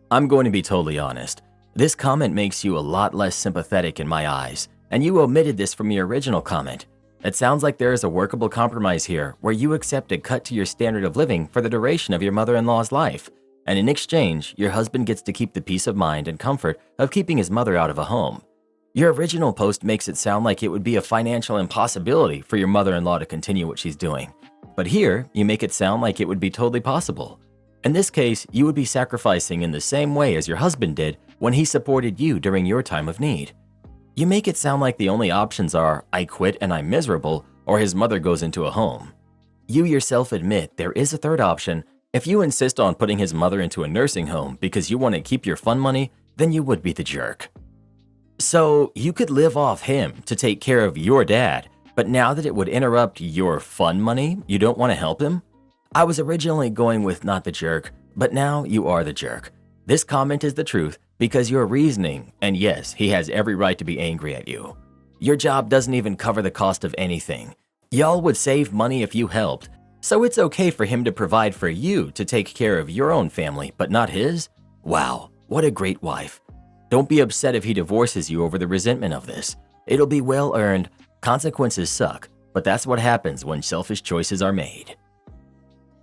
I'm going to be totally honest. This comment makes you a lot less sympathetic in my eyes, and you omitted this from your original comment. It sounds like there is a workable compromise here where you accept a cut to your standard of living for the duration of your mother-in-law's life, and in exchange, your husband gets to keep the peace of mind and comfort of keeping his mother out of a home. Your original post makes it sound like it would be a financial impossibility for your mother-in-law to continue what she's doing, but here you make it sound like it would be totally possible. In this case, you would be sacrificing in the same way as your husband did when he supported you during your time of need. You make it sound like the only options are I quit and I'm miserable, or his mother goes into a home. You yourself admit there is a third option. If you insist on putting his mother into a nursing home because you want to keep your fund money, then you would be the jerk. So you could live off him to take care of your dad, but now that it would interrupt your fund money, you don't want to help him? I was originally going with not the jerk, but now you are the jerk. This comment is the truth because you're reasoning, and yes, he has every right to be angry at you. Your job doesn't even cover the cost of anything. Y'all would save money if you helped, so it's okay for him to provide for you to take care of your own family, but not his? Wow, what a great wife. Don't be upset if he divorces you over the resentment of this. It'll be well earned. Consequences suck, but that's what happens when selfish choices are made.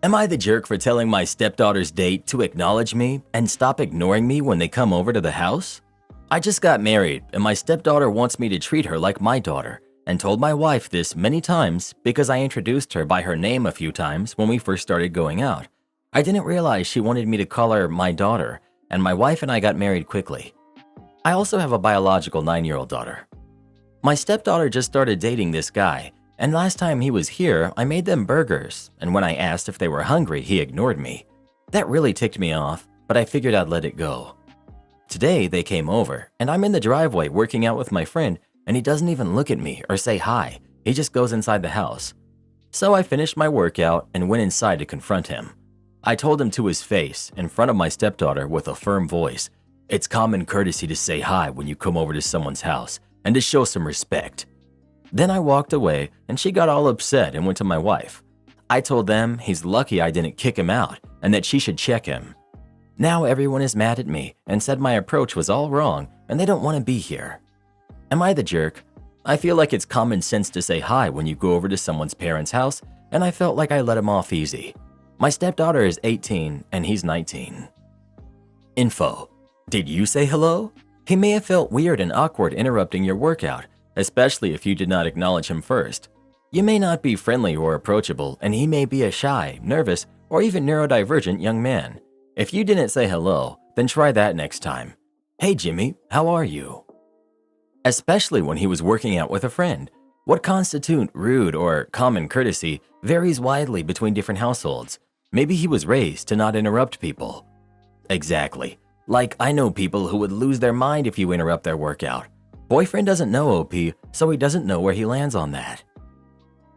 Am I the jerk for telling my stepdaughter's date to acknowledge me and stop ignoring me when they come over to the house? I just got married and my stepdaughter wants me to treat her like my daughter, and told my wife this many times because I introduced her by her name a few times when we first started going out. I didn't realize she wanted me to call her my daughter, and my wife and I got married quickly. I also have a biological 9-year-old daughter. My stepdaughter just started dating this guy, and last time he was here, I made them burgers, and when I asked if they were hungry, he ignored me. That really ticked me off, but I figured I'd let it go. Today, they came over, and I'm in the driveway working out with my friend, and he doesn't even look at me or say hi. He just goes inside the house. So I finished my workout and went inside to confront him. I told him to his face, in front of my stepdaughter with a firm voice, "It's common courtesy to say hi when you come over to someone's house, and to show some respect." Then I walked away and she got all upset and went to my wife. I told them he's lucky I didn't kick him out and that she should check him. Now everyone is mad at me and said my approach was all wrong and they don't want to be here. Am I the jerk? I feel like it's common sense to say hi when you go over to someone's parents' house, and I felt like I let him off easy. My stepdaughter is 18 and he's 19. Info: did you say hello? He may have felt weird and awkward interrupting your workout, especially if you did not acknowledge him first. You may not be friendly or approachable, and he may be a shy, nervous, or even neurodivergent young man. If you didn't say hello, then try that next time. "Hey Jimmy, how are you?" Especially when he was working out with a friend. What constitutes rude or common courtesy varies widely between different households. Maybe he was raised to not interrupt people. Exactly. Like, I know people who would lose their mind if you interrupt their workout. Boyfriend doesn't know OP, so he doesn't know where he lands on that.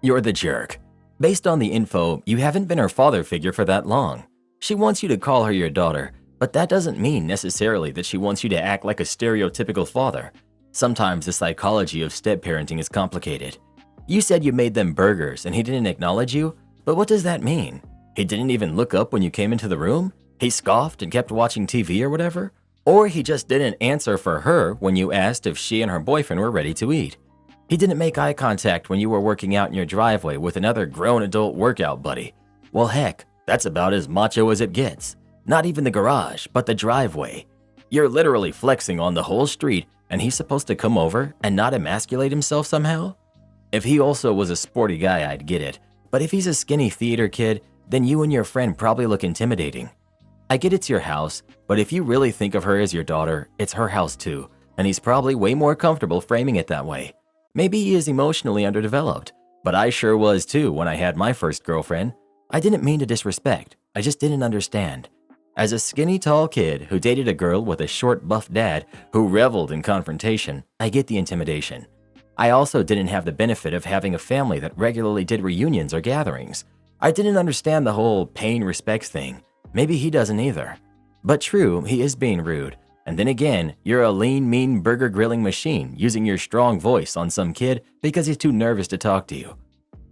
You're the jerk. Based on the info, you haven't been her father figure for that long. She wants you to call her your daughter, but that doesn't mean necessarily that she wants you to act like a stereotypical father. Sometimes the psychology of step-parenting is complicated. You said you made them burgers and he didn't acknowledge you, but what does that mean? He didn't even look up when you came into the room? He scoffed and kept watching TV or whatever? Or he just didn't answer for her when you asked if she and her boyfriend were ready to eat? He didn't make eye contact when you were working out in your driveway with another grown adult workout buddy. Well, heck, that's about as macho as it gets. Not even the garage, but the driveway. You're literally flexing on the whole street, and he's supposed to come over and not emasculate himself somehow? If he also was a sporty guy, I'd get it. But if he's a skinny theater kid, then you and your friend probably look intimidating. I get it's your house, but if you really think of her as your daughter, it's her house too, and he's probably way more comfortable framing it that way. Maybe he is emotionally underdeveloped, but I sure was too when I had my first girlfriend. I didn't mean to disrespect, I just didn't understand. As a skinny tall kid who dated a girl with a short buff dad who reveled in confrontation, I get the intimidation. I also didn't have the benefit of having a family that regularly did reunions or gatherings. I didn't understand the whole paying respects thing. Maybe he doesn't either. But true, he is being rude. And then again, you're a lean, mean burger grilling machine using your strong voice on some kid because he's too nervous to talk to you.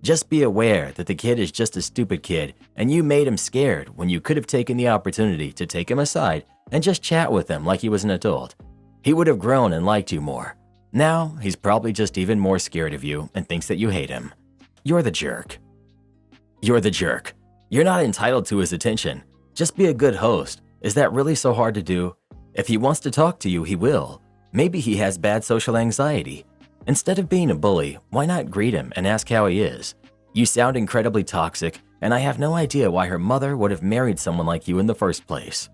Just be aware that the kid is just a stupid kid and you made him scared when you could have taken the opportunity to take him aside and just chat with him like he was an adult. He would have grown and liked you more. Now, he's probably just even more scared of you and thinks that you hate him. You're the jerk. You're the jerk. You're not entitled to his attention. Just be a good host. Is that really so hard to do? If he wants to talk to you, he will. Maybe he has bad social anxiety. Instead of being a bully, why not greet him and ask how he is? You sound incredibly toxic, and I have no idea why her mother would have married someone like you in the first place.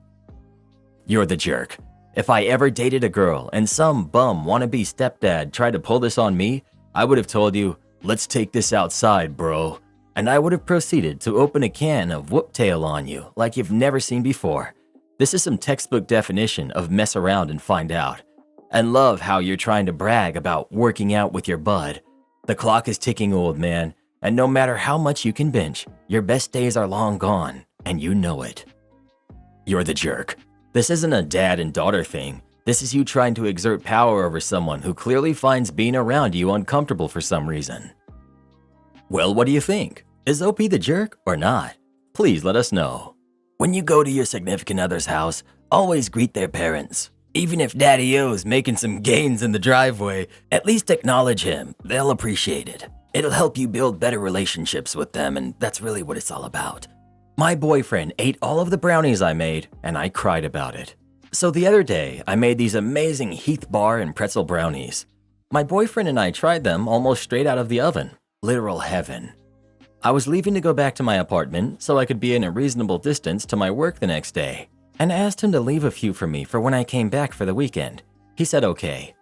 You're the jerk. If I ever dated a girl and some bum wannabe stepdad tried to pull this on me, I would have told you, let's take this outside, bro. And I would have proceeded to open a can of whoop-tail on you like you've never seen before. This is some textbook definition of mess around and find out. And love how you're trying to brag about working out with your bud. The clock is ticking, old man, and no matter how much you can bench, your best days are long gone, and you know it. You're the jerk. This isn't a dad and daughter thing. This is you trying to exert power over someone who clearly finds being around you uncomfortable for some reason. Well, what do you think? Is OP the jerk or not? Please let us know. When you go to your significant other's house, always greet their parents. Even if Daddy-O's making some gains in the driveway, at least acknowledge him. They'll appreciate it. It'll help you build better relationships with them, and that's really what it's all about. My boyfriend ate all of the brownies I made, and I cried about it. So the other day, I made these amazing Heath bar and pretzel brownies. My boyfriend and I tried them almost straight out of the oven. Literal heaven. I was leaving to go back to my apartment so I could be in a reasonable distance to my work the next day, and asked him to leave a few for me for when I came back for the weekend. He said okay.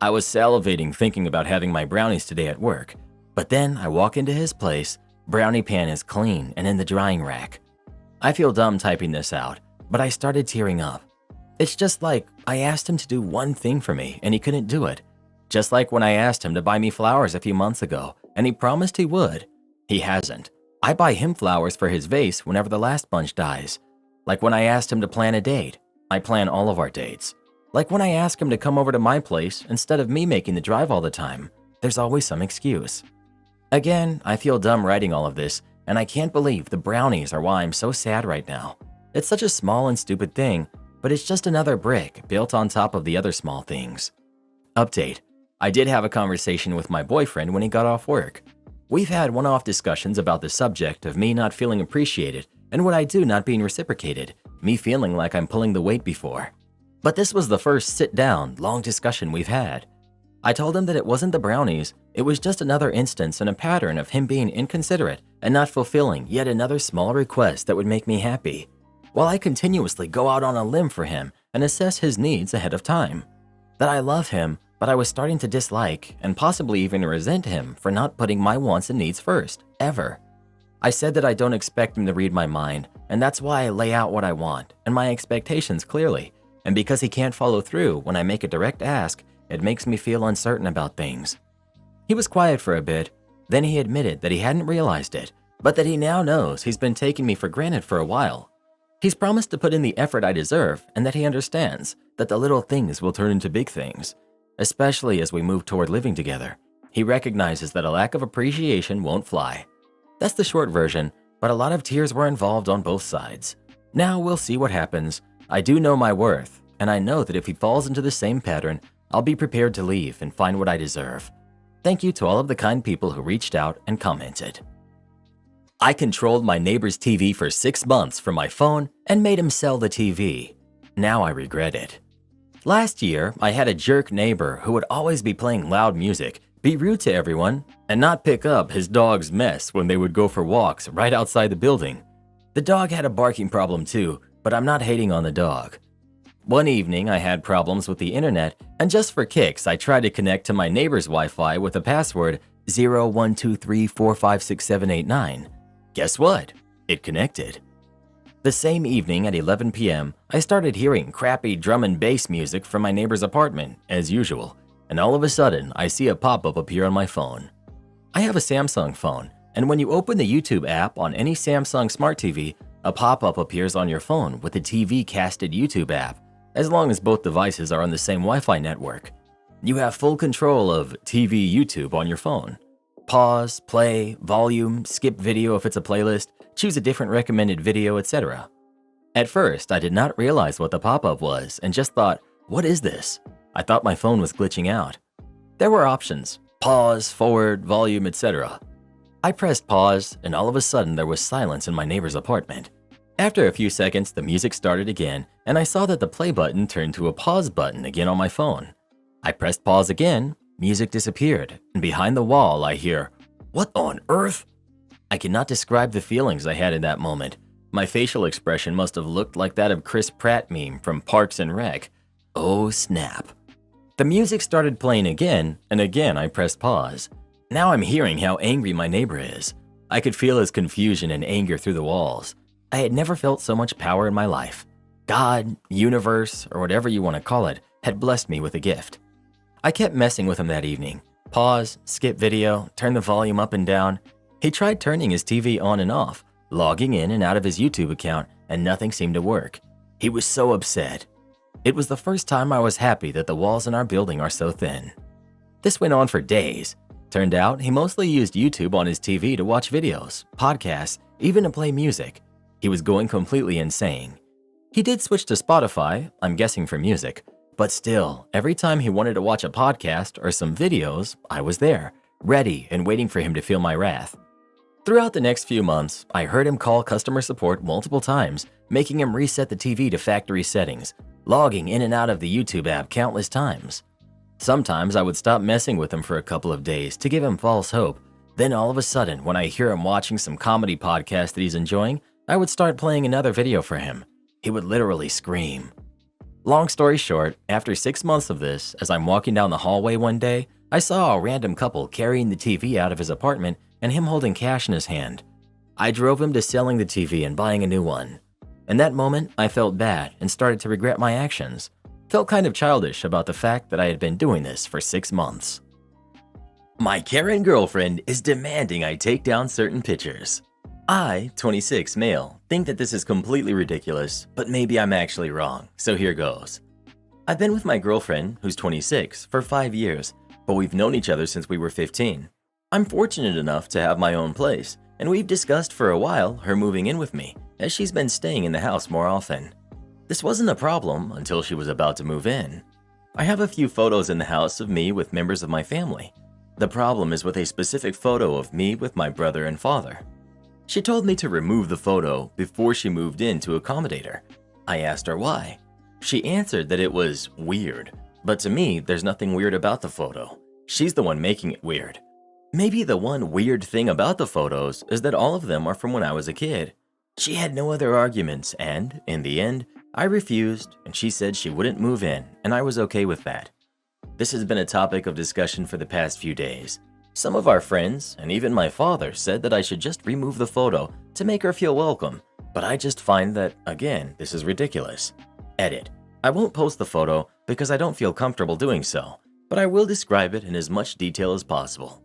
I was salivating thinking about having my brownies today at work, but then I walk into his place, brownie pan is clean and in the drying rack. I feel dumb typing this out, but I started tearing up. It's just like I asked him to do one thing for me and he couldn't do it. Just like when I asked him to buy me flowers a few months ago and he promised he would. He hasn't. I buy him flowers for his vase whenever the last bunch dies. Like when I asked him to plan a date. I plan all of our dates. Like when I ask him to come over to my place instead of me making the drive all the time. There's always some excuse. Again, I feel dumb writing all of this, and I can't believe the brownies are why I'm so sad right now. It's such a small and stupid thing, but it's just another brick built on top of the other small things. Update. I did have a conversation with my boyfriend when he got off work. We've had one-off discussions about the subject of me not feeling appreciated and what I do not being reciprocated, me feeling like I'm pulling the weight before. But this was the first sit-down, long discussion we've had. I told him that it wasn't the brownies, it was just another instance in a pattern of him being inconsiderate and not fulfilling yet another small request that would make me happy, while I continuously go out on a limb for him and assess his needs ahead of time. That I love him, but I was starting to dislike and possibly even resent him for not putting my wants and needs first, ever. I said that I don't expect him to read my mind, and that's why I lay out what I want and my expectations clearly. And because he can't follow through when I make a direct ask, it makes me feel uncertain about things. He was quiet for a bit, then he admitted that he hadn't realized it, but that he now knows he's been taking me for granted for a while. He's promised to put in the effort I deserve and that he understands that the little things will turn into big things, especially as we move toward living together. He recognizes that a lack of appreciation won't fly. That's the short version, but a lot of tears were involved on both sides. Now we'll see what happens. I do know my worth, and I know that if he falls into the same pattern, I'll be prepared to leave and find what I deserve. Thank you to all of the kind people who reached out and commented. I controlled my neighbor's TV for 6 months from my phone and made him sell the TV. Now I regret it. Last year, I had a jerk neighbor who would always be playing loud music, be rude to everyone, and not pick up his dog's mess when they would go for walks right outside the building. The dog had a barking problem too, but I'm not hating on the dog. One evening, I had problems with the internet, and just for kicks, I tried to connect to my neighbor's Wi-Fi with a password 0123456789. Guess what? It connected. The same evening at 11 p.m., I started hearing crappy drum and bass music from my neighbor's apartment, as usual, and all of a sudden, I see a pop-up appear on my phone. I have a Samsung phone, and when you open the YouTube app on any Samsung Smart TV, a pop-up appears on your phone with the TV-casted YouTube app, as long as both devices are on the same Wi-Fi network. You have full control of TV YouTube on your phone. Pause, play, volume, skip video if it's a playlist, choose a different recommended video, etc. At first, I did not realize what the pop-up was and just thought, what is this? I thought my phone was glitching out. There were options, pause, forward, volume, etc. I pressed pause, and all of a sudden there was silence in my neighbor's apartment. After a few seconds, the music started again, and I saw that the play button turned to a pause button again on my phone. I pressed pause again, music disappeared, and behind the wall I hear, "What on earth?" I cannot describe the feelings I had in that moment. My facial expression must have looked like that of Chris Pratt meme from Parks and Rec. Oh snap. The music started playing again, and again I pressed pause. Now I'm hearing how angry my neighbor is. I could feel his confusion and anger through the walls. I had never felt so much power in my life. God, universe, or whatever you want to call it, had blessed me with a gift. I kept messing with him that evening. Pause, skip video, turn the volume up and down. He tried turning his TV on and off, logging in and out of his YouTube account, and nothing seemed to work. He was so upset. It was the first time I was happy that the walls in our building are so thin. This went on for days. Turned out he mostly used YouTube on his TV to watch videos, podcasts, even to play music. He was going completely insane. He did switch to Spotify, I'm guessing for music, but still, every time he wanted to watch a podcast or some videos, I was there, ready and waiting for him to feel my wrath. Throughout the next few months, I heard him call customer support multiple times, making him reset the TV to factory settings, logging in and out of the YouTube app countless times. Sometimes I would stop messing with him for a couple of days to give him false hope. Then all of a sudden, when I hear him watching some comedy podcast that he's enjoying, I would start playing another video for him. He would literally scream. Long story short, after 6 months of this, as I'm walking down the hallway one day, I saw a random couple carrying the TV out of his apartment and him holding cash in his hand. I drove him to selling the TV and buying a new one. In that moment, I felt bad and started to regret my actions. Felt kind of childish about the fact that I had been doing this for 6 months. My Karen girlfriend is demanding I take down certain pictures. I, 26 male, think that this is completely ridiculous, but maybe I'm actually wrong, so here goes. I've been with my girlfriend, who's 26, for 5 years, but we've known each other since we were 15. I'm fortunate enough to have my own place, and we've discussed for a while her moving in with me, as she's been staying in the house more often. This wasn't a problem until she was about to move in. I have a few photos in the house of me with members of my family. The problem is with a specific photo of me with my brother and father. She told me to remove the photo before she moved in to accommodate her. I asked her why. She answered that it was weird, but to me, there's nothing weird about the photo. She's the one making it weird. Maybe the one weird thing about the photos is that all of them are from when I was a kid. She had no other arguments, and in the end, I refused, and she said she wouldn't move in, and I was okay with that. This has been a topic of discussion for the past few days. Some of our friends, and even my father, said that I should just remove the photo to make her feel welcome, but I just find that, again, this is ridiculous. Edit. I won't post the photo because I don't feel comfortable doing so, but I will describe it in as much detail as possible.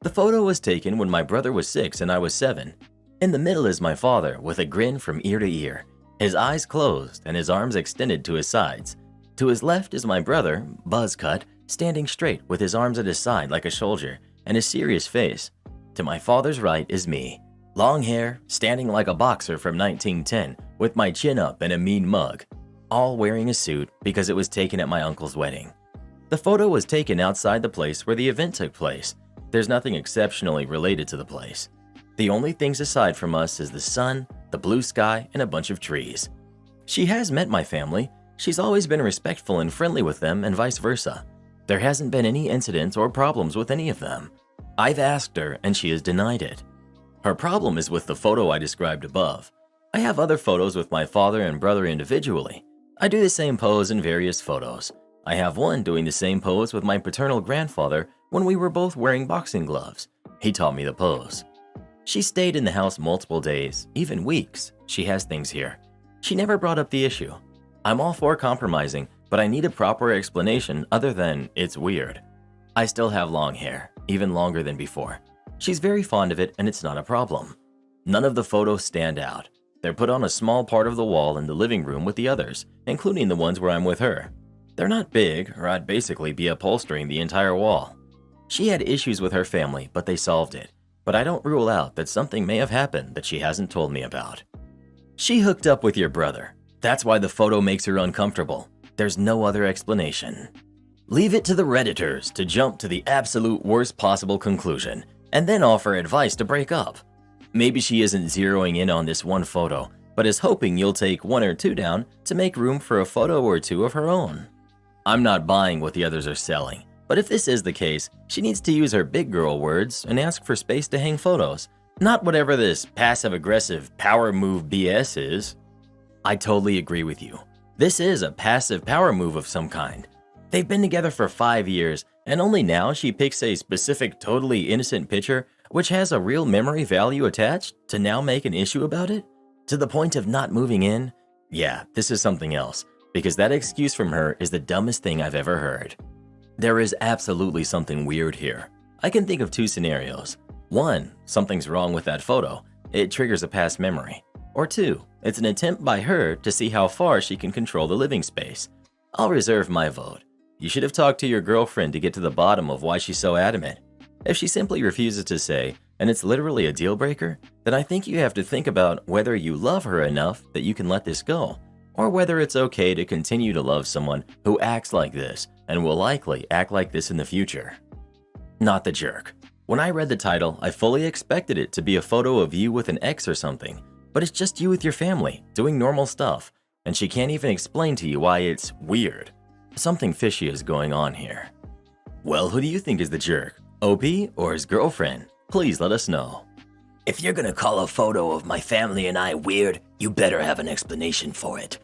The photo was taken when my brother was 6 and I was 7. In the middle is my father with a grin from ear to ear, his eyes closed and his arms extended to his sides. To his left is my brother, buzz cut, standing straight with his arms at his side like a soldier and a serious face. To my father's right is me, long hair, standing like a boxer from 1910 with my chin up and a mean mug, all wearing a suit because it was taken at my uncle's wedding. The photo was taken outside the place where the event took place. There's nothing exceptionally related to the place. The only things aside from us is the sun, the blue sky, and a bunch of trees. She has met my family. She's always been respectful and friendly with them and vice versa. There hasn't been any incidents or problems with any of them. I've asked her and she has denied it. Her problem is with the photo I described above. I have other photos with my father and brother individually. I do the same pose in various photos. I have one doing the same pose with my paternal grandfather when we were both wearing boxing gloves. He taught me the pose. She stayed in the house multiple days, even weeks. She has things here. She never brought up the issue. I'm all for compromising, but I need a proper explanation other than it's weird. I still have long hair, even longer than before. She's very fond of it and it's not a problem. None of the photos stand out. They're put on a small part of the wall in the living room with the others, including the ones where I'm with her. They're not big, or I'd basically be upholstering the entire wall. She had issues with her family, but they solved it. But I don't rule out that something may have happened that she hasn't told me about. She hooked up with your brother. That's why the photo makes her uncomfortable. There's no other explanation. Leave it to the Redditors to jump to the absolute worst possible conclusion and then offer advice to break up. Maybe she isn't zeroing in on this one photo, but is hoping you'll take 1 or 2 down to make room for a photo or 2 of her own. I'm not buying what the others are selling, but if this is the case, she needs to use her big girl words and ask for space to hang photos, not whatever this passive-aggressive power move BS is. I totally agree with you. This is a passive power move of some kind. They've been together for 5 years, and only now she picks a specific totally innocent picture which has a real memory value attached to now make an issue about it? To the point of not moving in? Yeah, this is something else, because that excuse from her is the dumbest thing I've ever heard. There is absolutely something weird here. I can think of 2 scenarios. 1, something's wrong with that photo. It triggers a past memory. Or 2, it's an attempt by her to see how far she can control the living space. I'll reserve my vote. You should have talked to your girlfriend to get to the bottom of why she's so adamant. If she simply refuses to say, and it's literally a deal breaker, then I think you have to think about whether you love her enough that you can let this go, or whether it's okay to continue to love someone who acts like this and will likely act like this in the future. Not the jerk. When I read the title, I fully expected it to be a photo of you with an ex or something, but it's just you with your family, doing normal stuff, and she can't even explain to you why it's weird. Something fishy is going on here. Well, who do you think is the jerk? OP or his girlfriend? Please let us know. If you're gonna call a photo of my family and I weird, you better have an explanation for it.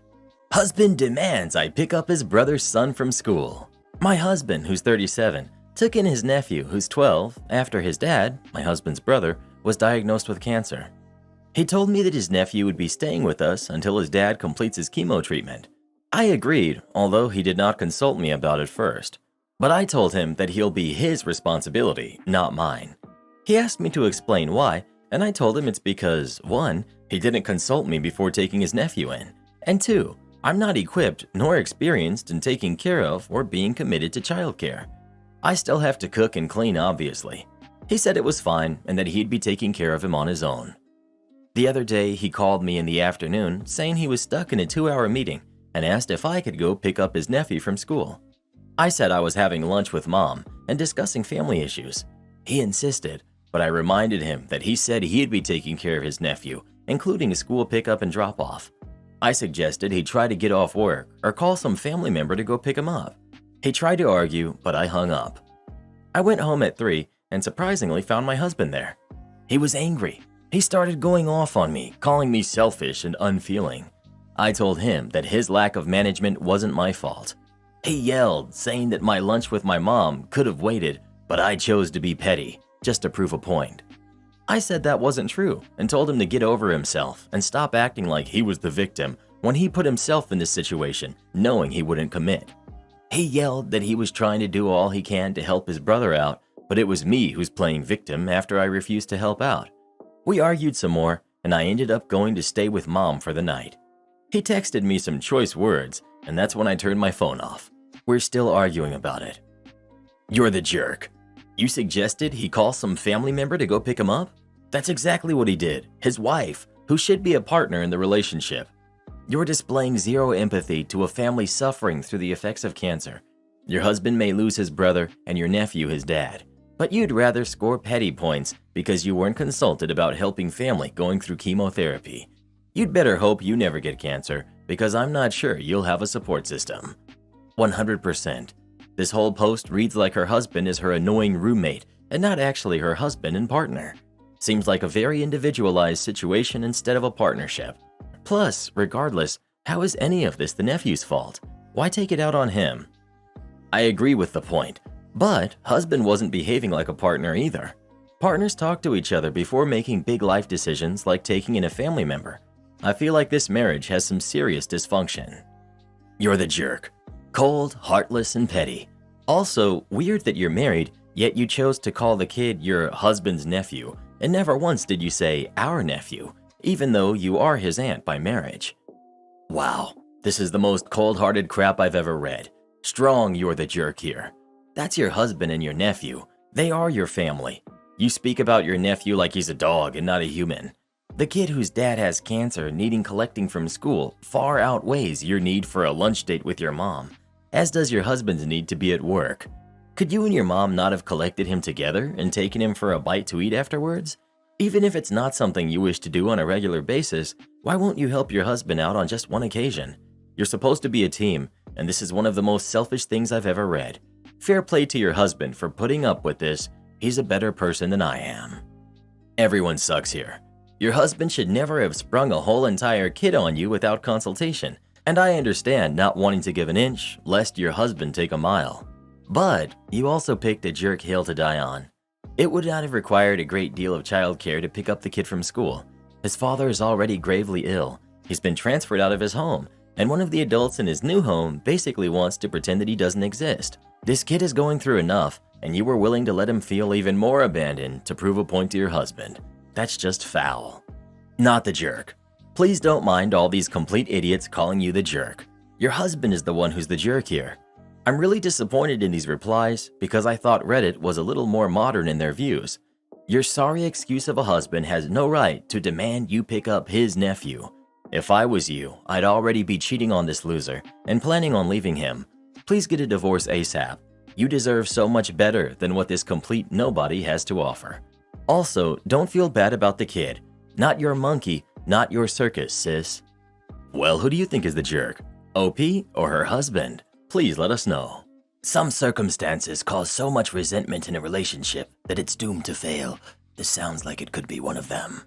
Husband demands I pick up his brother's son from school. My husband, who's 37, took in his nephew, who's 12, after his dad, my husband's brother, was diagnosed with cancer. He told me that his nephew would be staying with us until his dad completes his chemo treatment. I agreed, although he did not consult me about it first. But I told him that he'll be his responsibility, not mine. He asked me to explain why, and I told him it's because 1, he didn't consult me before taking his nephew in, and 2, I'm not equipped nor experienced in taking care of or being committed to childcare. I still have to cook and clean, obviously. He said it was fine and that he'd be taking care of him on his own. The other day, he called me in the afternoon saying he was stuck in a 2-hour meeting and asked if I could go pick up his nephew from school. I said I was having lunch with Mom and discussing family issues. He insisted, but I reminded him that he said he'd be taking care of his nephew, including a school pickup and drop-off. I suggested he try to get off work or call some family member to go pick him up. He tried to argue, but I hung up. I went home at 3 and surprisingly found my husband there. He was angry. He started going off on me, calling me selfish and unfeeling. I told him that his lack of management wasn't my fault. He yelled, saying that my lunch with my mom could have waited, but I chose to be petty, just to prove a point. I said that wasn't true and told him to get over himself and stop acting like he was the victim when he put himself in this situation, knowing he wouldn't commit. He yelled that he was trying to do all he can to help his brother out, but it was me who's playing victim after I refused to help out. We argued some more, and I ended up going to stay with mom for the night. He texted me some choice words, and that's when I turned my phone off. We're still arguing about it. You're the jerk. You suggested he call some family member to go pick him up? That's exactly what he did, his wife, who should be a partner in the relationship. You're displaying zero empathy to a family suffering through the effects of cancer. Your husband may lose his brother and your nephew his dad, but you'd rather score petty points because you weren't consulted about helping family going through chemotherapy. You'd better hope you never get cancer because I'm not sure you'll have a support system. 100%. This whole post reads like her husband is her annoying roommate and not actually her husband and partner. Seems like a very individualized situation instead of a partnership. Plus, regardless, how is any of this the nephew's fault? Why take it out on him? I agree with the point, but husband wasn't behaving like a partner either. Partners talk to each other before making big life decisions like taking in a family member. I feel like this marriage has some serious dysfunction. You're the jerk. Cold, heartless, and petty. Also, weird that you're married, yet you chose to call the kid your husband's nephew, and never once did you say our nephew, even though you are his aunt by marriage. Wow, this is the most cold-hearted crap I've ever read. Strong, you're the jerk here. That's your husband and your nephew. They are your family. You speak about your nephew like he's a dog and not a human. The kid whose dad has cancer needing collecting from school far outweighs your need for a lunch date with your mom, as does your husband's need to be at work. Could you and your mom not have collected him together and taken him for a bite to eat afterwards? Even if it's not something you wish to do on a regular basis, why won't you help your husband out on just one occasion? You're supposed to be a team, and this is one of the most selfish things I've ever read. Fair play to your husband for putting up with this. He's a better person than I am. Everyone sucks here. Your husband should never have sprung a whole entire kid on you without consultation, and I understand not wanting to give an inch lest your husband take a mile. But you also picked a jerk hill to die on. It would not have required a great deal of childcare to pick up the kid from school. His father is already gravely ill. He's been transferred out of his home, and one of the adults in his new home basically wants to pretend that he doesn't exist. This kid is going through enough, and you were willing to let him feel even more abandoned to prove a point to your husband. That's just foul. Not the jerk. Please don't mind all these complete idiots calling you the jerk. Your husband is the one who's the jerk here. I'm really disappointed in these replies because I thought Reddit was a little more modern in their views. Your sorry excuse of a husband has no right to demand you pick up his nephew. If I was you, I'd already be cheating on this loser and planning on leaving him. Please get a divorce ASAP. You deserve so much better than what this complete nobody has to offer. Also, don't feel bad about the kid. Not your monkey, not your circus, sis. Well, who do you think is the jerk? OP or her husband? Please let us know. Some circumstances cause so much resentment in a relationship that it's doomed to fail. This sounds like it could be one of them.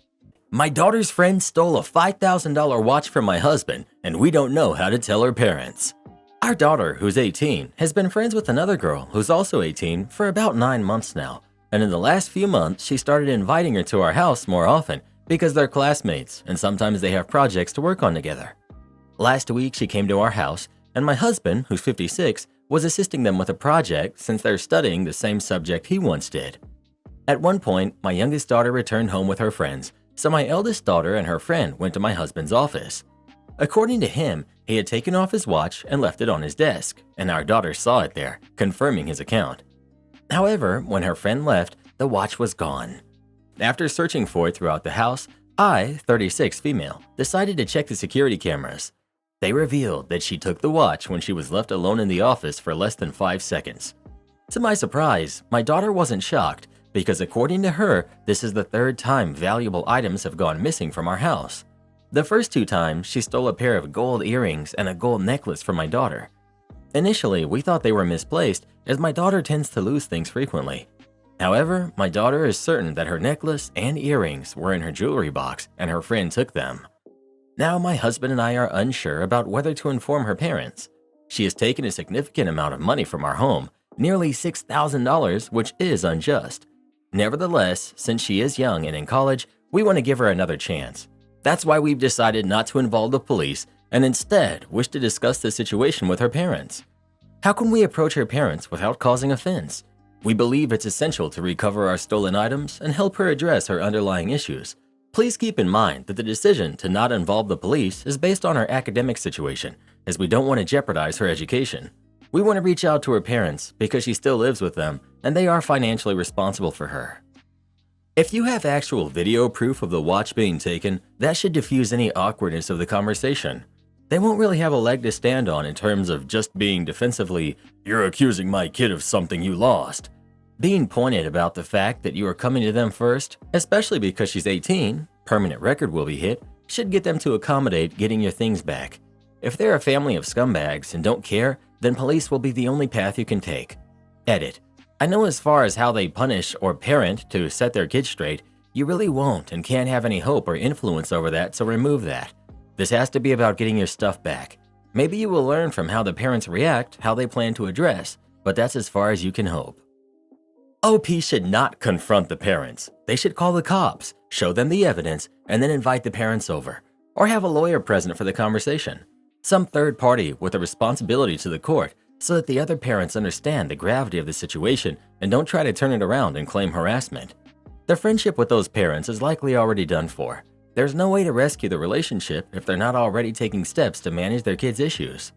My daughter's friend stole a $5,000 watch from my husband, and we don't know how to tell her parents. Our daughter, who's 18, has been friends with another girl who's also 18 for about 9 months now. And in the last few months, she started inviting her to our house more often because they're classmates and sometimes they have projects to work on together. Last week, she came to our house, and my husband, who's 56, was assisting them with a project since they're studying the same subject he once did. At one point, my youngest daughter returned home with her friends, so my eldest daughter and her friend went to my husband's office. According to him, he had taken off his watch and left it on his desk, and our daughter saw it there, confirming his account. However, when her friend left, the watch was gone. After searching for it throughout the house, I, 36 female, decided to check the security cameras. They revealed that she took the watch when she was left alone in the office for less than 5 seconds. To my surprise, my daughter wasn't shocked because according to her, this is the 3rd time valuable items have gone missing from our house. The first 2 times, she stole a pair of gold earrings and a gold necklace from my daughter. Initially, we thought they were misplaced as my daughter tends to lose things frequently. However, my daughter is certain that her necklace and earrings were in her jewelry box and her friend took them. Now my husband and I are unsure about whether to inform her parents. She has taken a significant amount of money from our home, nearly $6,000, which is unjust. Nevertheless, since she is young and in college, we want to give her another chance. That's why we've decided not to involve the police and instead wish to discuss the situation with her parents. How can we approach her parents without causing offense? We believe it's essential to recover our stolen items and help her address her underlying issues. Please keep in mind that the decision to not involve the police is based on her academic situation, as we don't want to jeopardize her education. We want to reach out to her parents because she still lives with them and they are financially responsible for her. If you have actual video proof of the watch being taken, that should diffuse any awkwardness of the conversation. They won't really have a leg to stand on in terms of just being defensively, "You're accusing my kid of something you lost." Being pointed about the fact that you are coming to them first, especially because she's 18, permanent record will be hit, should get them to accommodate getting your things back. If they're a family of scumbags and don't care, then police will be the only path you can take. Edit. I know as far as how they punish or parent to set their kids straight, you really won't and can't have any hope or influence over that, so remove that. This has to be about getting your stuff back. Maybe you will learn from how the parents react, how they plan to address, but that's as far as you can hope. OP should not confront the parents. They should call the cops, show them the evidence, and then invite the parents over, or have a lawyer present for the conversation. Some third party with a responsibility to the court so that the other parents understand the gravity of the situation and don't try to turn it around and claim harassment. The friendship with those parents is likely already done for. There's no way to rescue the relationship if they're not already taking steps to manage their kids' issues.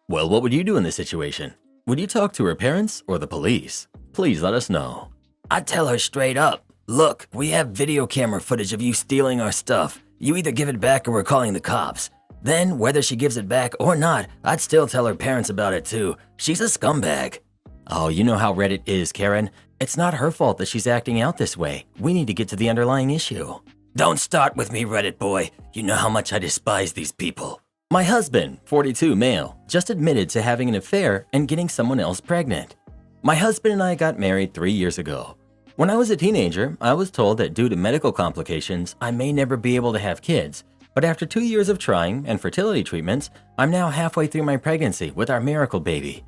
Well, what would you do in this situation? Would you talk to her parents or the police? Please let us know. I'd tell her straight up, "Look, we have video camera footage of you stealing our stuff. You either give it back or we're calling the cops." Then, whether she gives it back or not, I'd still tell her parents about it too. She's a scumbag. Oh, you know how Reddit is, Karen. It's not her fault that she's acting out this way. We need to get to the underlying issue. Don't start with me, Reddit boy. You know how much I despise these people. My husband, 42 male, just admitted to having an affair and getting someone else pregnant. My husband and I got married 3 years ago. When I was a teenager, I was told that due to medical complications, I may never be able to have kids. But after 2 years of trying and fertility treatments, I'm now halfway through my pregnancy with our miracle baby.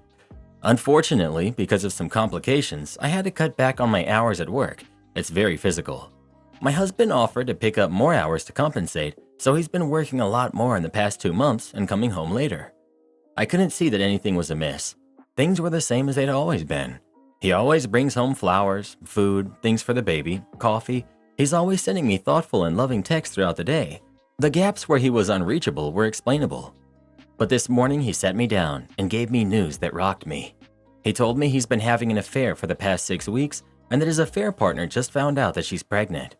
Unfortunately, because of some complications, I had to cut back on my hours at work. It's very physical. My husband offered to pick up more hours to compensate, so he's been working a lot more in the past 2 months and coming home later. I couldn't see that anything was amiss. Things were the same as they'd always been. He always brings home flowers, food, things for the baby, coffee. He's always sending me thoughtful and loving texts throughout the day. The gaps where he was unreachable were explainable. But this morning he sat me down and gave me news that rocked me. He told me he's been having an affair for the past 6 weeks and that his affair partner just found out that she's pregnant.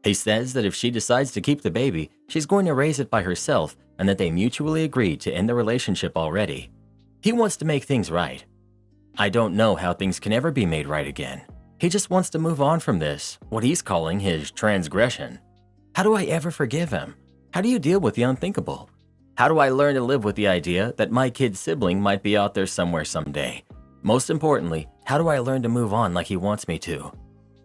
He says that if she decides to keep the baby, she's going to raise it by herself and that they mutually agreed to end the relationship already. He wants to make things right. I don't know how things can ever be made right again. He just wants to move on from this, what he's calling his transgression. How do I ever forgive him? How do you deal with the unthinkable? How do I learn to live with the idea that my kid's sibling might be out there somewhere someday? Most importantly, how do I learn to move on like he wants me to?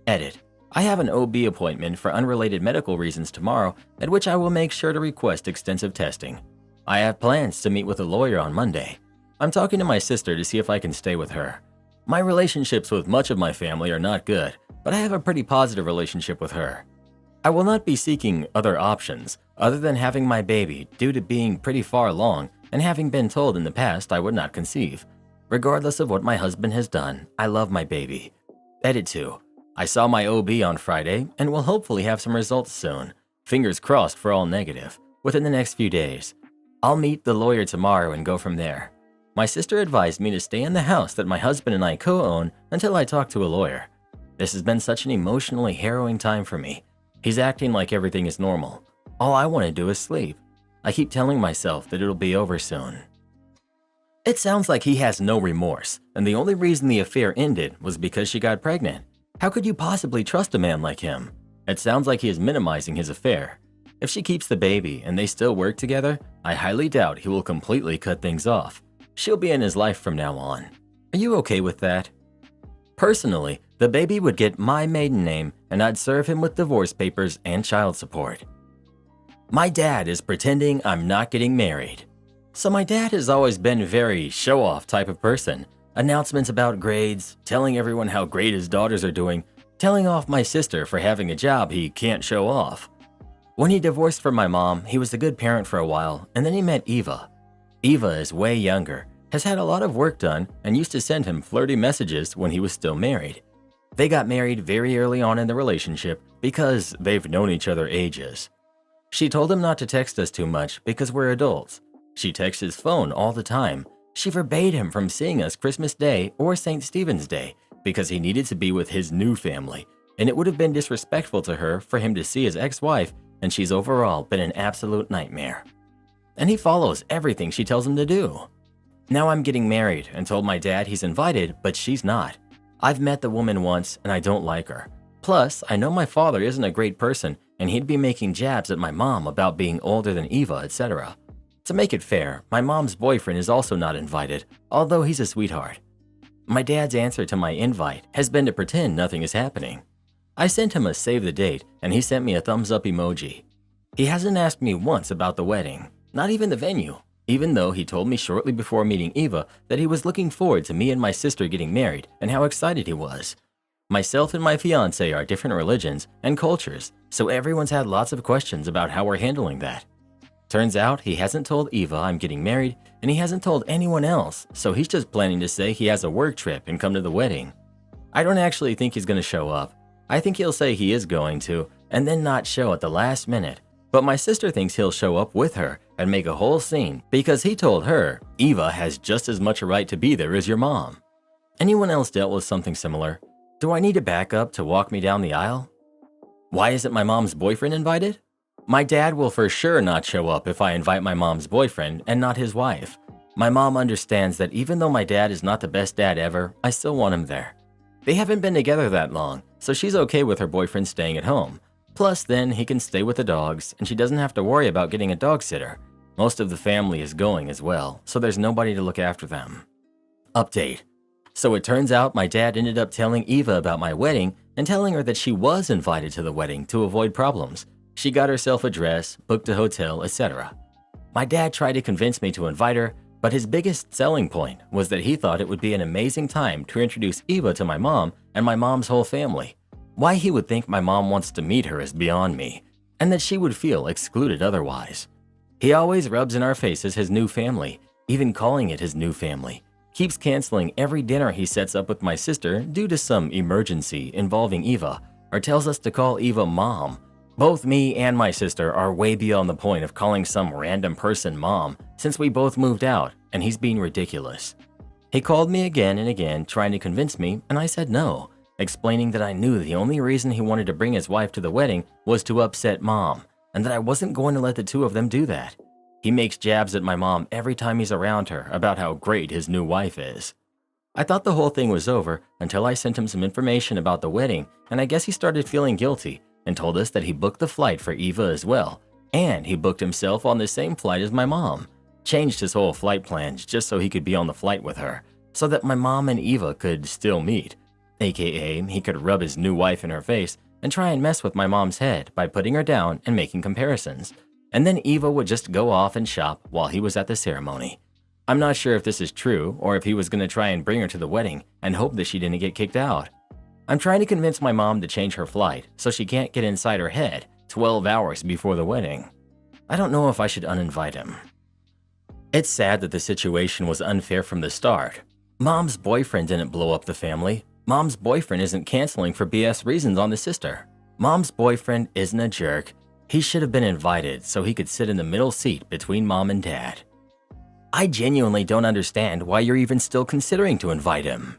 Edit. I have an OB appointment for unrelated medical reasons tomorrow, at which I will make sure to request extensive testing. I have plans to meet with a lawyer on Monday. I'm talking to my sister to see if I can stay with her. My relationships with much of my family are not good, but I have a pretty positive relationship with her. I will not be seeking other options other than having my baby due to being pretty far along and having been told in the past I would not conceive. Regardless of what my husband has done, I love my baby. Edit 2. I saw my OB on Friday and will hopefully have some results soon. Fingers crossed for all negative, within the next few days. I'll meet the lawyer tomorrow and go from there. My sister advised me to stay in the house that my husband and I co-own until I talk to a lawyer. This has been such an emotionally harrowing time for me. He's acting like everything is normal. All I want to do is sleep. I keep telling myself that it'll be over soon. It sounds like he has no remorse, and the only reason the affair ended was because she got pregnant. How could you possibly trust a man like him? It sounds like he is minimizing his affair. If she keeps the baby and they still work together, I highly doubt he will completely cut things off. She'll be in his life from now on. Are you okay with that? Personally, the baby would get my maiden name and I'd serve him with divorce papers and child support. My dad is pretending I'm not getting married. So my dad has always been a very show-off type of person. Announcements about grades, telling everyone how great his daughters are doing, telling off my sister for having a job he can't show off. When he divorced from my mom, he was a good parent for a while, and then he met Eva. Eva is way younger, has had a lot of work done, and used to send him flirty messages when he was still married. They got married very early on in the relationship because they've known each other ages. She told him not to text us too much because we're adults. She texts his phone all the time. She forbade him from seeing us Christmas Day or St. Stephen's Day because he needed to be with his new family, and it would have been disrespectful to her for him to see his ex-wife, and she's overall been an absolute nightmare. And he follows everything she tells him to do. Now I'm getting married and told my dad he's invited, but she's not. I've met the woman once and I don't like her. Plus, I know my father isn't a great person and he'd be making jabs at my mom about being older than Eva, etc. To make it fair, my mom's boyfriend is also not invited, although he's a sweetheart. My dad's answer to my invite has been to pretend nothing is happening. I sent him a save the date and he sent me a thumbs up emoji. He hasn't asked me once about the wedding, not even the venue, even though he told me shortly before meeting Eva that he was looking forward to me and my sister getting married and how excited he was. Myself and my fiancé are different religions and cultures, so everyone's had lots of questions about how we're handling that. Turns out he hasn't told Eva I'm getting married and he hasn't told anyone else, so he's just planning to say he has a work trip and come to the wedding. I don't actually think he's going to show up. I think he'll say he is going to and then not show at the last minute. But my sister thinks he'll show up with her and make a whole scene because he told her Eva has just as much a right to be there as your mom. Anyone else dealt with something similar? Do I need a backup to walk me down the aisle? Why isn't my mom's boyfriend invited? My dad will for sure not show up if I invite my mom's boyfriend and not his wife. My mom understands that even though my dad is not the best dad ever, I still want him there. They haven't been together that long, so she's okay with her boyfriend staying at home. Plus, then he can stay with the dogs and she doesn't have to worry about getting a dog sitter. Most of the family is going as well, so there's nobody to look after them. Update. So it turns out my dad ended up telling Eva about my wedding and telling her that she was invited to the wedding to avoid problems. She got herself a dress, booked a hotel, etc. My dad tried to convince me to invite her, but his biggest selling point was that he thought it would be an amazing time to introduce Eva to my mom and my mom's whole family. Why he would think my mom wants to meet her is beyond me, and that she would feel excluded otherwise. He always rubs in our faces his new family, even calling it his new family. Keeps canceling every dinner he sets up with my sister due to some emergency involving Eva, or tells us to call Eva mom. Both me and my sister are way beyond the point of calling some random person mom since we both moved out, and he's being ridiculous. He called me again and again trying to convince me, and I said no, explaining that I knew the only reason he wanted to bring his wife to the wedding was to upset mom, and that I wasn't going to let the two of them do that. He makes jabs at my mom every time he's around her about how great his new wife is. I thought the whole thing was over until I sent him some information about the wedding, and I guess he started feeling guilty and told us that he booked the flight for Eva as well, and he booked himself on the same flight as my mom. Changed his whole flight plans just so he could be on the flight with her, so that my mom and Eva could still meet. AKA, he could rub his new wife in her face and try and mess with my mom's head by putting her down and making comparisons. And then Eva would just go off and shop while he was at the ceremony. I'm not sure if this is true or if he was going to try and bring her to the wedding and hope that she didn't get kicked out. I'm trying to convince my mom to change her flight so she can't get inside her head 12 hours before the wedding. I don't know if I should uninvite him. It's sad that the situation was unfair from the start. Mom's boyfriend didn't blow up the family. Mom's boyfriend isn't canceling for BS reasons on the sister. Mom's boyfriend isn't a jerk. He should have been invited so he could sit in the middle seat between mom and dad. I genuinely don't understand why you're even still considering to invite him.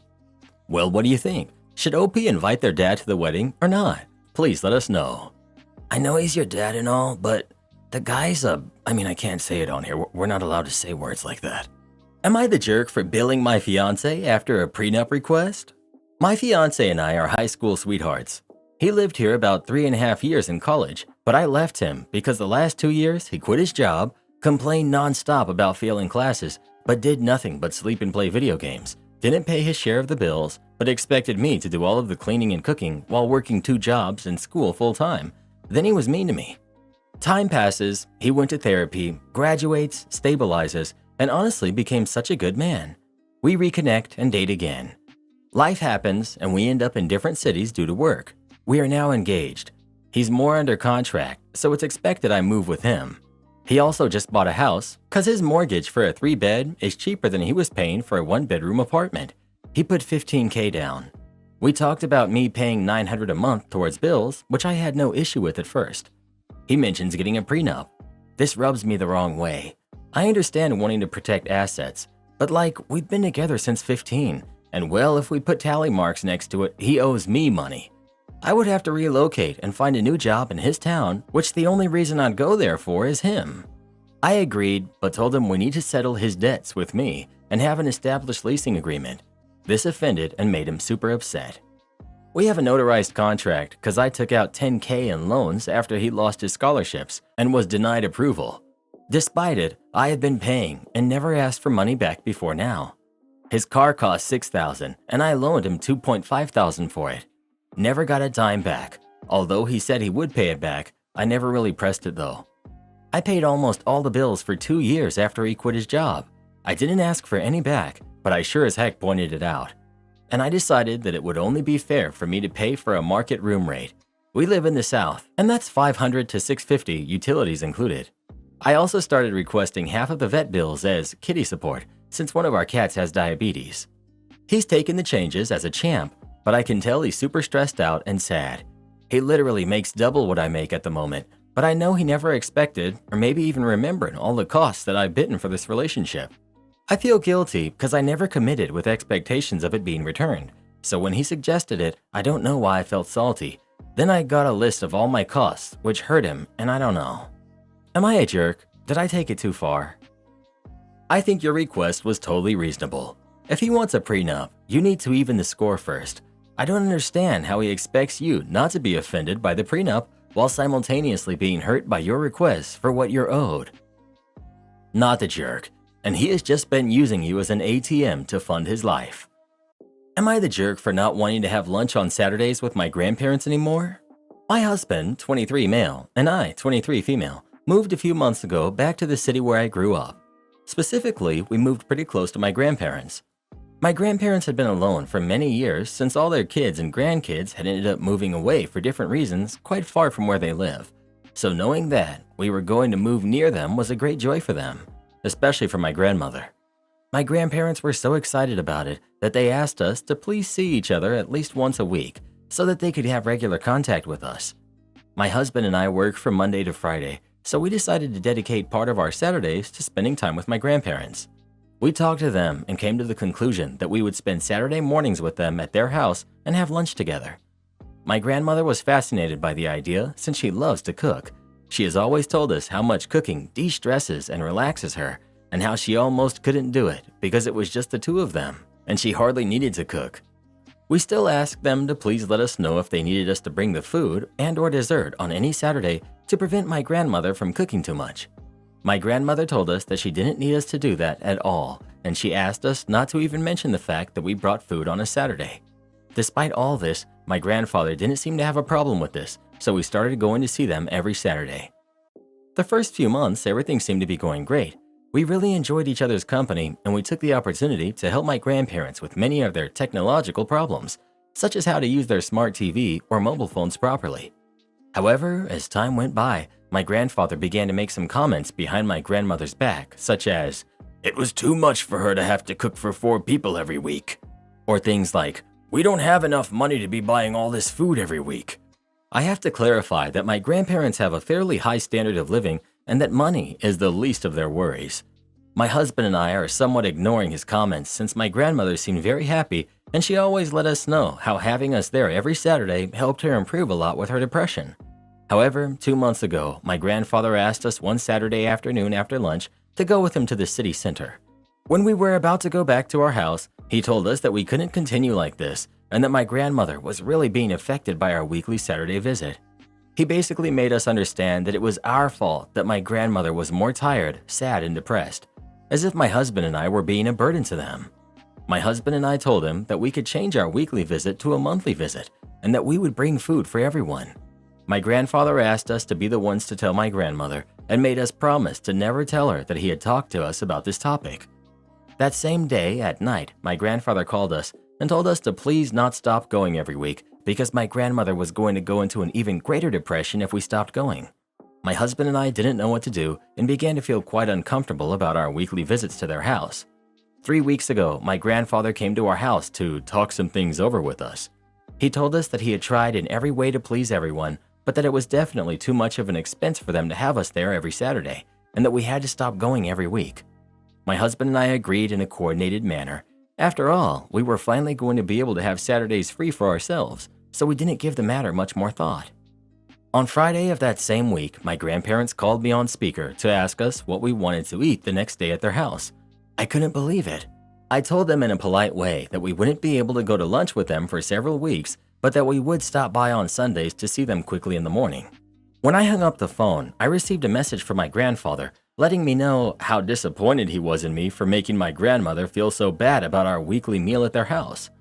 Well, what do you think? Should OP invite their dad to the wedding or not? Please let us know. I know he's your dad and all, but the guy's I can't say it on here. We're not allowed to say words like that. Am I the jerk for billing my fiancé after a prenup request? My fiancé and I are high school sweethearts. He lived here about 3.5 years in college, but I left him because the last 2 years he quit his job, complained nonstop about failing classes, but did nothing but sleep and play video games, didn't pay his share of the bills, but expected me to do all of the cleaning and cooking while working 2 jobs and school full-time. Then he was mean to me. Time passes, he went to therapy, graduates, stabilizes, and honestly became such a good man. We reconnect and date again. Life happens and we end up in different cities due to work. We are now engaged. He's more under contract, so it's expected I move with him. He also just bought a house because his mortgage for a 3-bed is cheaper than he was paying for a 1-bedroom apartment. He put $15,000 down. We talked about me paying $900 a month towards bills, which I had no issue with at first. He mentions getting a prenup. This rubs me the wrong way. I understand wanting to protect assets, but we've been together since 15, and well, if we put tally marks next to it, he owes me money. I would have to relocate and find a new job in his town, which the only reason I'd go there for is him. I agreed, but told him we need to settle his debts with me and have an established leasing agreement. This offended and made him super upset. We have a notarized contract because I took out $10,000 in loans after he lost his scholarships and was denied approval. Despite it, I had been paying and never asked for money back before now. His car cost $6,000 and I loaned him $2,500 for it. Never got a dime back. Although he said he would pay it back, I never really pressed it though. I paid almost all the bills for 2 years after he quit his job. I didn't ask for any back, but I sure as heck pointed it out. And I decided that it would only be fair for me to pay for a market room rate. We live in the South, and that's $500 to $650, utilities included. I also started requesting half of the vet bills as kitty support, since one of our cats has diabetes. He's taken the changes as a champ, but I can tell he's super stressed out and sad. He literally makes double what I make at the moment, but I know he never expected, or maybe even remembered, all the costs that I've bitten for this relationship. I feel guilty because I never committed with expectations of it being returned, so when he suggested it, I don't know why I felt salty. Then I got a list of all my costs, which hurt him, and I don't know. Am I a jerk? Did I take it too far? I think your request was totally reasonable. If he wants a prenup, you need to even the score first. I don't understand how he expects you not to be offended by the prenup while simultaneously being hurt by your requests for what you're owed. Not the jerk, and he has just been using you as an ATM to fund his life. Am I the jerk for not wanting to have lunch on Saturdays with my grandparents anymore? My husband, 23 male, and I, 23 female, moved a few months ago back to the city where I grew up. Specifically, we moved pretty close to my grandparents. My grandparents had been alone for many years since all their kids and grandkids had ended up moving away for different reasons quite far from where they live. So knowing that we were going to move near them was a great joy for them, especially for my grandmother. My grandparents were so excited about it that they asked us to please see each other at least once a week so that they could have regular contact with us. My husband and I work from Monday to Friday, so we decided to dedicate part of our Saturdays to spending time with my grandparents. We talked to them and came to the conclusion that we would spend Saturday mornings with them at their house and have lunch together. My grandmother was fascinated by the idea since she loves to cook. She has always told us how much cooking de-stresses and relaxes her, and how she almost couldn't do it because it was just the two of them, and she hardly needed to cook. We still ask them to please let us know if they needed us to bring the food and or dessert on any Saturday to prevent my grandmother from cooking too much. My grandmother told us that she didn't need us to do that at all, and she asked us not to even mention the fact that we brought food on a Saturday. Despite all this, my grandfather didn't seem to have a problem with this, so we started going to see them every Saturday. The first few months, everything seemed to be going great. We really enjoyed each other's company, and we took the opportunity to help my grandparents with many of their technological problems, such as how to use their smart TV or mobile phones properly. However, as time went by, my grandfather began to make some comments behind my grandmother's back, such as, "It was too much for her to have to cook for 4 people every week." Or things like, "We don't have enough money to be buying all this food every week." I have to clarify that my grandparents have a fairly high standard of living and that money is the least of their worries. My husband and I are somewhat ignoring his comments since my grandmother seemed very happy and she always let us know how having us there every Saturday helped her improve a lot with her depression. However, 2 months ago, my grandfather asked us one Saturday afternoon after lunch to go with him to the city center. When we were about to go back to our house, he told us that we couldn't continue like this and that my grandmother was really being affected by our weekly Saturday visit. He basically made us understand that it was our fault that my grandmother was more tired, sad, and depressed, as if my husband and I were being a burden to them. My husband and I told him that we could change our weekly visit to a monthly visit and that we would bring food for everyone. My grandfather asked us to be the ones to tell my grandmother, and made us promise to never tell her that he had talked to us about this topic. That same day at night, my grandfather called us and told us to please not stop going every week because my grandmother was going to go into an even greater depression if we stopped going. My husband and I didn't know what to do and began to feel quite uncomfortable about our weekly visits to their house. 3 weeks ago, my grandfather came to our house to talk some things over with us. He told us that he had tried in every way to please everyone, but that it was definitely too much of an expense for them to have us there every Saturday, and that we had to stop going every week. My husband and I agreed in a coordinated manner. After all, we were finally going to be able to have Saturdays free for ourselves, so we didn't give the matter much more thought. On Friday of that same week, my grandparents called me on speaker to ask us what we wanted to eat the next day at their house. I couldn't believe it. I told them in a polite way that we wouldn't be able to go to lunch with them for several weeks, but that we would stop by on Sundays to see them quickly in the morning. When I hung up the phone, I received a message from my grandfather letting me know how disappointed he was in me for making my grandmother feel so bad about our weekly meal at their house.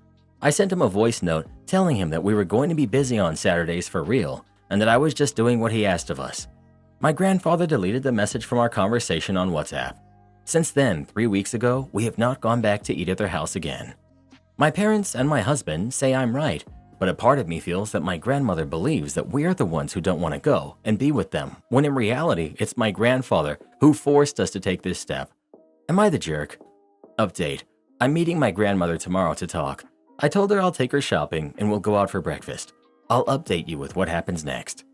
I sent him a voice note telling him that we were going to be busy on Saturdays for real and that I was just doing what he asked of us. My grandfather deleted the message from our conversation on WhatsApp. Since then, 3 weeks ago, we have not gone back to eat at their house again. My parents and my husband say I'm right, but a part of me feels that my grandmother believes that we're the ones who don't want to go and be with them, when in reality, it's my grandfather who forced us to take this step. Am I the jerk? Update. I'm meeting my grandmother tomorrow to talk. I told her I'll take her shopping and we'll go out for breakfast. I'll update you with what happens next.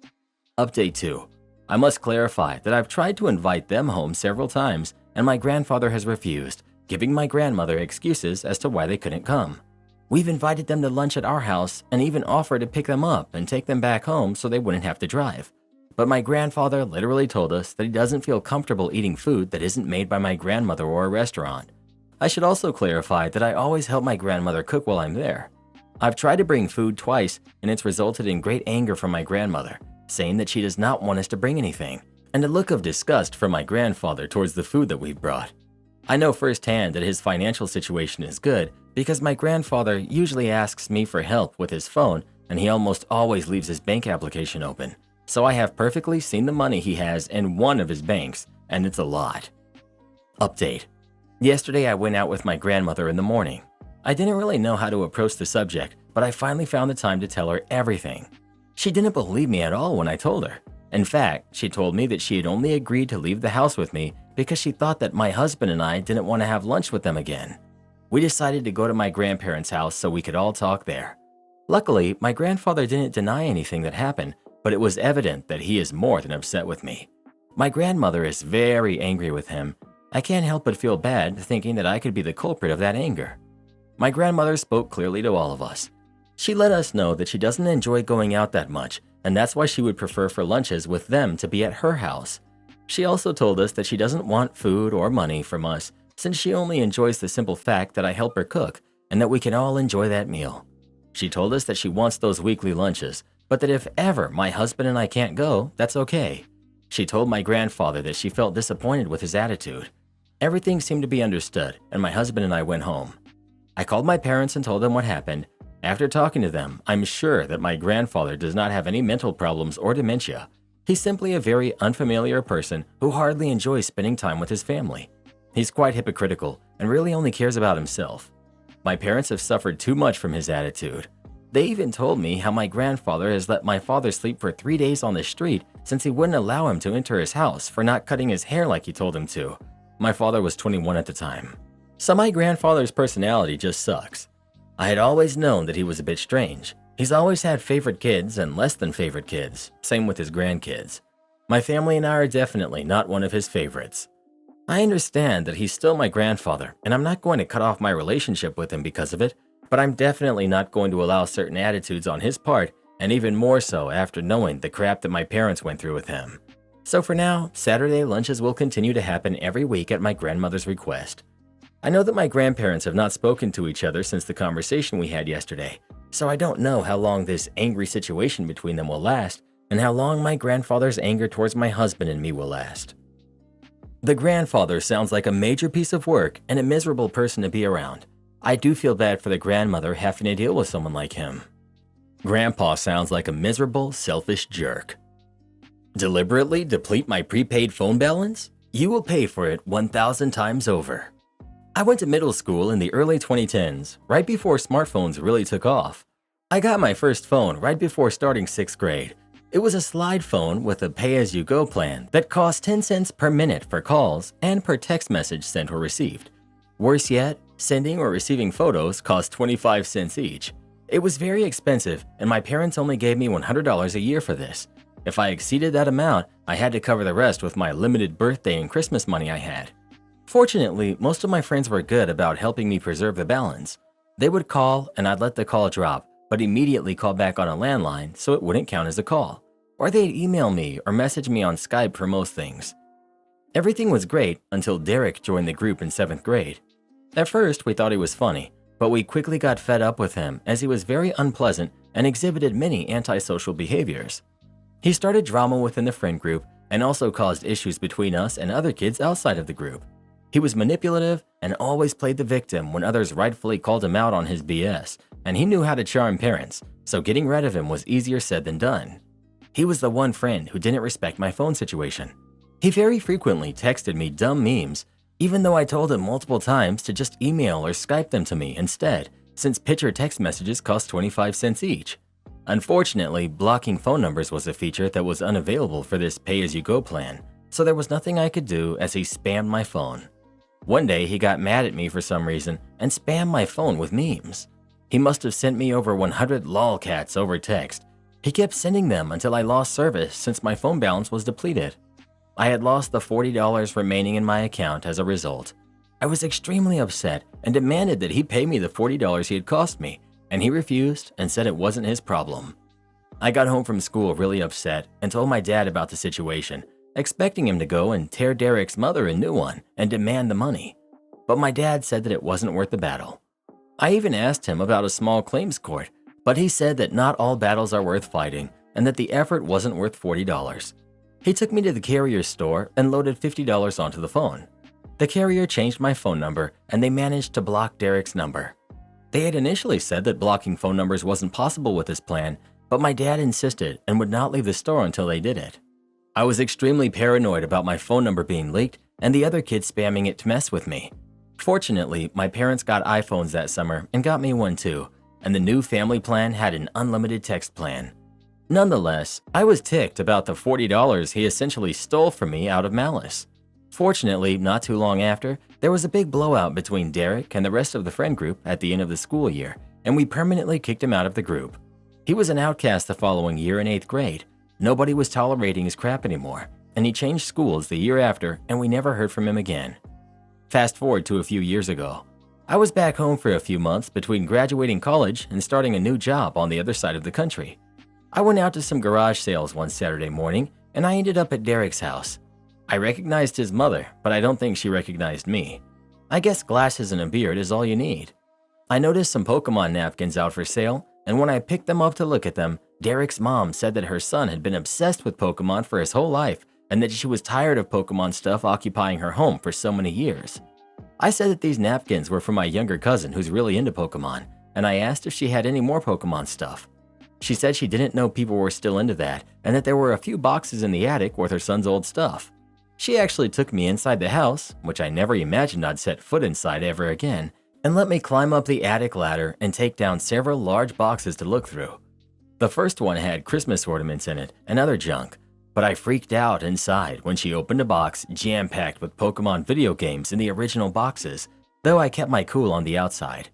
Update 2. I must clarify that I've tried to invite them home several times and my grandfather has refused, giving my grandmother excuses as to why they couldn't come. We've invited them to lunch at our house and even offered to pick them up and take them back home so they wouldn't have to drive. But my grandfather literally told us that he doesn't feel comfortable eating food that isn't made by my grandmother or a restaurant. I should also clarify that I always help my grandmother cook while I'm there. I've tried to bring food twice and it's resulted in great anger from my grandmother, saying that she does not want us to bring anything, and a look of disgust from my grandfather towards the food that we've brought. I know firsthand that his financial situation is good because my grandfather usually asks me for help with his phone and he almost always leaves his bank application open. So I have perfectly seen the money he has in one of his banks, and it's a lot. Update. Yesterday I went out with my grandmother in the morning. I didn't really know how to approach the subject, but I finally found the time to tell her everything. She didn't believe me at all when I told her. In fact, she told me that she had only agreed to leave the house with me because she thought that my husband and I didn't want to have lunch with them again. We decided to go to my grandparents' house so we could all talk there. Luckily, my grandfather didn't deny anything that happened, but it was evident that he is more than upset with me. My grandmother is very angry with him. I can't help but feel bad thinking that I could be the culprit of that anger. My grandmother spoke clearly to all of us. She let us know that she doesn't enjoy going out that much, and that's why she would prefer for lunches with them to be at her house. She also told us that she doesn't want food or money from us since she only enjoys the simple fact that I help her cook and that we can all enjoy that meal. She told us that she wants those weekly lunches, but that if ever my husband and I can't go, that's okay. She told my grandfather that she felt disappointed with his attitude. Everything seemed to be understood, and my husband and I went home. I called my parents and told them what happened. After talking to them, I'm sure that my grandfather does not have any mental problems or dementia. He's simply a very unfamiliar person who hardly enjoys spending time with his family. He's quite hypocritical and really only cares about himself. My parents have suffered too much from his attitude. They even told me how my grandfather has let my father sleep for 3 days on the street since he wouldn't allow him to enter his house for not cutting his hair like he told him to. My father was 21 at the time. So my grandfather's personality just sucks. I had always known that he was a bit strange. He's always had favorite kids and less than favorite kids, same with his grandkids. My family and I are definitely not one of his favorites. I understand that he's still my grandfather, and I'm not going to cut off my relationship with him because of it, but I'm definitely not going to allow certain attitudes on his part, and even more so after knowing the crap that my parents went through with him. So for now, Saturday lunches will continue to happen every week at my grandmother's request. I know that my grandparents have not spoken to each other since the conversation we had yesterday, so I don't know how long this angry situation between them will last and how long my grandfather's anger towards my husband and me will last. The grandfather sounds like a major piece of work and a miserable person to be around. I do feel bad for the grandmother having to deal with someone like him. Grandpa sounds like a miserable, selfish jerk. Deliberately deplete my prepaid phone balance? You will pay for it 1,000 times over. I went to middle school in the early 2010s, right before smartphones really took off. I got my first phone right before starting 6th grade. It was a slide phone with a pay-as-you-go plan that cost 10 cents per minute for calls and per text message sent or received. Worse yet, sending or receiving photos cost 25 cents each. It was very expensive, and my parents only gave me $100 a year for this. If I exceeded that amount, I had to cover the rest with my limited birthday and Christmas money I had. Fortunately, most of my friends were good about helping me preserve the balance. They would call and I'd let the call drop, but immediately call back on a landline so it wouldn't count as a call. Or they'd email me or message me on Skype for most things. Everything was great until Derek joined the group in 7th grade. At first, we thought he was funny, but we quickly got fed up with him as he was very unpleasant and exhibited many antisocial behaviors. He started drama within the friend group and also caused issues between us and other kids outside of the group. He was manipulative and always played the victim when others rightfully called him out on his BS, and he knew how to charm parents, so getting rid of him was easier said than done. He was the one friend who didn't respect my phone situation. He very frequently texted me dumb memes, even though I told him multiple times to just email or Skype them to me instead, since picture text messages cost 25 cents each. Unfortunately, blocking phone numbers was a feature that was unavailable for this pay-as-you-go plan, so there was nothing I could do as he spammed my phone. One day, he got mad at me for some reason and spammed my phone with memes. He must have sent me over 100 lolcats over text. He kept sending them until I lost service since my phone balance was depleted. I had lost the $40 remaining in my account as a result. I was extremely upset and demanded that he pay me the $40 he had cost me, and he refused and said it wasn't his problem. I got home from school really upset and told my dad about the situation, expecting him to go and tear Derek's mother a new one and demand the money. But my dad said that it wasn't worth the battle. I even asked him about a small claims court, but he said that not all battles are worth fighting and that the effort wasn't worth $40. He took me to the carrier store and loaded $50 onto the phone. The carrier changed my phone number and they managed to block Derek's number. They had initially said that blocking phone numbers wasn't possible with this plan, but my dad insisted and would not leave the store until they did it. I was extremely paranoid about my phone number being leaked and the other kids spamming it to mess with me. Fortunately, my parents got iPhones that summer and got me one too, and the new family plan had an unlimited text plan. Nonetheless, I was ticked about the $40 he essentially stole from me out of malice. Fortunately, not too long after, there was a big blowout between Derek and the rest of the friend group at the end of the school year, and we permanently kicked him out of the group. He was an outcast the following year in 8th grade. Nobody was tolerating his crap anymore, and he changed schools the year after, and we never heard from him again. Fast forward to a few years ago. I was back home for a few months between graduating college and starting a new job on the other side of the country. I went out to some garage sales one Saturday morning, and I ended up at Derek's house. I recognized his mother, but I don't think she recognized me. I guess glasses and a beard is all you need. I noticed some Pokemon napkins out for sale, and when I picked them up to look at them, Derek's mom said that her son had been obsessed with Pokemon for his whole life and that she was tired of Pokemon stuff occupying her home for so many years. I said that these napkins were for my younger cousin who's really into Pokemon, and I asked if she had any more Pokemon stuff. She said she didn't know people were still into that and that there were a few boxes in the attic with her son's old stuff. She actually took me inside the house, which I never imagined I'd set foot inside ever again, and let me climb up the attic ladder and take down several large boxes to look through. The first one had Christmas ornaments in it and other junk, but I freaked out inside when she opened a box jam-packed with Pokemon video games in the original boxes, though I kept my cool on the outside.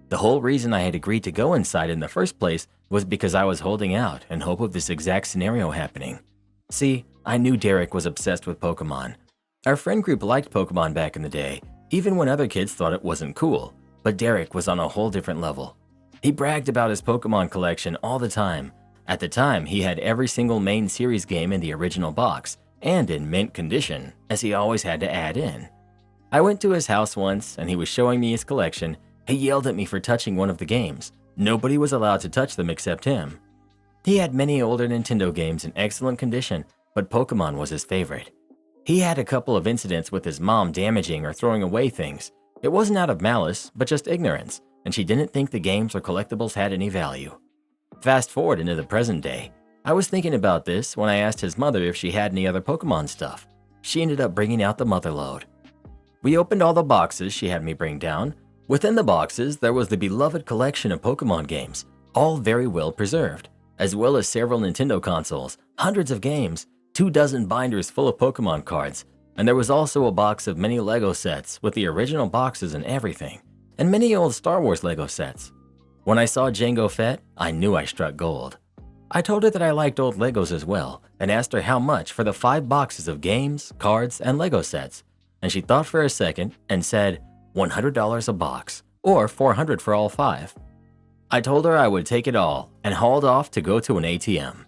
The whole reason I had agreed to go inside in the first place was because I was holding out in hope of this exact scenario happening. See, I knew Derek was obsessed with Pokemon. Our friend group liked Pokemon back in the day, even when other kids thought it wasn't cool, but Derek was on a whole different level. He bragged about his Pokemon collection all the time. At the time, he had every single main series game in the original box, and in mint condition, as he always had to add in. I went to his house once, and he was showing me his collection. He yelled at me for touching one of the games. Nobody was allowed to touch them except him. He had many older Nintendo games in excellent condition, but Pokemon was his favorite. He had a couple of incidents with his mom damaging or throwing away things. It wasn't out of malice, but just ignorance, and she didn't think the games or collectibles had any value. Fast forward into the present day. I was thinking about this when I asked his mother if she had any other Pokemon stuff. She ended up bringing out the mother load. We opened all the boxes she had me bring down. Within the boxes, there was the beloved collection of Pokemon games, all very well preserved, as well as several Nintendo consoles, hundreds of games, 24 binders full of Pokemon cards, and there was also a box of many Lego sets with the original boxes and everything, and many old Star Wars Lego sets. When I saw Jango Fett, I knew I struck gold. I told her that I liked old Legos as well, and asked her how much for the 5 boxes of games, cards, and Lego sets, and she thought for a second and said $100 a box, or $400 for all 5. I told her I would take it all and hauled off to go to an ATM.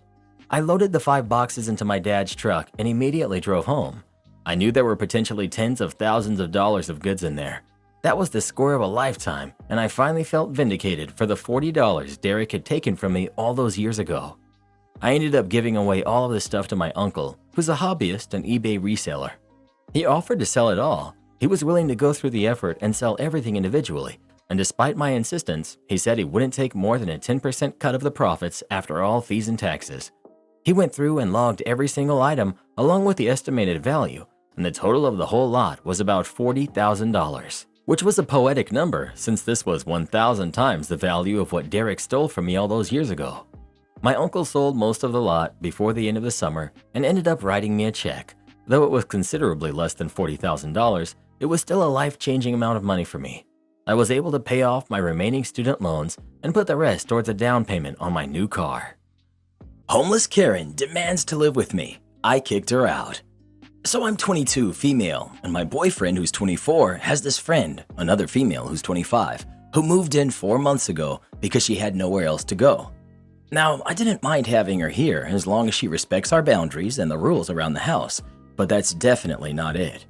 I loaded the 5 boxes into my dad's truck and immediately drove home. I knew there were potentially tens of thousands of dollars of goods in there. That was the score of a lifetime, and I finally felt vindicated for the $40 Derek had taken from me all those years ago. I ended up giving away all of the stuff to my uncle, who's a hobbyist and eBay reseller. He offered to sell it all. He was willing to go through the effort and sell everything individually, and despite my insistence, he said he wouldn't take more than a 10% cut of the profits after all fees and taxes. He went through and logged every single item along with the estimated value, and the total of the whole lot was about $40,000, which was a poetic number since this was 1,000 times the value of what Derek stole from me all those years ago. My uncle sold most of the lot before the end of the summer and ended up writing me a check. Though it was considerably less than $40,000, it was still a life-changing amount of money for me. I was able to pay off my remaining student loans and put the rest towards a down payment on my new car. Homeless Karen demands to live with me. I kicked her out. So I'm 22, female, and my boyfriend who's 24 has this friend, another female who's 25, who moved in 4 months ago because she had nowhere else to go. Now, I didn't mind having her here as long as she respects our boundaries and the rules around the house, but that's definitely not it.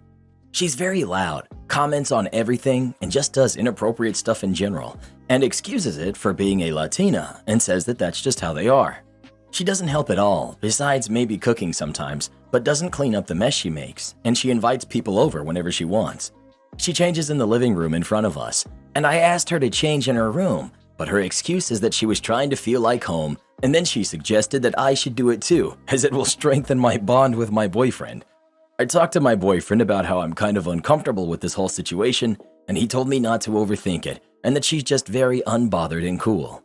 She's very loud, comments on everything, and just does inappropriate stuff in general, and excuses it for being a Latina and says that that's just how they are. She doesn't help at all, besides maybe cooking sometimes, but doesn't clean up the mess she makes, and she invites people over whenever she wants. She changes in the living room in front of us, and I asked her to change in her room, but her excuse is that she was trying to feel like home, and then she suggested that I should do it too, as it will strengthen my bond with my boyfriend. I talked to my boyfriend about how I'm kind of uncomfortable with this whole situation, and he told me not to overthink it, and that she's just very unbothered and cool.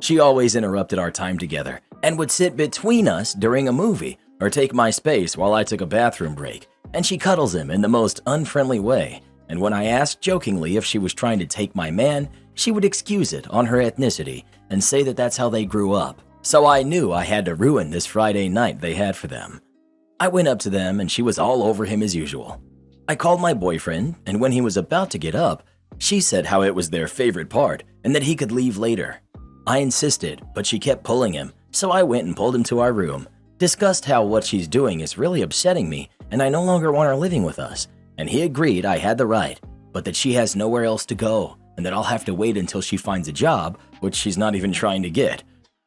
She always interrupted our time together, and would sit between us during a movie, or take my space while I took a bathroom break, and she cuddles him in the most unfriendly way, and when I asked jokingly if she was trying to take my man, she would excuse it on her ethnicity and say that that's how they grew up, so I knew I had to ruin this Friday night they had for them. I went up to them and she was all over him as usual. I called my boyfriend, and when he was about to get up, she said how it was their favorite part and that he could leave later. I insisted, but she kept pulling him, so I went and pulled him to our room, discussed how what she's doing is really upsetting me and I no longer want her living with us, and he agreed I had the right, but that she has nowhere else to go and that I'll have to wait until she finds a job, which she's not even trying to get.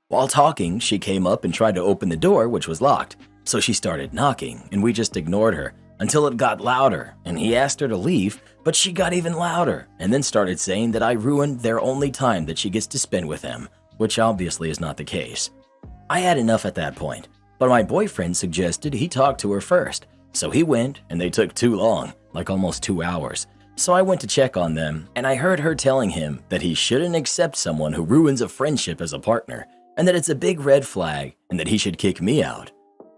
While talking, she came up and tried to open the door, which was locked, so she started knocking and we just ignored her until it got louder, and he asked her to leave, but she got even louder and then started saying that I ruined their only time that she gets to spend with him, which obviously is not the case. I had enough at that point, but my boyfriend suggested he talk to her first, so he went and they took too long, like almost 2 hours. So I went to check on them, and I heard her telling him that he shouldn't accept someone who ruins a friendship as a partner, and that it's a big red flag and that he should kick me out.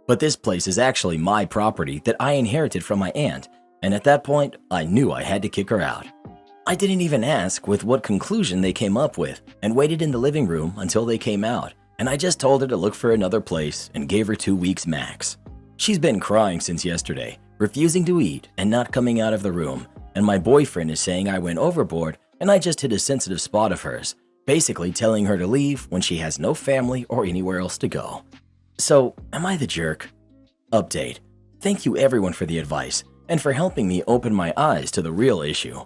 But this place is actually my property that I inherited from my aunt, and at that point, I knew I had to kick her out. I didn't even ask with what conclusion they came up with and waited in the living room until they came out, and I just told her to look for another place and gave her 2 weeks max. She's been crying since yesterday, refusing to eat and not coming out of the room, and my boyfriend is saying I went overboard and I just hit a sensitive spot of hers, basically telling her to leave when she has no family or anywhere else to go. So, am I the jerk? Update. Thank you everyone for the advice and for helping me open my eyes to the real issue.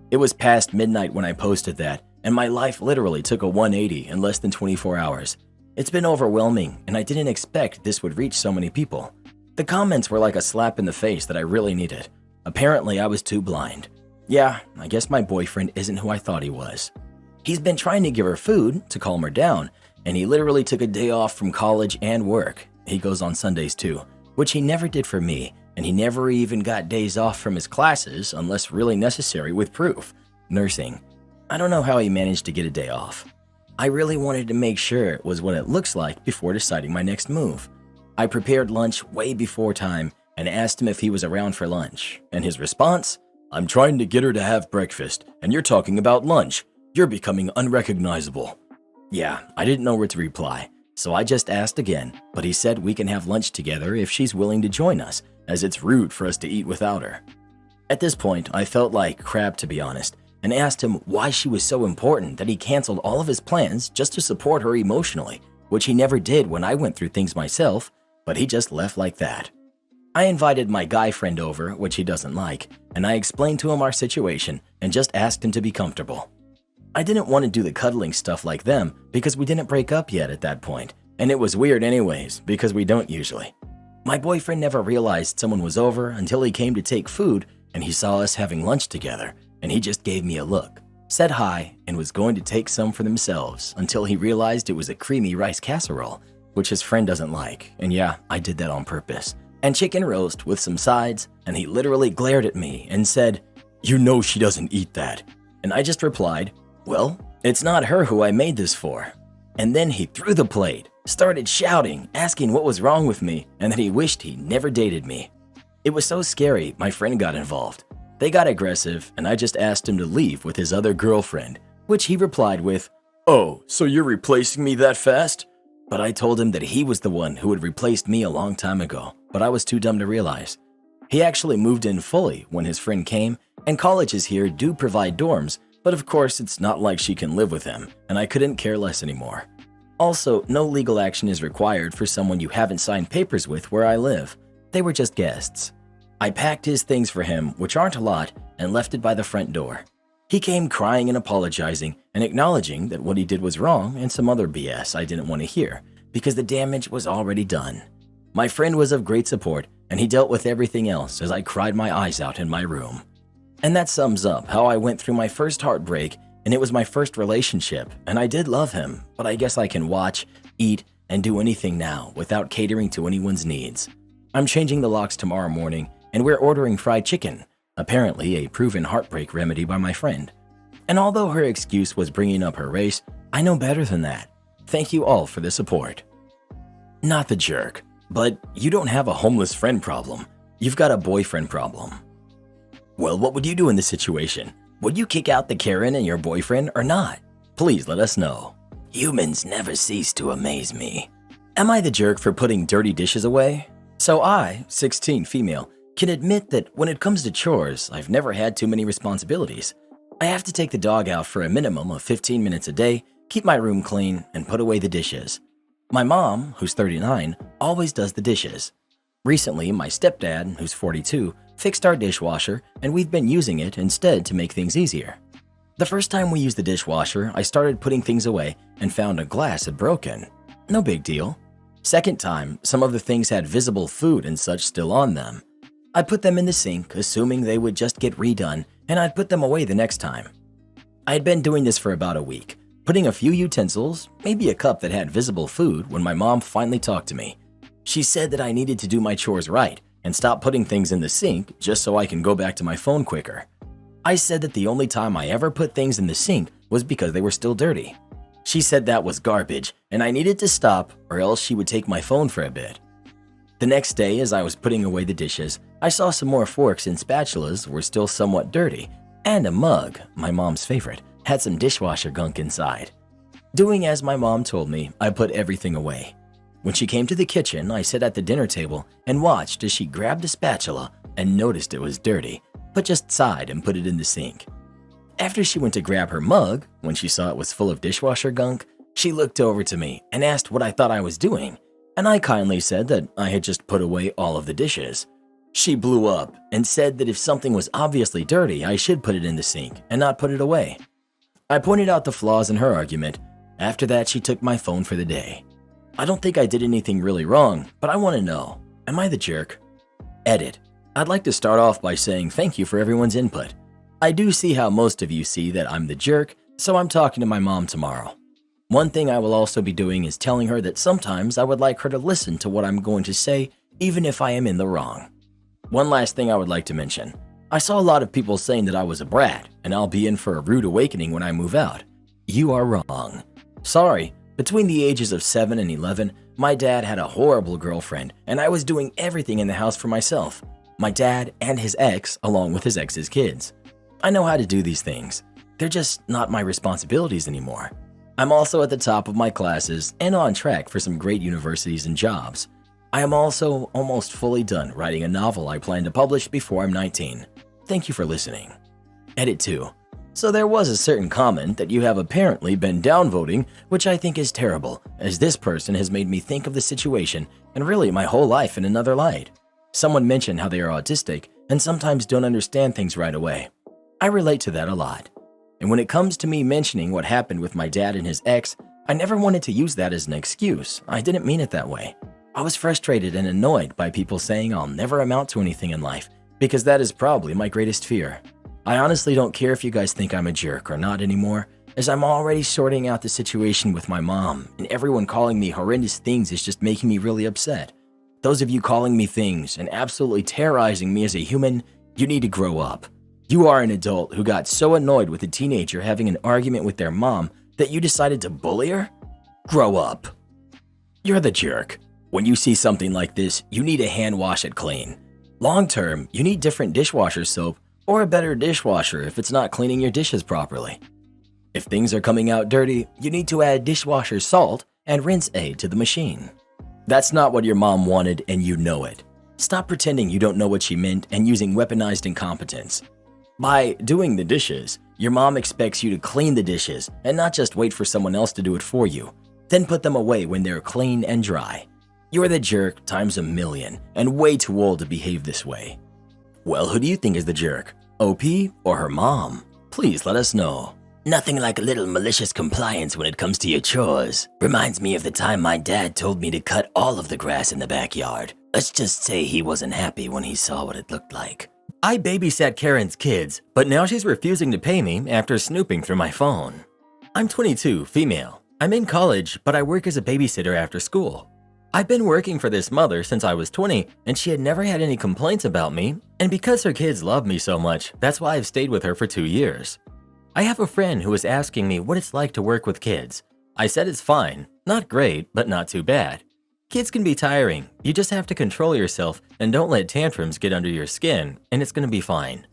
It was past midnight when I posted that, and my life literally took a 180 in less than 24 hours. It's been overwhelming, and I didn't expect this would reach so many people. The comments were like a slap in the face that I really needed. Apparently, I was too blind. Yeah, I guess my boyfriend isn't who I thought he was. He's been trying to give her food to calm her down, and he literally took a day off from college and work. He goes on Sundays too, which he never did for me, and he never even got days off from his classes unless really necessary with proof. Nursing. I don't know how he managed to get a day off. I really wanted to make sure it was what it looks like before deciding my next move. I prepared lunch way before time and asked him if he was around for lunch, and his response, "I'm trying to get her to have breakfast, and you're talking about lunch. You're becoming unrecognizable." Yeah, I didn't know where to reply, so I just asked again, but he said we can have lunch together if she's willing to join us, as it's rude for us to eat without her. At this point, I felt like crap, to be honest, and asked him why she was so important that he canceled all of his plans just to support her emotionally, which he never did when I went through things myself, but he just left like that. I invited my guy friend over, which he doesn't like, and I explained to him our situation and just asked him to be comfortable. I didn't want to do the cuddling stuff like them because we didn't break up yet at that point, and it was weird anyways because we don't usually. My boyfriend never realized someone was over until he came to take food and he saw us having lunch together, and he just gave me a look, said hi, and was going to take some for themselves until he realized it was a creamy rice casserole, which his friend doesn't like, and yeah, I did that on purpose, and chicken roast with some sides, and he literally glared at me and said, "You know she doesn't eat that." And I just replied, "Well, it's not her who I made this for." And then he threw the plate, started shouting, asking what was wrong with me, and that he wished he never dated me. It was so scary, my friend got involved. They got aggressive, and I just asked him to leave with his other girlfriend, which he replied with, "Oh, so you're replacing me that fast?" But I told him that he was the one who had replaced me a long time ago, but I was too dumb to realize. He actually moved in fully when his friend came, and colleges here do provide dorms, but of course it's not like she can live with him, and I couldn't care less anymore. Also, no legal action is required for someone you haven't signed papers with where I live. They were just guests. I packed his things for him, which aren't a lot, and left it by the front door. He came crying and apologizing and acknowledging that what he did was wrong and some other BS I didn't want to hear because the damage was already done. My friend was of great support, and he dealt with everything else as I cried my eyes out in my room. And that sums up how I went through my first heartbreak, and it was my first relationship, and I did love him, but I guess I can watch, eat, and do anything now without catering to anyone's needs. I'm changing the locks tomorrow morning, and we're ordering fried chicken, apparently a proven heartbreak remedy by my friend. And although her excuse was bringing up her race, I know better than that. Thank you all for the support. Not the jerk, but you don't have a homeless friend problem. You've got a boyfriend problem. Well, what would you do in this situation? Would you kick out the Karen and your boyfriend or not? Please let us know. Humans never cease to amaze me. Am I the jerk for putting dirty dishes away? So I, 16 female, can admit that when it comes to chores, I've never had too many responsibilities. I have to take the dog out for a minimum of 15 minutes a day, keep my room clean, and put away the dishes. My mom, who's 39, always does the dishes. Recently, my stepdad, who's 42, fixed our dishwasher, and we've been using it instead to make things easier. The first time we used the dishwasher, I started putting things away and found a glass had broken. No big deal. Second time, some of the things had visible food and such still on them. I put them in the sink, assuming they would just get redone, and I'd put them away the next time. I had been doing this for about a week, putting a few utensils, maybe a cup that had visible food, when my mom finally talked to me. She said that I needed to do my chores right and stop putting things in the sink just so I can go back to my phone quicker. I said that the only time I ever put things in the sink was because they were still dirty. She said that was garbage and I needed to stop or else she would take my phone for a bit. The next day, as I was putting away the dishes, I saw some more forks and spatulas were still somewhat dirty, and a mug, my mom's favorite, had some dishwasher gunk inside. Doing as my mom told me, I put everything away. When she came to the kitchen, I sat at the dinner table and watched as she grabbed a spatula and noticed it was dirty, but just sighed and put it in the sink. After she went to grab her mug, when she saw it was full of dishwasher gunk, she looked over to me and asked what I thought I was doing, and I kindly said that I had just put away all of the dishes. She blew up and said that if something was obviously dirty, I should put it in the sink and not put it away. I pointed out the flaws in her argument. After that, she took my phone for the day. I don't think I did anything really wrong, but I want to know, am I the jerk? Edit. I'd like to start off by saying thank you for everyone's input. I do see how most of you see that I'm the jerk, so I'm talking to my mom tomorrow. One thing I will also be doing is telling her that sometimes I would like her to listen to what I'm going to say, even if I am in the wrong. One last thing I would like to mention. I saw a lot of people saying that I was a brat, and I'll be in for a rude awakening when I move out. You are wrong. Sorry, between the ages of 7 and 11, my dad had a horrible girlfriend, and I was doing everything in the house for myself. My dad and his ex, along with his ex's kids. I know how to do these things. They're just not my responsibilities anymore. I'm also at the top of my classes and on track for some great universities and jobs. I am also almost fully done writing a novel I plan to publish before I'm 19. Thank you for listening. Edit 2. So there was a certain comment that you have apparently been downvoting, which I think is terrible, as this person has made me think of the situation and really my whole life in another light. Someone mentioned how they are autistic and sometimes don't understand things right away. I relate to that a lot. And when it comes to me mentioning what happened with my dad and his ex, I never wanted to use that as an excuse. I didn't mean it that way. I was frustrated and annoyed by people saying I'll never amount to anything in life, because that is probably my greatest fear. I honestly don't care if you guys think I'm a jerk or not anymore, as I'm already sorting out the situation with my mom, and everyone calling me horrendous things is just making me really upset. Those of you calling me things and absolutely terrorizing me as a human, you need to grow up. You are an adult who got so annoyed with a teenager having an argument with their mom that you decided to bully her? Grow up. You're the jerk. When you see something like this, you need to hand wash it clean. Long term, you need different dishwasher soap or a better dishwasher if it's not cleaning your dishes properly. If things are coming out dirty, you need to add dishwasher salt and rinse aid to the machine. That's not what your mom wanted and you know it. Stop pretending you don't know what she meant and using weaponized incompetence. By doing the dishes, your mom expects you to clean the dishes and not just wait for someone else to do it for you, then put them away when they're clean and dry. You're the jerk times a million and way too old to behave this way. Well, who do you think is the jerk? OP or her mom? Please let us know. Nothing like a little malicious compliance when it comes to your chores. Reminds me of the time my dad told me to cut all of the grass in the backyard. Let's just say he wasn't happy when he saw what it looked like. I babysat Karen's kids, but now she's refusing to pay me after snooping through my phone. I'm 22, female. I'm in college, but I work as a babysitter after school. I've been working for this mother since I was 20, and she had never had any complaints about me, and because her kids love me so much, that's why I've stayed with her for 2 years. I have a friend who was asking me what it's like to work with kids. I said it's fine, not great, but not too bad. Kids can be tiring, you just have to control yourself and don't let tantrums get under your skin, and it's gonna be fine.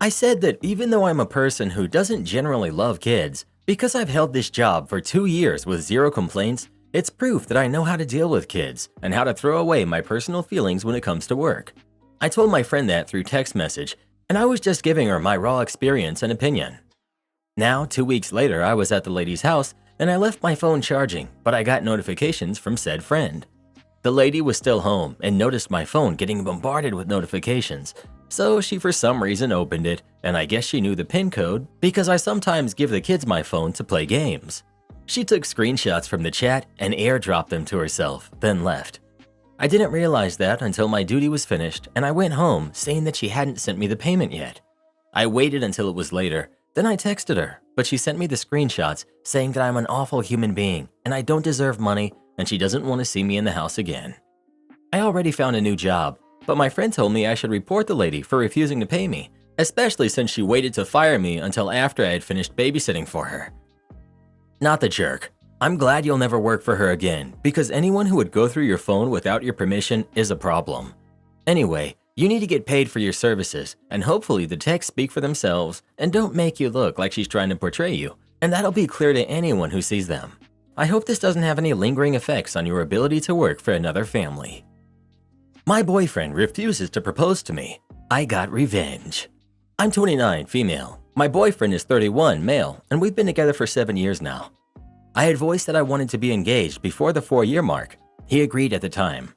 I said that even though I'm a person who doesn't generally love kids, because I've held this job for 2 years with 0 complaints, it's proof that I know how to deal with kids and how to throw away my personal feelings when it comes to work. I told my friend that through text message, and I was just giving her my raw experience and opinion. Now, 2 weeks later, I was at the lady's house and I left my phone charging, but I got notifications from said friend. The lady was still home and noticed my phone getting bombarded with notifications, so she for some reason opened it, and I guess she knew the PIN code because I sometimes give the kids my phone to play games. She took screenshots from the chat and airdropped them to herself, then left. I didn't realize that until my duty was finished and I went home saying that she hadn't sent me the payment yet. I waited until it was later, then I texted her, but she sent me the screenshots saying that I'm an awful human being and I don't deserve money and she doesn't want to see me in the house again. I already found a new job, but my friend told me I should report the lady for refusing to pay me, especially since she waited to fire me until after I had finished babysitting for her. Not the jerk. I'm glad you'll never work for her again, because anyone who would go through your phone without your permission is a problem. Anyway, you need to get paid for your services, and hopefully the texts speak for themselves and don't make you look like she's trying to portray you, and that'll be clear to anyone who sees them. I hope this doesn't have any lingering effects on your ability to work for another family. My boyfriend refuses to propose to me. I got revenge. I'm 29, female. My boyfriend is 31, male, and we've been together for 7 years now. I had voiced that I wanted to be engaged before the 4-year mark. He agreed at the time.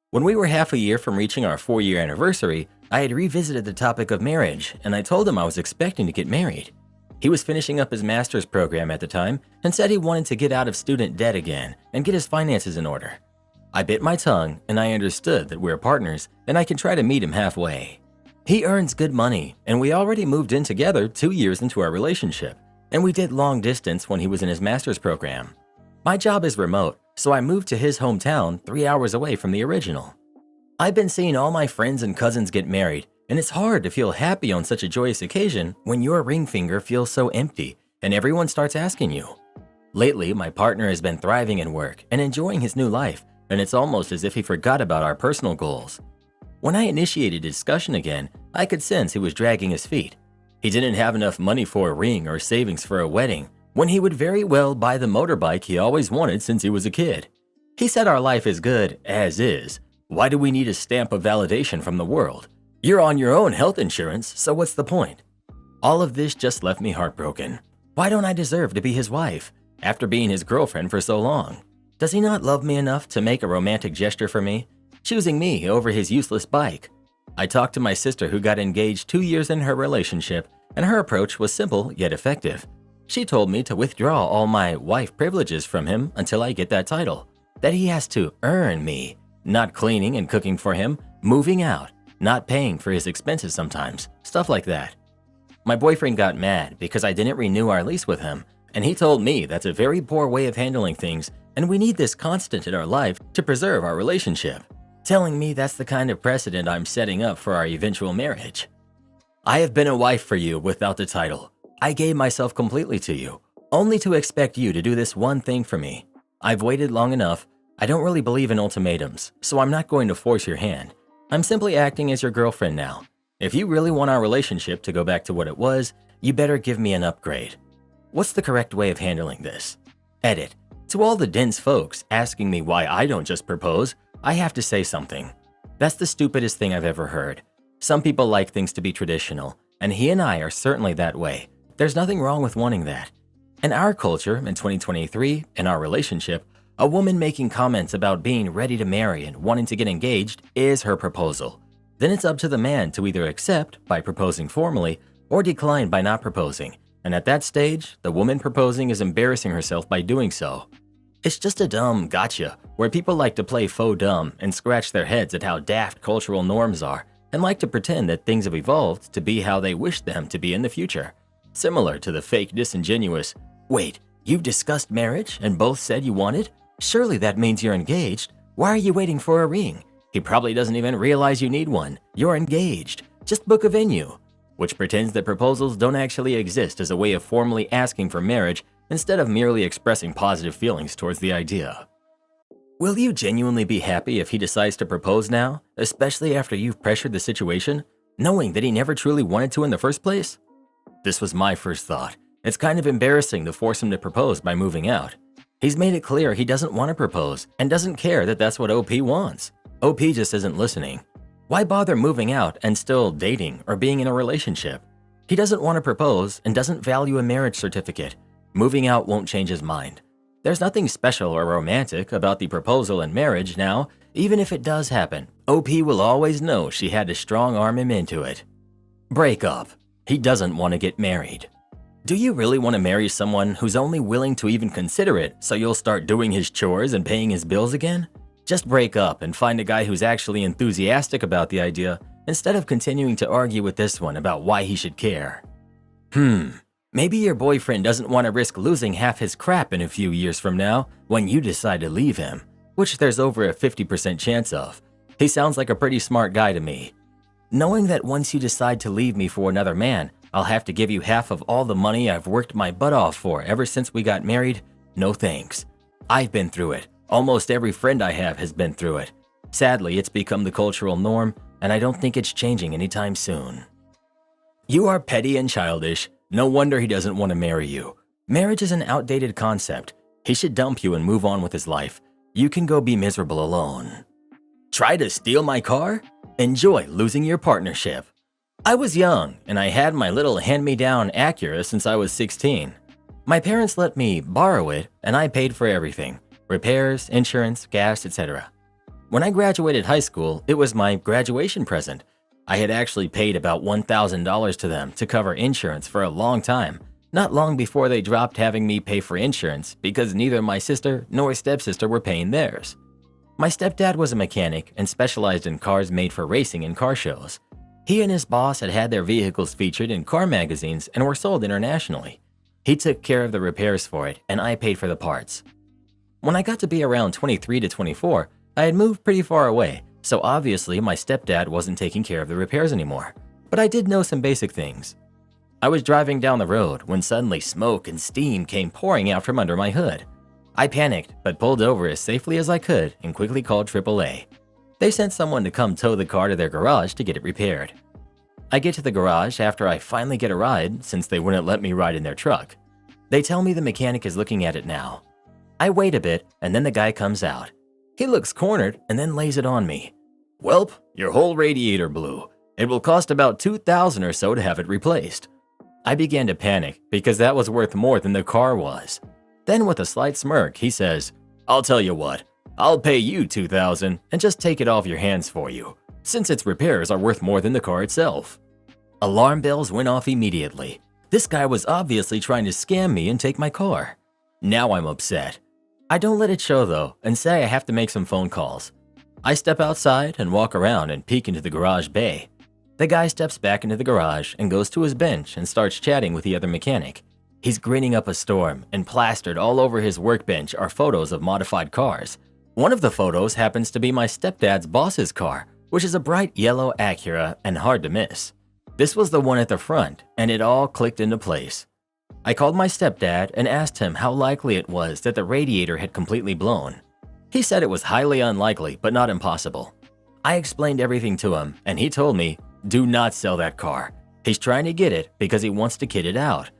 When we were half a year from reaching our 4-year anniversary, I had revisited the topic of marriage, and I told him I was expecting to get married. He was finishing up his master's program at the time and said he wanted to get out of student debt again and get his finances in order. I bit my tongue and I understood that we're partners and I can try to meet him halfway. He earns good money and we already moved in together 2 years into our relationship, and we did long distance when he was in his master's program. My job is remote, so I moved to his hometown 3 hours away from the original. I've been seeing all my friends and cousins get married, and it's hard to feel happy on such a joyous occasion when your ring finger feels so empty and everyone starts asking you. Lately, my partner has been thriving in work and enjoying his new life, and it's almost as if he forgot about our personal goals. When I initiated discussion again, I could sense he was dragging his feet. He didn't have enough money for a ring or savings for a wedding, when he would very well buy the motorbike he always wanted since he was a kid. He said our life is good as is. Why do we need a stamp of validation from the world? You're on your own health insurance, so what's the point? All of this just left me heartbroken. Why don't I deserve to be his wife, after being his girlfriend for so long? Does he not love me enough to make a romantic gesture for me, choosing me over his useless bike? I talked to my sister who got engaged 2 years in her relationship, and her approach was simple yet effective. She told me to withdraw all my wife privileges from him until I get that title, that he has to earn me. Not cleaning and cooking for him, moving out, not paying for his expenses sometimes, stuff like that. My boyfriend got mad because I didn't renew our lease with him, and he told me that's a very poor way of handling things and we need this constant in our life to preserve our relationship, telling me that's the kind of precedent I'm setting up for our eventual marriage. I have been a wife for you without the title. I gave myself completely to you, only to expect you to do this one thing for me. I've waited long enough. I don't really believe in ultimatums, so I'm not going to force your hand. I'm simply acting as your girlfriend now. If you really want our relationship to go back to what it was, you better give me an upgrade. What's the correct way of handling this? Edit. To all the dense folks asking me why I don't just propose, I have to say something. That's the stupidest thing I've ever heard. Some people like things to be traditional, and he and I are certainly that way. There's nothing wrong with wanting that. In our culture, in 2023, in our relationship, a woman making comments about being ready to marry and wanting to get engaged is her proposal. Then it's up to the man to either accept by proposing formally or decline by not proposing. And at that stage, the woman proposing is embarrassing herself by doing so. It's just a dumb gotcha where people like to play faux dumb and scratch their heads at how daft cultural norms are and like to pretend that things have evolved to be how they wish them to be in the future. Similar to the fake disingenuous, "Wait, you've discussed marriage and both said you want it? Surely that means you're engaged. Why are you waiting for a ring? He probably doesn't even realize you need one. You're engaged. Just book a venue." Which pretends that proposals don't actually exist as a way of formally asking for marriage instead of merely expressing positive feelings towards the idea. Will you genuinely be happy if he decides to propose now, especially after you've pressured the situation, knowing that he never truly wanted to in the first place? This was my first thought. It's kind of embarrassing to force him to propose by moving out. He's made it clear he doesn't want to propose and doesn't care that that's what OP wants. OP just isn't listening. Why bother moving out and still dating or being in a relationship? He doesn't want to propose and doesn't value a marriage certificate. Moving out won't change his mind. There's nothing special or romantic about the proposal and marriage now. Even if it does happen, OP will always know she had to strong-arm him into it. Break up. He doesn't want to get married. Do you really want to marry someone who's only willing to even consider it so you'll start doing his chores and paying his bills again? Just break up and find a guy who's actually enthusiastic about the idea instead of continuing to argue with this one about why he should care. Maybe your boyfriend doesn't want to risk losing half his crap in a few years from now when you decide to leave him, which there's over a 50% chance of. He sounds like a pretty smart guy to me. Knowing that once you decide to leave me for another man, I'll have to give you half of all the money I've worked my butt off for ever since we got married? No thanks. I've been through it. Almost every friend I have has been through it. Sadly, it's become the cultural norm, and I don't think it's changing anytime soon. You are petty and childish. No wonder he doesn't want to marry you. Marriage is an outdated concept. He should dump you and move on with his life. You can go be miserable alone. Try to steal my car? Enjoy losing your partnership. I was young, and I had my little hand-me-down Acura since I was 16. My parents let me borrow it, and I paid for everything. Repairs, insurance, gas, etc. When I graduated high school, it was my graduation present. I had actually paid about $1,000 to them to cover insurance for a long time, not long before they dropped having me pay for insurance because neither my sister nor stepsister were paying theirs. My stepdad was a mechanic and specialized in cars made for racing and car shows. He and his boss had had their vehicles featured in car magazines and were sold internationally. He took care of the repairs for it, and I paid for the parts. When I got to be around 23 to 24, I had moved pretty far away, so obviously my stepdad wasn't taking care of the repairs anymore. But I did know some basic things. I was driving down the road when suddenly smoke and steam came pouring out from under my hood. I panicked, but pulled over as safely as I could and quickly called AAA. They sent someone to come tow the car to their garage to get it repaired. I get to the garage after I finally get a ride since they wouldn't let me ride in their truck. They tell me the mechanic is looking at it now. I wait a bit and then the guy comes out. He looks cornered and then lays it on me. "Welp, your whole radiator blew. It will cost about $2,000 or so to have it replaced." I began to panic because that was worth more than the car was. Then with a slight smirk, he says, "I'll tell you what, I'll pay you $2,000 and just take it off your hands for you, since its repairs are worth more than the car itself." Alarm bells went off immediately. This guy was obviously trying to scam me and take my car. Now I'm upset. I don't let it show though and say I have to make some phone calls. I step outside and walk around and peek into the garage bay. The guy steps back into the garage and goes to his bench and starts chatting with the other mechanic. He's grinning up a storm, and plastered all over his workbench are photos of modified cars. One of the photos happens to be my stepdad's boss's car, which is a bright yellow Acura and hard to miss. This was the one at the front, and it all clicked into place. I called my stepdad and asked him how likely it was that the radiator had completely blown. He said it was highly unlikely, but not impossible. I explained everything to him, and he told me, "Do not sell that car. He's trying to get it because he wants to kid it out.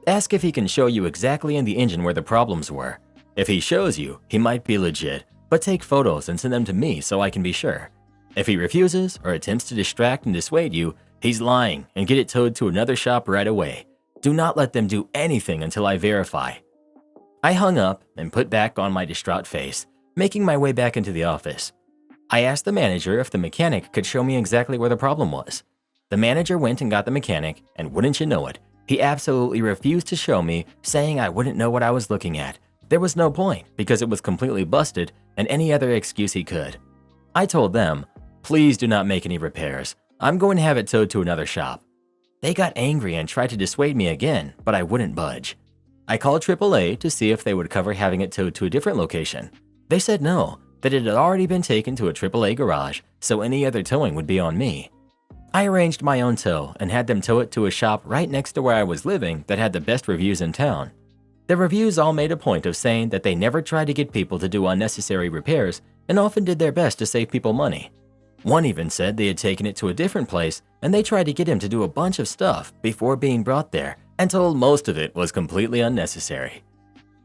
Ask if he can show you exactly in the engine where the problems were. If he shows you, he might be legit, but take photos and send them to me so I can be sure. If he refuses or attempts to distract and dissuade you, he's lying, and get it towed to another shop right away. Do not let them do anything until I verify." I hung up and put back on my distraught face, making my way back into the office. I asked the manager if the mechanic could show me exactly where the problem was. The manager went and got the mechanic, and wouldn't you know it, he absolutely refused to show me, saying I wouldn't know what I was looking at. There was no point because it was completely busted, and any other excuse he could. I told them, "Please do not make any repairs. I'm going to have it towed to another shop." They got angry and tried to dissuade me again, but I wouldn't budge. I called AAA to see if they would cover having it towed to a different location. They said no, that it had already been taken to a AAA garage, so any other towing would be on me. I arranged my own tow and had them tow it to a shop right next to where I was living that had the best reviews in town. The reviews all made a point of saying that they never tried to get people to do unnecessary repairs and often did their best to save people money. One even said they had taken it to a different place and they tried to get him to do a bunch of stuff before being brought there and told most of it was completely unnecessary.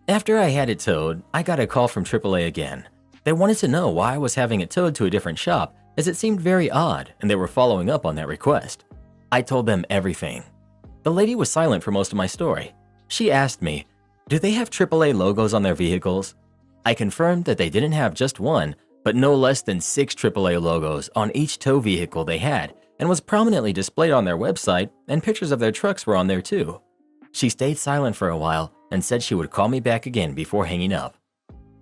After I had it towed, I got a call from AAA again. They wanted to know why I was having it towed to a different shop, as it seemed very odd and they were following up on that request. I told them everything. The lady was silent for most of my story. She asked me, "Do they have AAA logos on their vehicles?" I confirmed that they didn't have just one, but no less than 6 AAA logos on each tow vehicle they had, and was prominently displayed on their website, and pictures of their trucks were on there too. She stayed silent for a while and said she would call me back again before hanging up.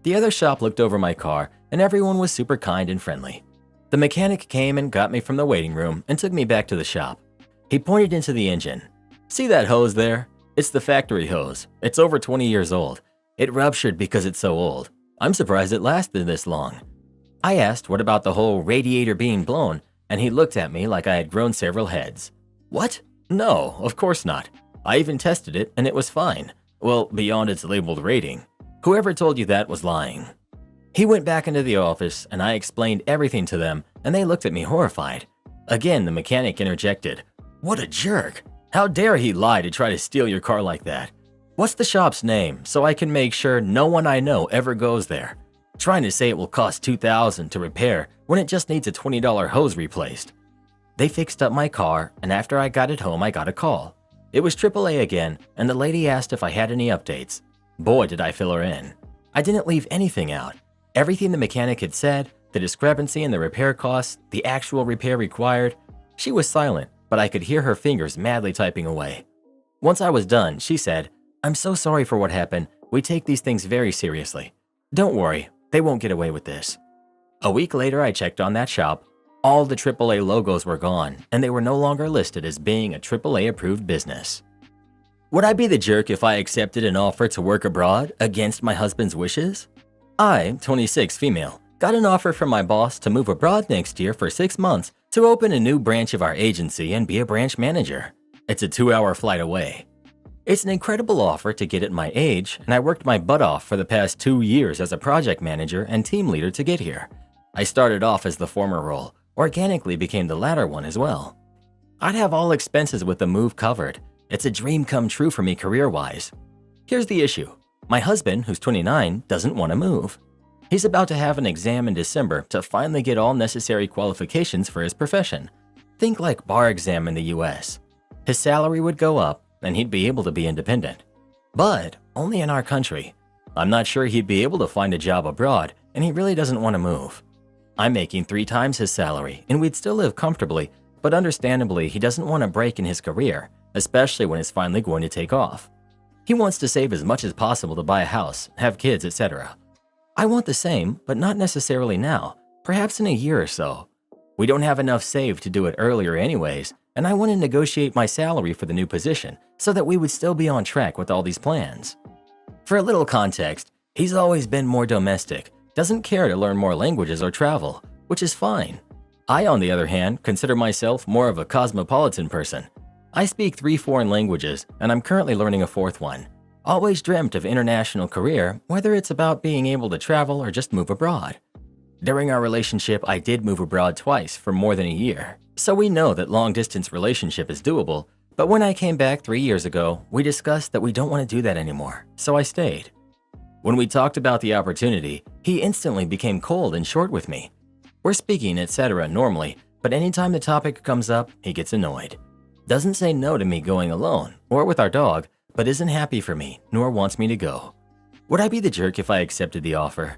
The other shop looked over my car and everyone was super kind and friendly. The mechanic came and got me from the waiting room and took me back to the shop. He pointed into the engine. "See that hose there? It's the factory hose. It's over 20 years old. It ruptured because it's so old. I'm surprised it lasted this long." I asked what about the whole radiator being blown, and he looked at me like I had grown several heads. "What? No, of course not. I even tested it and it was fine. Well, beyond its labeled rating. Whoever told you that was lying." He went back into the office and I explained everything to them and they looked at me horrified. Again, the mechanic interjected, "What a jerk. How dare he lie to try to steal your car like that? What's the shop's name so I can make sure no one I know ever goes there? Trying to say it will cost $2,000 to repair when it just needs a $20 hose replaced." They fixed up my car and after I got it home I got a call. It was AAA again and the lady asked if I had any updates. Boy, did I fill her in. I didn't leave anything out. Everything the mechanic had said, the discrepancy in the repair costs, the actual repair required. She was silent, but I could hear her fingers madly typing away. Once I was done, she said, "I'm so sorry for what happened. We take these things very seriously. Don't worry, they won't get away with this." A week later, I checked on that shop. All the AAA logos were gone, and they were no longer listed as being a AAA-approved business. Would I be the jerk if I accepted an offer to work abroad against my husband's wishes? I, 26 female, got an offer from my boss to move abroad next year for 6 months to open a new branch of our agency and be a branch manager. It's a 2-hour flight away. It's an incredible offer to get at my age, and I worked my butt off for the past 2 years as a project manager and team leader to get here. I started off as the former role, organically became the latter one as well. I'd have all expenses with the move covered. It's a dream come true for me career-wise. Here's the issue. My husband, who's 29, doesn't want to move. He's about to have an exam in December to finally get all necessary qualifications for his profession. Think like bar exam in the US. His salary would go up, and he'd be able to be independent. But only in our country. I'm not sure he'd be able to find a job abroad, and he really doesn't want to move. I'm making 3 times his salary, and we'd still live comfortably, but understandably, he doesn't want a break in his career, especially when it's finally going to take off. He wants to save as much as possible to buy a house, have kids, etc. I want the same, but not necessarily now, perhaps in a year or so. We don't have enough saved to do it earlier anyways, and I want to negotiate my salary for the new position so that we would still be on track with all these plans. For a little context, he's always been more domestic, doesn't care to learn more languages or travel, which is fine. I, on the other hand, consider myself more of a cosmopolitan person. I speak 3 foreign languages, and I'm currently learning a 4th one. Always dreamt of international career, whether it's about being able to travel or just move abroad. During our relationship, I did move abroad twice for more than a year, so we know that long-distance relationship is doable, but when I came back 3 years ago, we discussed that we don't want to do that anymore, so I stayed. When we talked about the opportunity, he instantly became cold and short with me. We're speaking, etc. normally, but anytime the topic comes up, he gets annoyed. Doesn't say no to me going alone or with our dog, but isn't happy for me nor wants me to go. Would I be the jerk if I accepted the offer?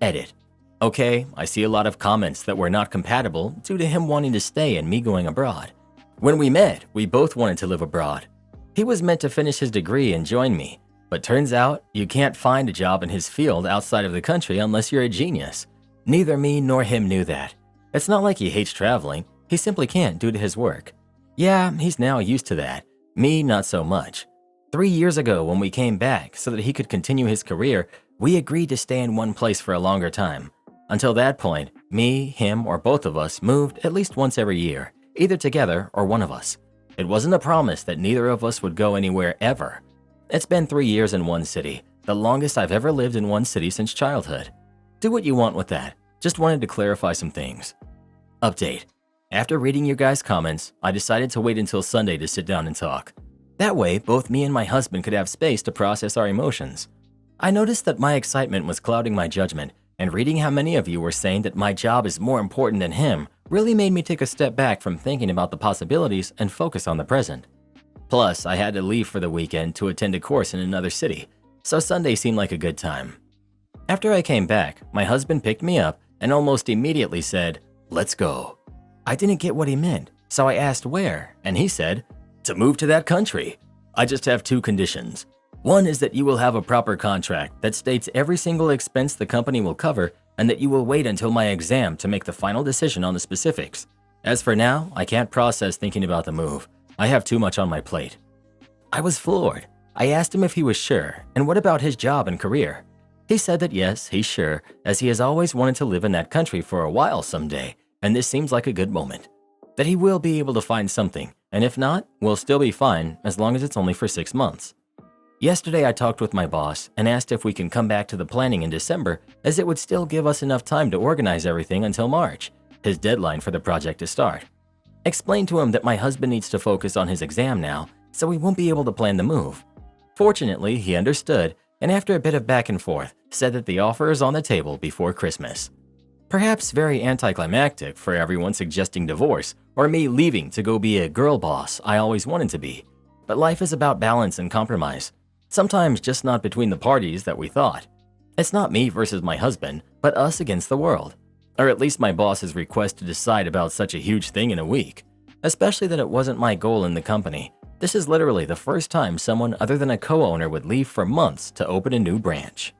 Edit. Okay, I see a lot of comments that we're not compatible due to him wanting to stay and me going abroad. When we met, we both wanted to live abroad. He was meant to finish his degree and join me, but turns out you can't find a job in his field outside of the country unless you're a genius. Neither me nor him knew that. It's not like he hates traveling, he simply can't due to his work. Yeah, he's now used to that. Me, not so much. 3 years ago when we came back so that he could continue his career, we agreed to stay in one place for a longer time. Until that point, me, him, or both of us moved at least once every year, either together or one of us. It wasn't a promise that neither of us would go anywhere ever. It's been 3 years in one city, the longest I've ever lived in one city since childhood. Do what you want with that. Just wanted to clarify some things. Update. After reading your guys' comments, I decided to wait until Sunday to sit down and talk. That way, both me and my husband could have space to process our emotions. I noticed that my excitement was clouding my judgment, and reading how many of you were saying that my job is more important than him really made me take a step back from thinking about the possibilities and focus on the present. Plus, I had to leave for the weekend to attend a course in another city, so Sunday seemed like a good time. After I came back, my husband picked me up and almost immediately said, "Let's go." I didn't get what he meant, so I asked where, and he said, "To move to that country. I just have 2 conditions. One is that you will have a proper contract that states every single expense the company will cover and that you will wait until my exam to make the final decision on the specifics. As for now, I can't process thinking about the move. I have too much on my plate." I was floored. I asked him if he was sure, and what about his job and career? He said that yes, he's sure, as he has always wanted to live in that country for a while someday, and this seems like a good moment. That he will be able to find something, and if not, we'll still be fine as long as it's only for 6 months. Yesterday I talked with my boss and asked if we can come back to the planning in December, as it would still give us enough time to organize everything until March, his deadline for the project to start. Explained to him that my husband needs to focus on his exam now, so we won't be able to plan the move. Fortunately, he understood, and after a bit of back and forth, said that the offer is on the table before Christmas. Perhaps very anticlimactic for everyone suggesting divorce or me leaving to go be a girl boss I always wanted to be. But life is about balance and compromise. Sometimes just not between the parties that we thought. It's not me versus my husband, but us against the world. Or at least my boss's request to decide about such a huge thing in a week. Especially that it wasn't my goal in the company. This is literally the first time someone other than a co-owner would leave for months to open a new branch.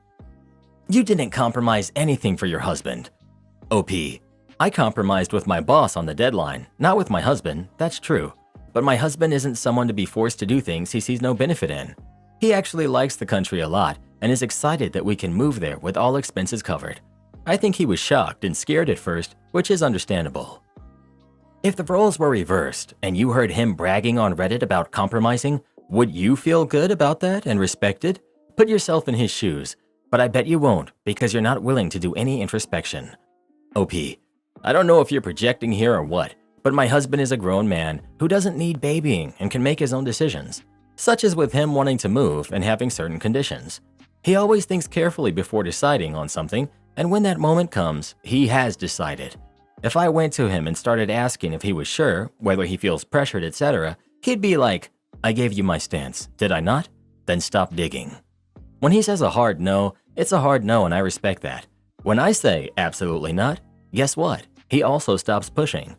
You didn't compromise anything for your husband. OP. I compromised with my boss on the deadline, not with my husband, that's true. But my husband isn't someone to be forced to do things he sees no benefit in. He actually likes the country a lot, and is excited that we can move there with all expenses covered. I think he was shocked and scared at first, which is understandable. If the roles were reversed and you heard him bragging on Reddit about compromising, would you feel good about that and respected? Put yourself in his shoes, but I bet you won't because you're not willing to do any introspection. OP. I don't know if you're projecting here or what, but my husband is a grown man who doesn't need babying and can make his own decisions, such as with him wanting to move and having certain conditions. He always thinks carefully before deciding on something, and when that moment comes, he has decided. If I went to him and started asking if he was sure, whether he feels pressured, etc., he'd be like, I gave you my stance, did I not? Then stop digging. When he says a hard no, it's a hard no and I respect that. When I say absolutely not, guess what? He also stops pushing.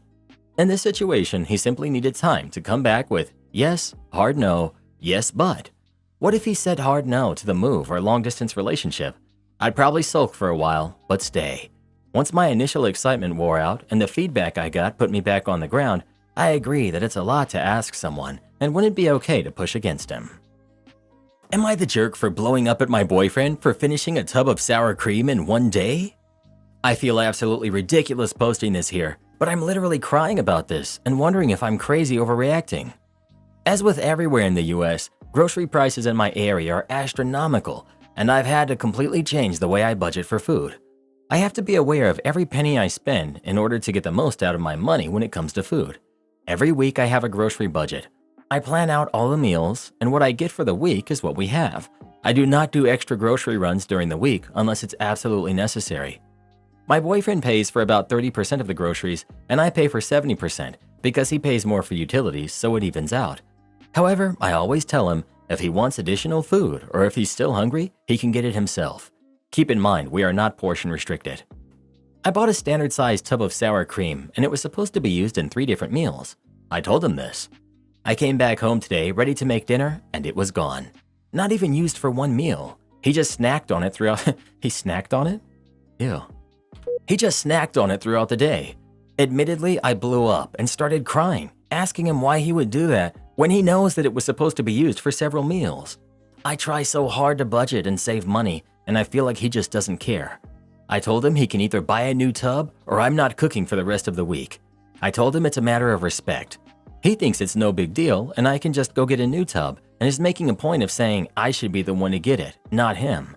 In this situation, he simply needed time to come back with yes, hard no, yes, but. What if he said hard no to the move or long-distance relationship? I'd probably sulk for a while, but stay. Once my initial excitement wore out and the feedback I got put me back on the ground, I agree that it's a lot to ask someone and wouldn't be okay to push against him. Am I the jerk for blowing up at my boyfriend for finishing a tub of sour cream in one day? I feel absolutely ridiculous posting this here, but I'm literally crying about this and wondering if I'm crazy overreacting. As with everywhere in the US, grocery prices in my area are astronomical, and I've had to completely change the way I budget for food. I have to be aware of every penny I spend in order to get the most out of my money when it comes to food. Every week I have a grocery budget. I plan out all the meals, and what I get for the week is what we have. I do not do extra grocery runs during the week unless it's absolutely necessary. My boyfriend pays for about 30% of the groceries, and I pay for 70% because he pays more for utilities, so it evens out. However, I always tell him if he wants additional food or if he's still hungry, he can get it himself. Keep in mind, we are not portion restricted. I bought a standard-sized tub of sour cream, and it was supposed to be used in 3 different meals. I told him this. I came back home today ready to make dinner, and it was gone. Not even used for one meal. He just snacked on it throughout… He snacked on it? Ew. He just snacked on it throughout the day. Admittedly, I blew up and started crying, asking him why he would do that when he knows that it was supposed to be used for several meals. I try so hard to budget and save money, and I feel like he just doesn't care. I told him he can either buy a new tub or I'm not cooking for the rest of the week. I told him it's a matter of respect. He thinks it's no big deal and I can just go get a new tub and is making a point of saying I should be the one to get it, not him.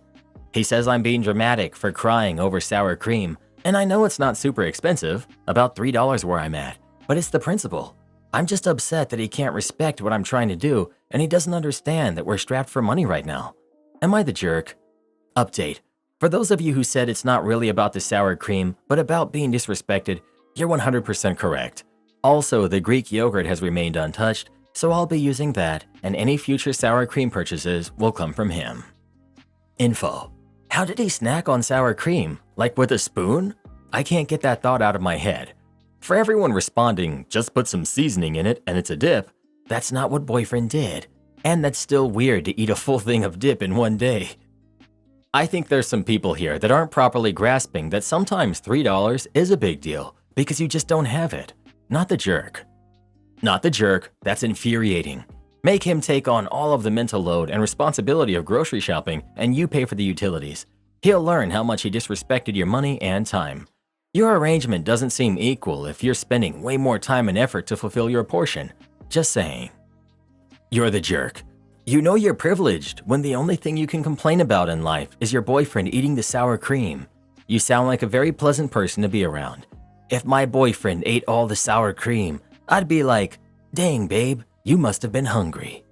He says I'm being dramatic for crying over sour cream, and I know it's not super expensive, about $3 where I'm at, but it's the principle. I'm just upset that he can't respect what I'm trying to do and he doesn't understand that we're strapped for money right now. Am I the jerk? Update. For those of you who said it's not really about the sour cream, but about being disrespected, you're 100% correct. Also, the Greek yogurt has remained untouched, so I'll be using that, and any future sour cream purchases will come from him. Info. How did he snack on sour cream? Like with a spoon? I can't get that thought out of my head. For everyone responding, just put some seasoning in it and it's a dip, that's not what boyfriend did. And that's still weird to eat a full thing of dip in one day. I think there's some people here that aren't properly grasping that sometimes $3 is a big deal because you just don't have it. Not the jerk. Not the jerk, that's infuriating. Make him take on all of the mental load and responsibility of grocery shopping and you pay for the utilities. He'll learn how much he disrespected your money and time. Your arrangement doesn't seem equal if you're spending way more time and effort to fulfill your portion. Just saying. You're the jerk. You know you're privileged when the only thing you can complain about in life is your boyfriend eating the sour cream. You sound like a very pleasant person to be around. If my boyfriend ate all the sour cream, I'd be like, dang babe, you must have been hungry.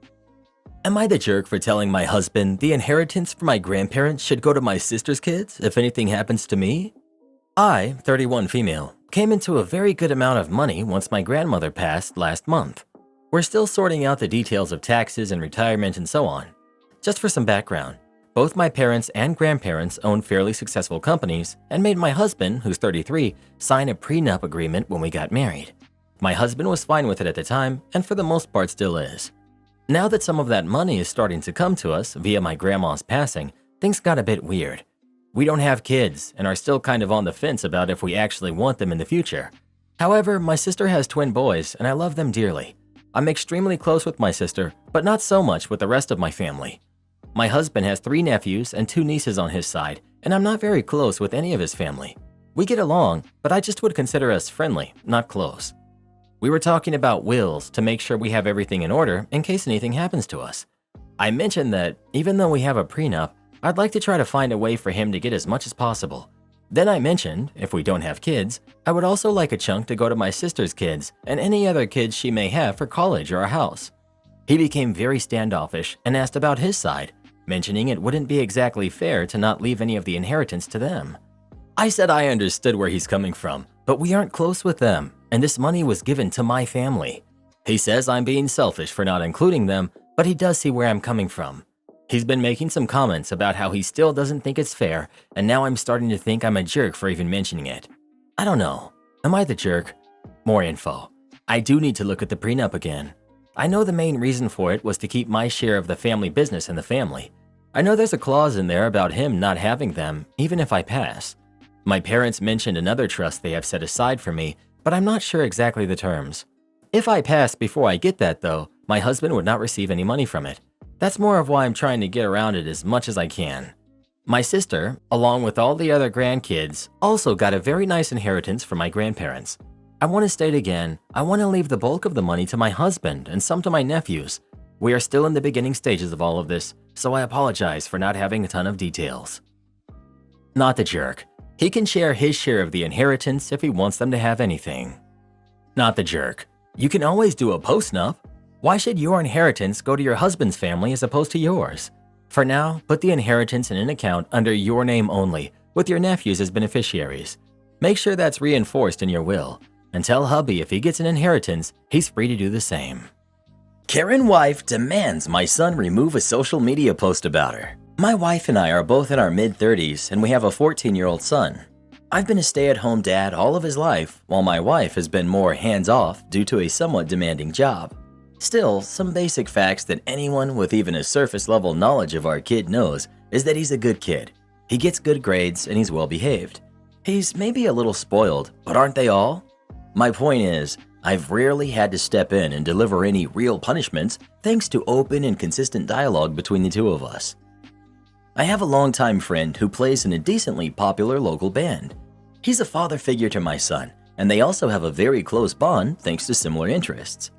Am I the jerk for telling my husband the inheritance from my grandparents should go to my sister's kids if anything happens to me? I, 31 female, came into a very good amount of money once my grandmother passed last month. We're still sorting out the details of taxes and retirement and so on. Just for some background, both my parents and grandparents own fairly successful companies and made my husband, who's 33, sign a prenup agreement when we got married. My husband was fine with it at the time and for the most part still is. Now that some of that money is starting to come to us via my grandma's passing, things got a bit weird. We don't have kids and are still kind of on the fence about if we actually want them in the future. However, my sister has twin boys and I love them dearly. I'm extremely close with my sister, but not so much with the rest of my family. My husband has 3 nephews and 2 nieces on his side, and I'm not very close with any of his family. We get along, but I just would consider us friendly, not close. We were talking about wills to make sure we have everything in order in case anything happens to us. I mentioned that even though we have a prenup, I'd like to try to find a way for him to get as much as possible. Then I mentioned, if we don't have kids, I would also like a chunk to go to my sister's kids and any other kids she may have for college or a house. He became very standoffish and asked about his side, mentioning it wouldn't be exactly fair to not leave any of the inheritance to them. I said I understood where he's coming from, but we aren't close with them, and this money was given to my family. He says I'm being selfish for not including them, but he does see where I'm coming from. He's been making some comments about how he still doesn't think it's fair, and now I'm starting to think I'm a jerk for even mentioning it. I don't know. Am I the jerk? More info. I do need to look at the prenup again. I know the main reason for it was to keep my share of the family business in the family. I know there's a clause in there about him not having them, even if I pass. My parents mentioned another trust they have set aside for me, but I'm not sure exactly the terms. If I pass before I get that though, my husband would not receive any money from it. That's more of why I'm trying to get around it as much as I can. My sister, along with all the other grandkids, also got a very nice inheritance from my grandparents. I want to state again, I want to leave the bulk of the money to my husband and some to my nephews. We are still in the beginning stages of all of this, so I apologize for not having a ton of details. Not the jerk. He can share his share of the inheritance if he wants them to have anything. Not the jerk. You can always do a postnup. Why should your inheritance go to your husband's family as opposed to yours? For now, put the inheritance in an account under your name only, with your nephews as beneficiaries. Make sure that's reinforced in your will, and tell hubby if he gets an inheritance, he's free to do the same. Karen wife demands my son remove a social media post about her. My wife and I are both in our mid-30s, and we have a 14-year-old son. I've been a stay-at-home dad all of his life, while my wife has been more hands-off due to a somewhat demanding job. Still, some basic facts that anyone with even a surface-level knowledge of our kid knows is that he's a good kid. He gets good grades and he's well-behaved. He's maybe a little spoiled, but aren't they all? My point is, I've rarely had to step in and deliver any real punishments thanks to open and consistent dialogue between the two of us. I have a longtime friend who plays in a decently popular local band. He's a father figure to my son, and they also have a very close bond thanks to similar interests.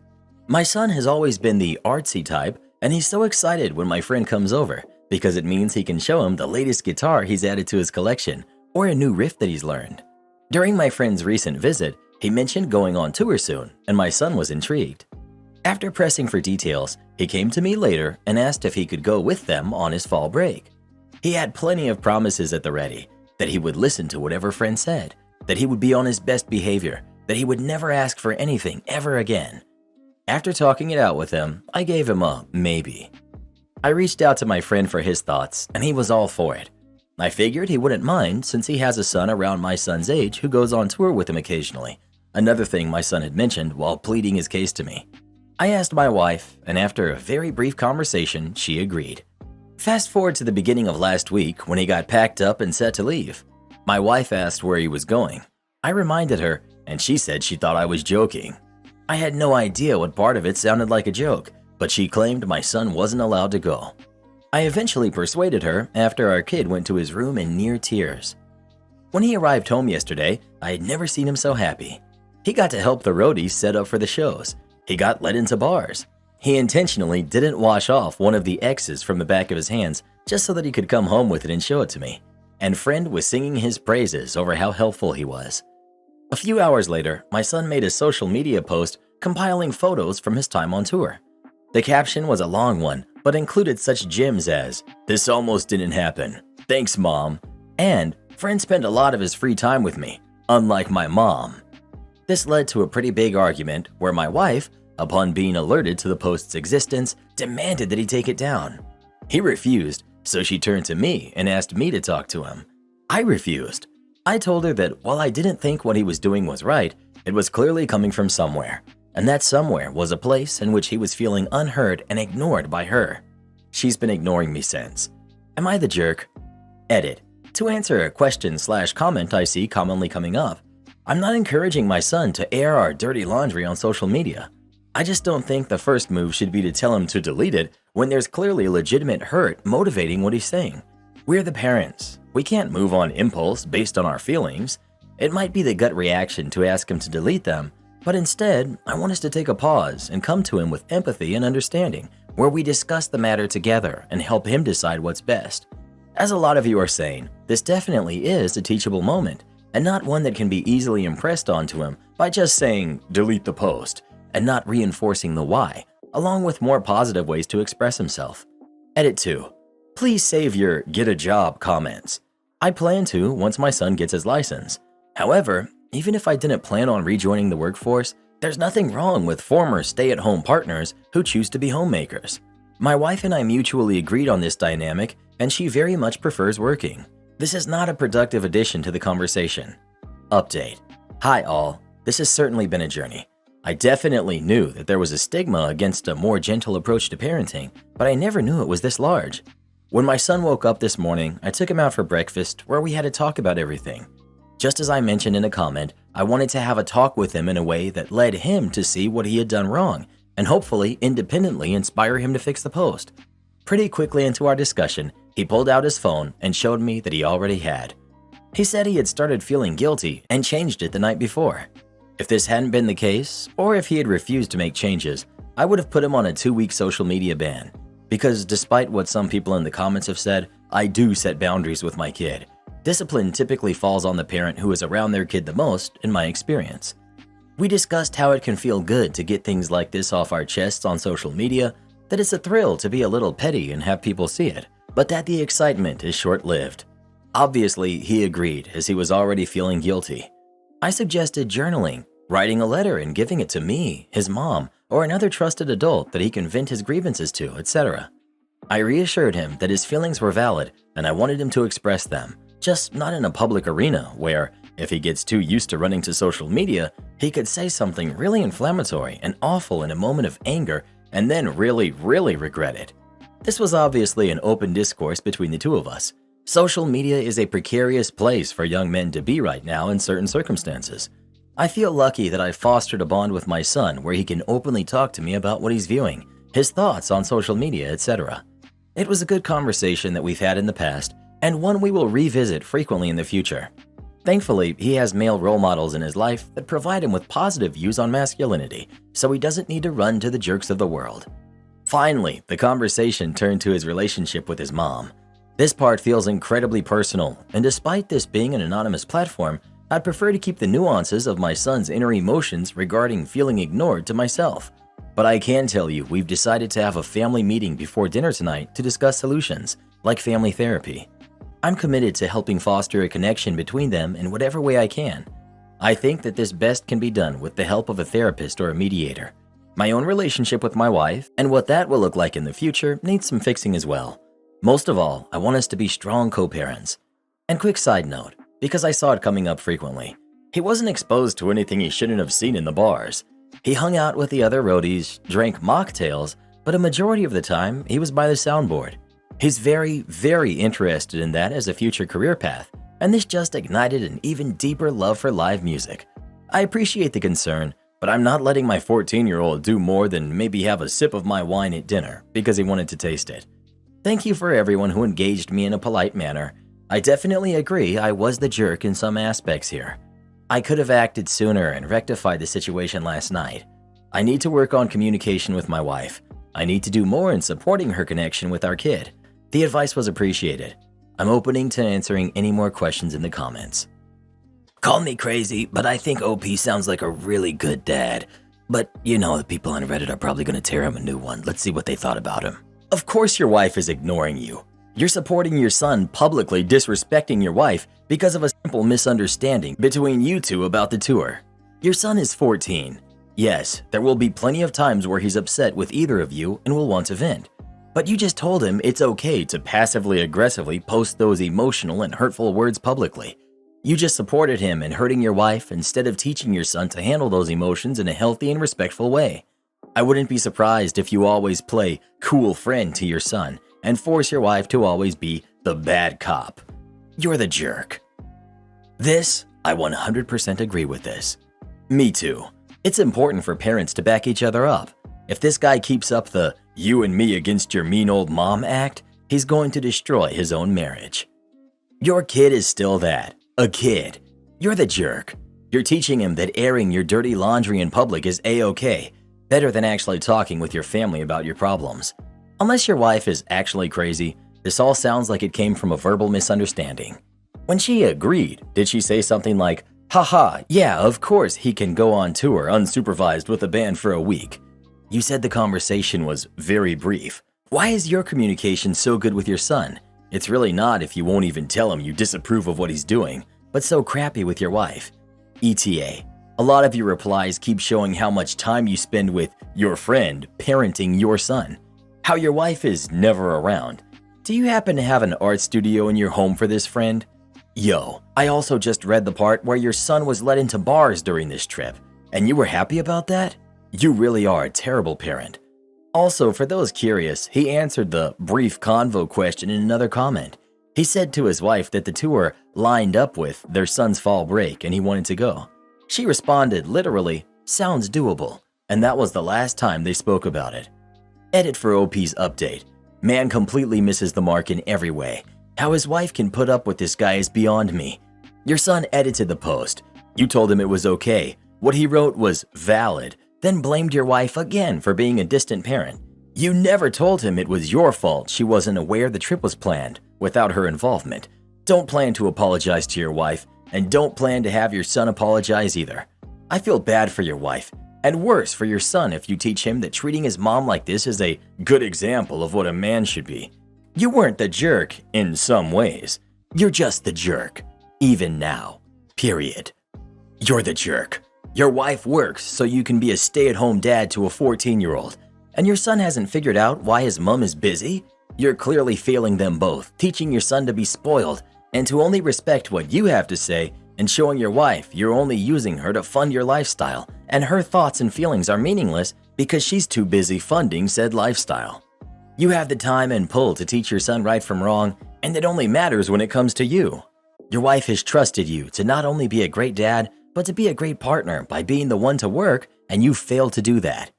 My son has always been the artsy type, and he's so excited when my friend comes over because it means he can show him the latest guitar he's added to his collection or a new riff that he's learned. During my friend's recent visit, he mentioned going on tour soon, and my son was intrigued. After pressing for details, he came to me later and asked if he could go with them on his fall break. He had plenty of promises at the ready, that he would listen to whatever friend said, that he would be on his best behavior, that he would never ask for anything ever again. After talking it out with him, I gave him a maybe. I reached out to my friend for his thoughts, and he was all for it. I figured he wouldn't mind since he has a son around my son's age who goes on tour with him occasionally, another thing my son had mentioned while pleading his case to me. I asked my wife, and after a very brief conversation, she agreed. Fast forward to the beginning of last week when he got packed up and set to leave. My wife asked where he was going. I reminded her, and she said she thought I was joking. I had no idea what part of it sounded like a joke, but she claimed my son wasn't allowed to go. I eventually persuaded her after our kid went to his room in near tears. When he arrived home yesterday, I had never seen him so happy. He got to help the roadies set up for the shows. He got let into bars. He intentionally didn't wash off one of the X's from the back of his hands just so that he could come home with it and show it to me. And friend was singing his praises over how helpful he was. A few hours later, my son made a social media post compiling photos from his time on tour. The caption was a long one, but included such gems as, "This almost didn't happen. Thanks, Mom." And, "Friend spent a lot of his free time with me, unlike my mom." This led to a pretty big argument where my wife, upon being alerted to the post's existence, demanded that he take it down. He refused, so she turned to me and asked me to talk to him. I refused. I told her that while I didn't think what he was doing was right, it was clearly coming from somewhere, and that somewhere was a place in which he was feeling unheard and ignored by her. She's been ignoring me since. Am I the jerk? Edit. To answer a question/comment I see commonly coming up, I'm not encouraging my son to air our dirty laundry on social media. I just don't think the first move should be to tell him to delete it when there's clearly legitimate hurt motivating what he's saying. We're the parents. We can't move on impulse based on our feelings. It might be the gut reaction to ask him to delete them, but instead, I want us to take a pause and come to him with empathy and understanding, where we discuss the matter together and help him decide what's best. As a lot of you are saying, this definitely is a teachable moment, and not one that can be easily impressed onto him by just saying, delete the post, and not reinforcing the why, along with more positive ways to express himself. Edit 2. Please save your get a job comments. I plan to once my son gets his license. However, even if I didn't plan on rejoining the workforce, there's nothing wrong with former stay-at-home partners who choose to be homemakers. My wife and I mutually agreed on this dynamic, and she very much prefers working. This is not a productive addition to the conversation. Update. Hi all, this has certainly been a journey. I definitely knew that there was a stigma against a more gentle approach to parenting, but I never knew it was this large. When my son woke up this morning, I took him out for breakfast where we had to talk about everything. Just as I mentioned in a comment, I wanted to have a talk with him in a way that led him to see what he had done wrong and hopefully independently inspire him to fix the post. Pretty quickly into our discussion, he pulled out his phone and showed me that he already had. He said he had started feeling guilty and changed it the night before. If this hadn't been the case, or if he had refused to make changes, I would have put him on a 2-week social media ban. Because despite what some people in the comments have said, I do set boundaries with my kid. Discipline typically falls on the parent who is around their kid the most, in my experience. We discussed how it can feel good to get things like this off our chests on social media, that it's a thrill to be a little petty and have people see it, but that the excitement is short-lived. Obviously, he agreed as he was already feeling guilty. I suggested journaling, writing a letter and giving it to me, his mom, or another trusted adult that he can vent his grievances to, etc. I reassured him that his feelings were valid and I wanted him to express them, just not in a public arena where, if he gets too used to running to social media, he could say something really inflammatory and awful in a moment of anger and then really regret it. This was obviously an open discourse between the two of us. Social media is a precarious place for young men to be right now in certain circumstances. I feel lucky that I fostered a bond with my son where he can openly talk to me about what he's viewing, his thoughts on social media, etc. It was a good conversation that we've had in the past, and one we will revisit frequently in the future. Thankfully, he has male role models in his life that provide him with positive views on masculinity, so he doesn't need to run to the jerks of the world. Finally, the conversation turned to his relationship with his mom. This part feels incredibly personal, and despite this being an anonymous platform, I'd prefer to keep the nuances of my son's inner emotions regarding feeling ignored to myself. But I can tell you we've decided to have a family meeting before dinner tonight to discuss solutions, like family therapy. I'm committed to helping foster a connection between them in whatever way I can. I think that this best can be done with the help of a therapist or a mediator. My own relationship with my wife and what that will look like in the future needs some fixing as well. Most of all, I want us to be strong co-parents. And quick side note, because I saw it coming up frequently, he wasn't exposed to anything he shouldn't have seen in the bars. He hung out with the other roadies, drank mocktails, but a majority of the time he was by the soundboard. He's very interested in that as a future career path, and this just ignited an even deeper love for live music. I appreciate the concern, but I'm not letting my 14-year-old do more than maybe have a sip of my wine at dinner because he wanted to taste it. Thank you for everyone who engaged me in a polite manner. I definitely agree I was the jerk in some aspects here. I could have acted sooner and rectified the situation last night. I need to work on communication with my wife. I need to do more in supporting her connection with our kid. The advice was appreciated. I'm opening to answering any more questions in the comments. Call me crazy, but I think OP sounds like a really good dad. But you know the people on Reddit are probably going to tear him a new one. Let's see what they thought about him. Of course your wife is ignoring you. You're supporting your son publicly disrespecting your wife because of a simple misunderstanding between you two about the tour. Your son is 14. Yes, there will be plenty of times where he's upset with either of you and will want to vent. But you just told him it's okay to passively aggressively post those emotional and hurtful words publicly. You just supported him in hurting your wife instead of teaching your son to handle those emotions in a healthy and respectful way. I wouldn't be surprised if you always play cool friend to your son and force your wife to always be the bad cop. You're the jerk. I 100% agree with this. Me too. It's important for parents to back each other up. If this guy keeps up the "you and me against your mean old mom" act, he's going to destroy his own marriage. Your kid is still that, a kid. You're the jerk. You're teaching him that airing your dirty laundry in public is A-okay, better than actually talking with your family about your problems. Unless your wife is actually crazy, this all sounds like it came from a verbal misunderstanding. When she agreed, did she say something like, "Haha, yeah, of course he can go on tour unsupervised with a band for a week"? You said the conversation was very brief. Why is your communication so good with your son? It's really not if you won't even tell him you disapprove of what he's doing, but so crappy with your wife. ETA. A lot of your replies keep showing how much time you spend with your friend parenting your son. How your wife is never around. Do you happen to have an art studio in your home for this friend? Yo, I also just read the part where your son was let into bars during this trip, and you were happy about that? You really are a terrible parent. Also, for those curious, he answered the brief convo question in another comment. He said to his wife that the tour lined up with their son's fall break and he wanted to go. She responded literally, "Sounds doable," and that was the last time they spoke about it. Edit for OP's update. Man completely misses the mark in every way. How his wife can put up with this guy is beyond me. Your son edited the post. You told him it was okay. What he wrote was valid, then blamed your wife again for being a distant parent. You never told him it was your fault she wasn't aware the trip was planned without her involvement. Don't plan to apologize to your wife, and don't plan to have your son apologize either. I feel bad for your wife, and worse for your son if you teach him that treating his mom like this is a good example of what a man should be. You weren't the jerk in some ways. You're just the jerk, even now. Period. You're the jerk. Your wife works so you can be a stay-at-home dad to a 14-year-old, and your son hasn't figured out why his mom is busy? You're clearly failing them both, teaching your son to be spoiled and to only respect what you have to say, and showing your wife you're only using her to fund your lifestyle, and her thoughts and feelings are meaningless because she's too busy funding said lifestyle. You have the time and pull to teach your son right from wrong, and it only matters when it comes to you. Your wife has trusted you to not only be a great dad, but to be a great partner by being the one to work, and you failed to do that.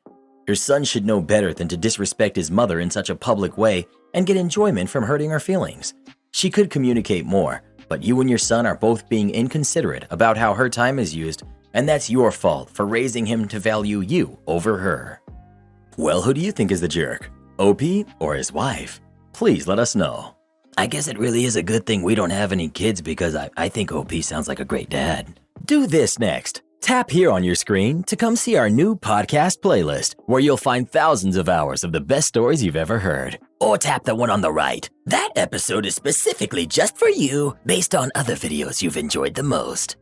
Your son should know better than to disrespect his mother in such a public way and get enjoyment from hurting her feelings. She could communicate more, but you and your son are both being inconsiderate about how her time is used, and that's your fault for raising him to value you over her. Well, who do you think is the jerk? OP or his wife? Please let us know. I guess it really is a good thing we don't have any kids because I think OP sounds like a great dad. Do this next. Tap here on your screen to come see our new podcast playlist, where you'll find thousands of hours of the best stories you've ever heard. Or tap the one on the right. That episode is specifically just for you, based on other videos you've enjoyed the most.